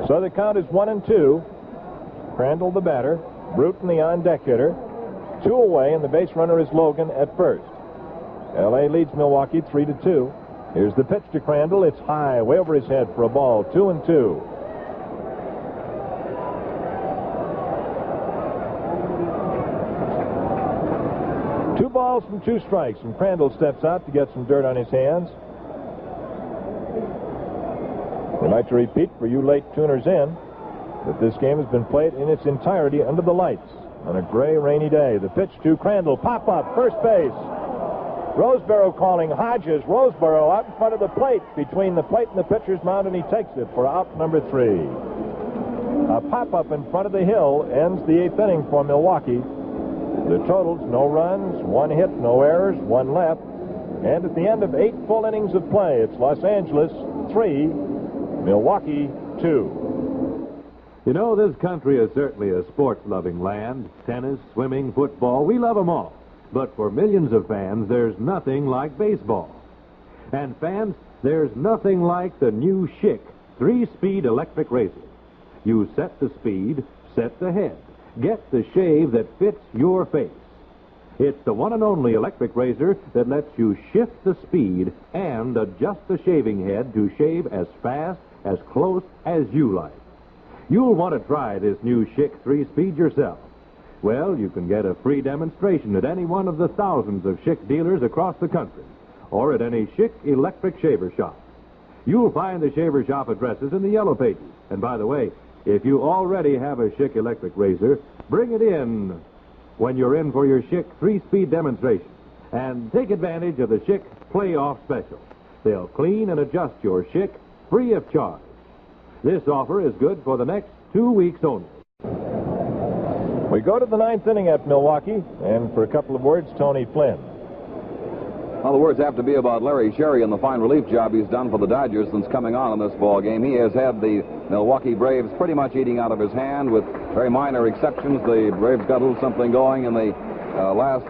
So the count is 1-2. Crandall the batter. Bruton the on-deck hitter. 2 away, and the base runner is Logan at first. L.A. leads Milwaukee 3-2. Here's the pitch to Crandall. It's high, way over his head for a ball. 2-2. Two balls and 2 strikes, and Crandall steps out to get some dirt on his hands. We'd like to repeat for you late tuners in that this game has been played in its entirety under the lights on a gray, rainy day. The pitch to Crandall. Pop up, first base. Roseboro calling Hodges. Roseboro out in front of the plate, between the plate and the pitcher's mound, and he takes it for out number 3. A pop-up in front of the hill ends the 8th inning for Milwaukee. The totals: no runs, 1 hit, no errors, 1 left. And at the end of 8 full innings of play, it's Los Angeles 3, Milwaukee 2. You know, this country is certainly a sports-loving land. Tennis, swimming, football, we love them all. But for millions of fans, there's nothing like baseball. And fans, there's nothing like the new Schick 3-speed electric razor. You set the speed, set the head. Get the shave that fits your face. It's the one and only electric razor that lets you shift the speed and adjust the shaving head to shave as fast, as close as you like. You'll want to try this new Schick 3-speed yourself. Well, you can get a free demonstration at any one of the thousands of Schick dealers across the country, or at any Schick electric shaver shop. You'll find the shaver shop addresses in the yellow pages. And by the way, if you already have a Schick electric razor, bring it in when you're in for your Schick 3-speed demonstration, and take advantage of the Schick Playoff Special. They'll clean and adjust your Schick free of charge. This offer is good for the next 2 weeks only. We go to the 9th inning at Milwaukee, and for a couple of words, Tony Flynn. Well, the words have to be about Larry Sherry and the fine relief job he's done for the Dodgers since coming on in this ball game. He has had the Milwaukee Braves pretty much eating out of his hand, with very minor exceptions. The Braves got a little something going in the last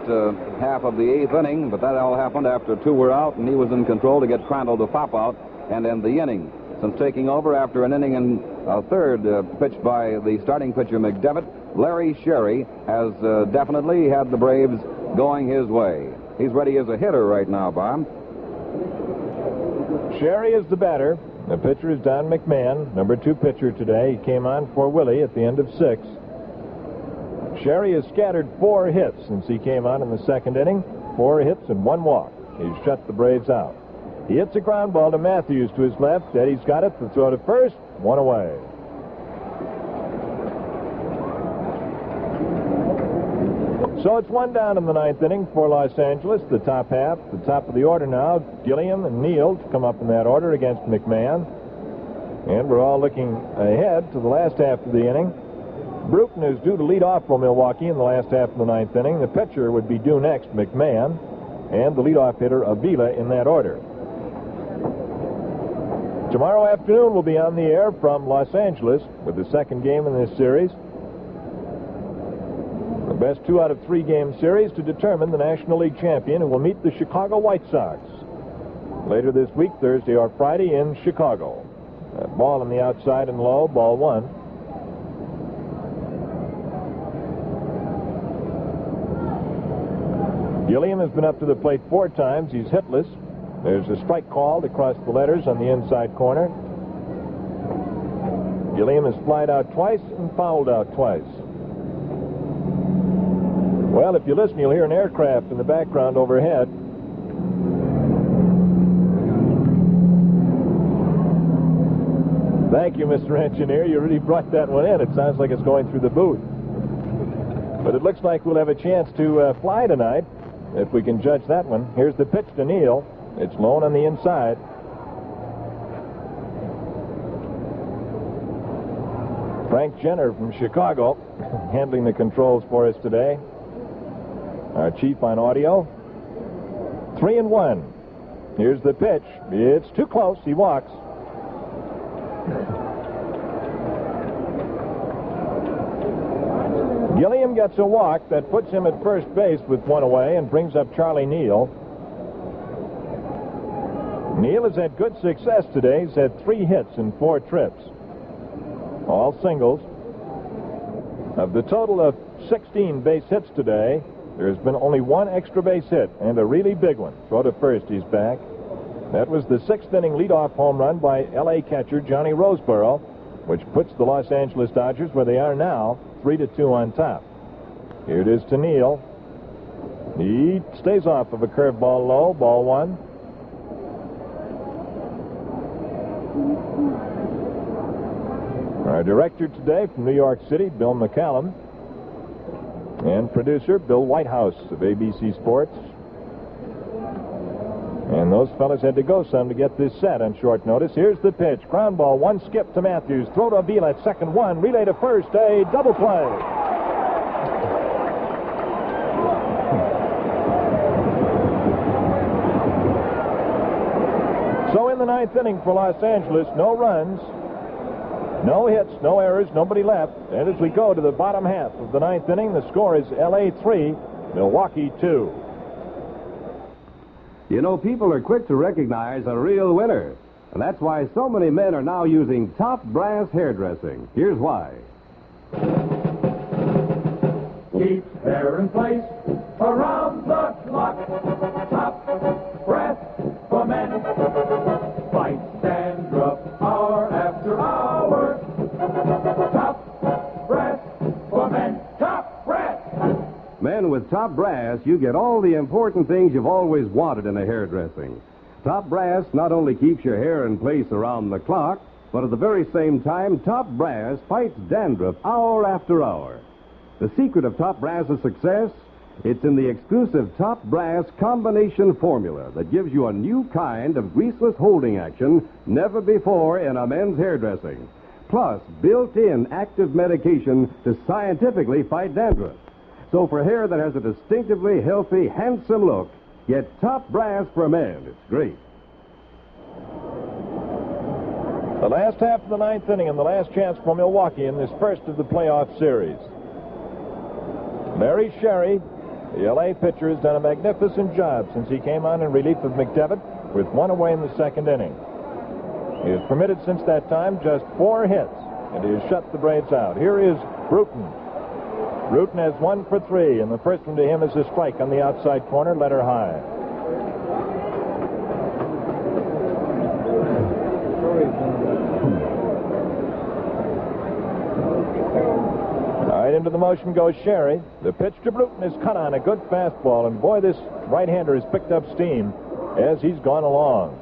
half of the 8th inning, but that all happened after 2 were out, and he was in control to get Crandall to pop out and end the inning. Since taking over after an inning and a third pitched by the starting pitcher McDevitt, Larry Sherry has definitely had the Braves going his way. He's ready as a hitter right now, Bob. Sherry is the batter. The pitcher is Don McMahon, number 2 pitcher today. He came on for Willey at the end of 6. Sherry has scattered 4 hits since he came on in the 2nd inning. 4 hits and 1 walk. He's shut the Braves out. He hits a ground ball to Matthews to his left. Eddie's got it. The throw to first. One away. So it's one down in the ninth inning for Los Angeles, the top half. The top of the order now, Gilliam and Neal to come up in that order against McMahon. And we're all looking ahead to the last half of the inning. Bruton is due to lead off for Milwaukee in the last half of the ninth inning. The pitcher would be due next, McMahon, and the leadoff hitter, Ávila, in that order. Tomorrow afternoon we'll be on the air from Los Angeles with the second game in this series. The best 2 out of 3 game series to determine the National League champion, who will meet the Chicago White Sox later this week, Thursday or Friday, in Chicago. Ball on the outside and low, ball 1. Gilliam has been up to the plate 4 times. He's hitless. There's a strike called across the letters on the inside corner. Gilliam has flied out twice and fouled out twice. Well, if you listen, you'll hear an aircraft in the background overhead. Thank you, Mr. Engineer. You really brought that one in. It sounds like it's going through the booth. But it looks like we'll have a chance to fly tonight, if we can judge that one. Here's the pitch to Neal. It's low on the inside. Frank Jenner from Chicago handling the controls for us today. Our chief on audio. 3-1. Here's the pitch. It's too close. He walks. Gilliam gets a walk that puts him at first base with 1 away and brings up Charlie Neal. Neal has had good success today. He's had 3 hits in 4 trips. All singles. Of the total of 16 base hits today, there's been only 1 extra base hit, and a really big one. Throw to first, he's back. That was the 6th inning leadoff home run by L.A. catcher Johnny Roseboro, which puts the Los Angeles Dodgers where they are now, 3-2 on top. Here it is to Neal. He stays off of a curveball low, ball 1. Our director today from New York City, Bill McCallum, and producer Bill Whitehouse of ABC Sports. And those fellas had to go some to get this set on short notice. Here's the pitch. Ground ball, 1 skip to Matthews. Throw to Ávila at second, 1. Relay to first. A double play. So in the 9th inning for Los Angeles, no runs, no hits, no errors, nobody left. And as we go to the bottom half of the 9th inning, the score is L.A. 3, Milwaukee 2. You know, people are quick to recognize a real winner. And that's why so many men are now using top brass hairdressing. Here's why. Keep hair in place around the clock. Top brass for men. Fight dandruff hour after hour. Top brass for men. Top brass. Men, with top brass, you get all the important things you've always wanted in a hairdressing. Top brass not only keeps your hair in place around the clock, but at the very same time, top brass fights dandruff hour after hour. The secret of top brass's success? It's in the exclusive top brass combination formula that gives you a new kind of greaseless holding action never before in a men's hairdressing. Plus, built-in active medication to scientifically fight dandruff. So for hair that has a distinctively healthy, handsome look, get top brass for men. It's great. The last half of the 9th inning and the last chance for Milwaukee in this first of the playoff series. Larry Sherry, the L.A. pitcher, has done a magnificent job since he came on in relief of McDevitt with 1 away in the 2nd inning. He has permitted since that time just 4 hits, and he has shut the Braves out. Here is Bruton. Bruton has 1 for 3, and the first one to him is a strike on the outside corner, letter high. All right, into the motion goes Sherry. The pitch to Bruton is cut on, a good fastball, and boy, this right-hander has picked up steam as he's gone along.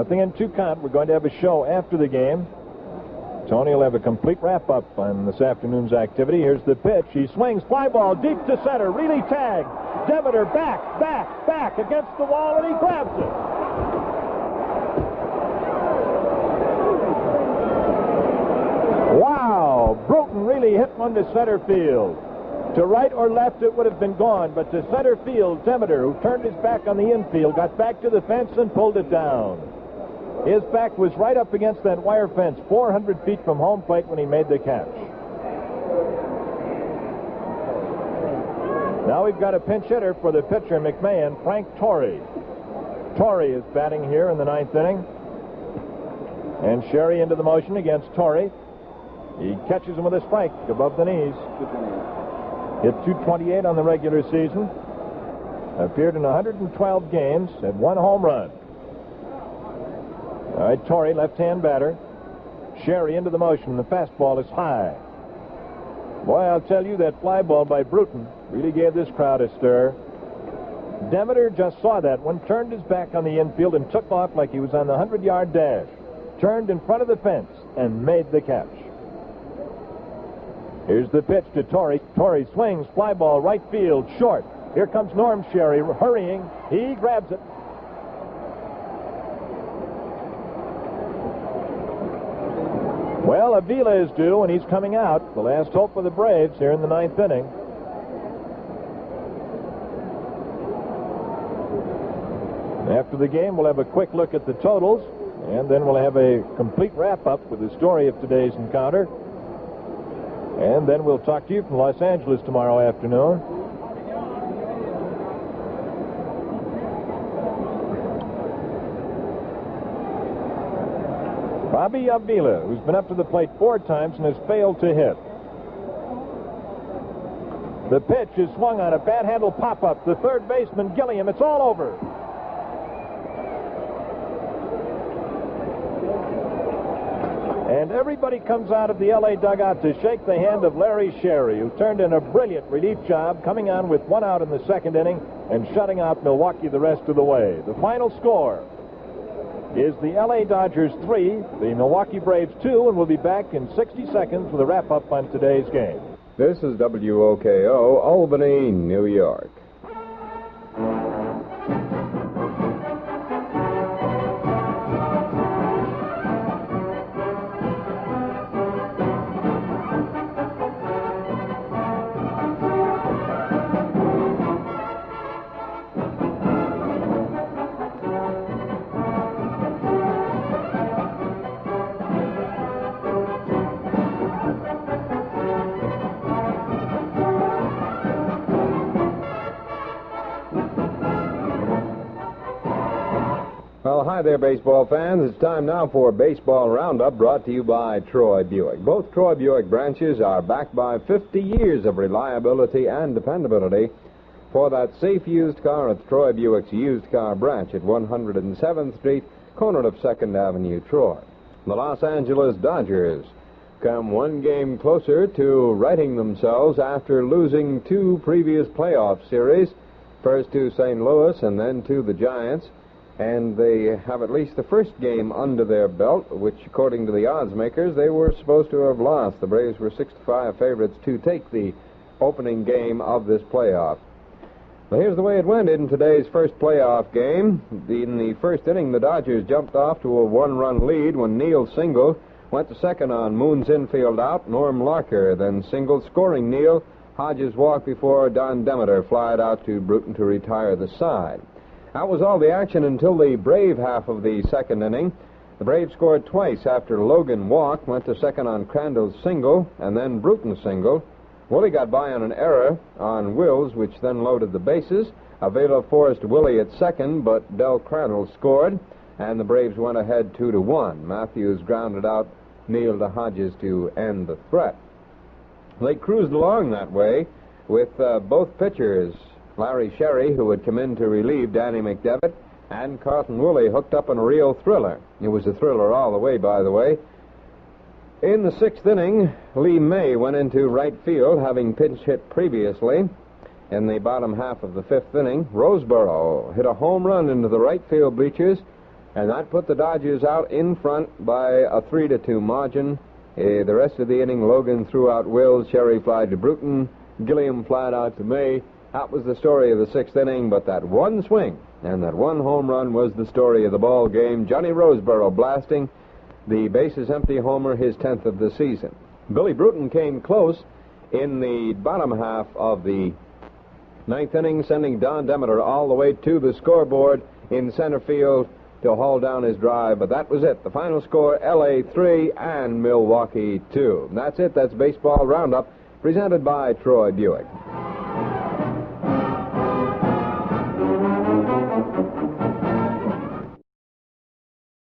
0-2 count. We're going to have a show after the game. Tony will have a complete wrap-up on this afternoon's activity. Here's the pitch. He swings, fly ball deep to center. Really tagged. Demeter back against the wall, and he grabs it. Wow! Bruton really hit one to center field. To right or left, it would have been gone, but to center field, Demeter, who turned his back on the infield, got back to the fence and pulled it down. His back was right up against that wire fence, 400 feet from home plate when he made the catch. Now we've got a pinch hitter for the pitcher, McMahon, Frank Torrey. Torrey is batting here in the 9th inning. And Sherry into the motion against Torrey. He catches him with a strike above the knees. Hit .228 on the regular season. Appeared in 112 games, had 1 home run. All right, Torrey, left-hand batter. Sherry into the motion. The fastball is high. Boy, I'll tell you, that fly ball by Bruton really gave this crowd a stir. Demeter just saw that one, turned his back on the infield and took off like he was on the 100-yard dash. Turned in front of the fence and made the catch. Here's the pitch to Torrey. Torrey swings, fly ball, right field, short. Here comes Norm Sherry hurrying. He grabs it. Well, Ávila is due, and he's coming out. The last hope for the Braves here in the 9th inning. After the game, we'll have a quick look at the totals, and then we'll have a complete wrap-up with the story of today's encounter. And then we'll talk to you from Los Angeles tomorrow afternoon. Bobby Ávila, who's been up to the plate 4 times and has failed to hit. The pitch is swung on a bat-handle pop-up. The third baseman, Gilliam, it's all over. And everybody comes out of the L.A. dugout to shake the hand of Larry Sherry, who turned in a brilliant relief job, coming on with 1 out in the 2nd inning and shutting out Milwaukee the rest of the way. The final score is the L.A. Dodgers 3, the Milwaukee Braves 2, and we'll be back in 60 seconds with a wrap-up on today's game. This is WOKO, Albany, New York. Well, hi there, baseball fans. It's time now for Baseball Roundup, brought to you by Troy Buick. Both Troy Buick branches are backed by 50 years of reliability and dependability. For that safe used car at Troy Buick's used car branch at 107th Street, corner of 2nd Avenue, Troy. The Los Angeles Dodgers come 1 game closer to righting themselves after losing 2 previous playoff series, first to St. Louis and then to the Giants. And they have at least the first game under their belt, which, according to the odds makers, they were supposed to have lost. The Braves were 6-5 favorites to take the opening game of this playoff. Well, here's the way it went in today's first playoff game. In the first inning, the Dodgers jumped off to a 1-run lead when Neal singled, went to second on Moon's infield out. Norm Larker then singled, scoring Neal. Hodges walked before Don Demeter flied out to Bruton to retire the side. That was all the action until the Brave half of the 2nd inning. The Braves scored twice after Logan walked, went to second on Crandall's single, and then Bruton singled. Willey got by on an error on Wills, which then loaded the bases. Ávila forced Willey at second, but Del Crandall scored, and the Braves went ahead 2-1. Matthews grounded out Neal to Hodges to end the threat. They cruised along that way with both pitchers, Larry Sherry, who had come in to relieve Danny McDevitt, and Carlton Willey hooked up in a real thriller. It was a thriller all the way, by the way. In the 6th inning, Lee May went into right field, having pinch hit previously. In the bottom half of the 5th inning, Roseboro hit a home run into the right field bleachers, And that put the Dodgers out in front by a 3-2 margin. The rest of the inning, Logan threw out Wills, Cherry fly to Bruton, Gilliam flat out to May. That was the story of the 6th inning, but that one swing and that one home run was the story of the ball game. Johnny Roseboro blasting the bases empty homer, his 10th of the season. Billy Bruton came close in the bottom half of the 9th inning, sending Don Demeter all the way to the scoreboard in center field to haul down his drive, but that was it. The final score, LA 3 and Milwaukee 2. And that's it. That's Baseball Roundup, presented by Troy Buick.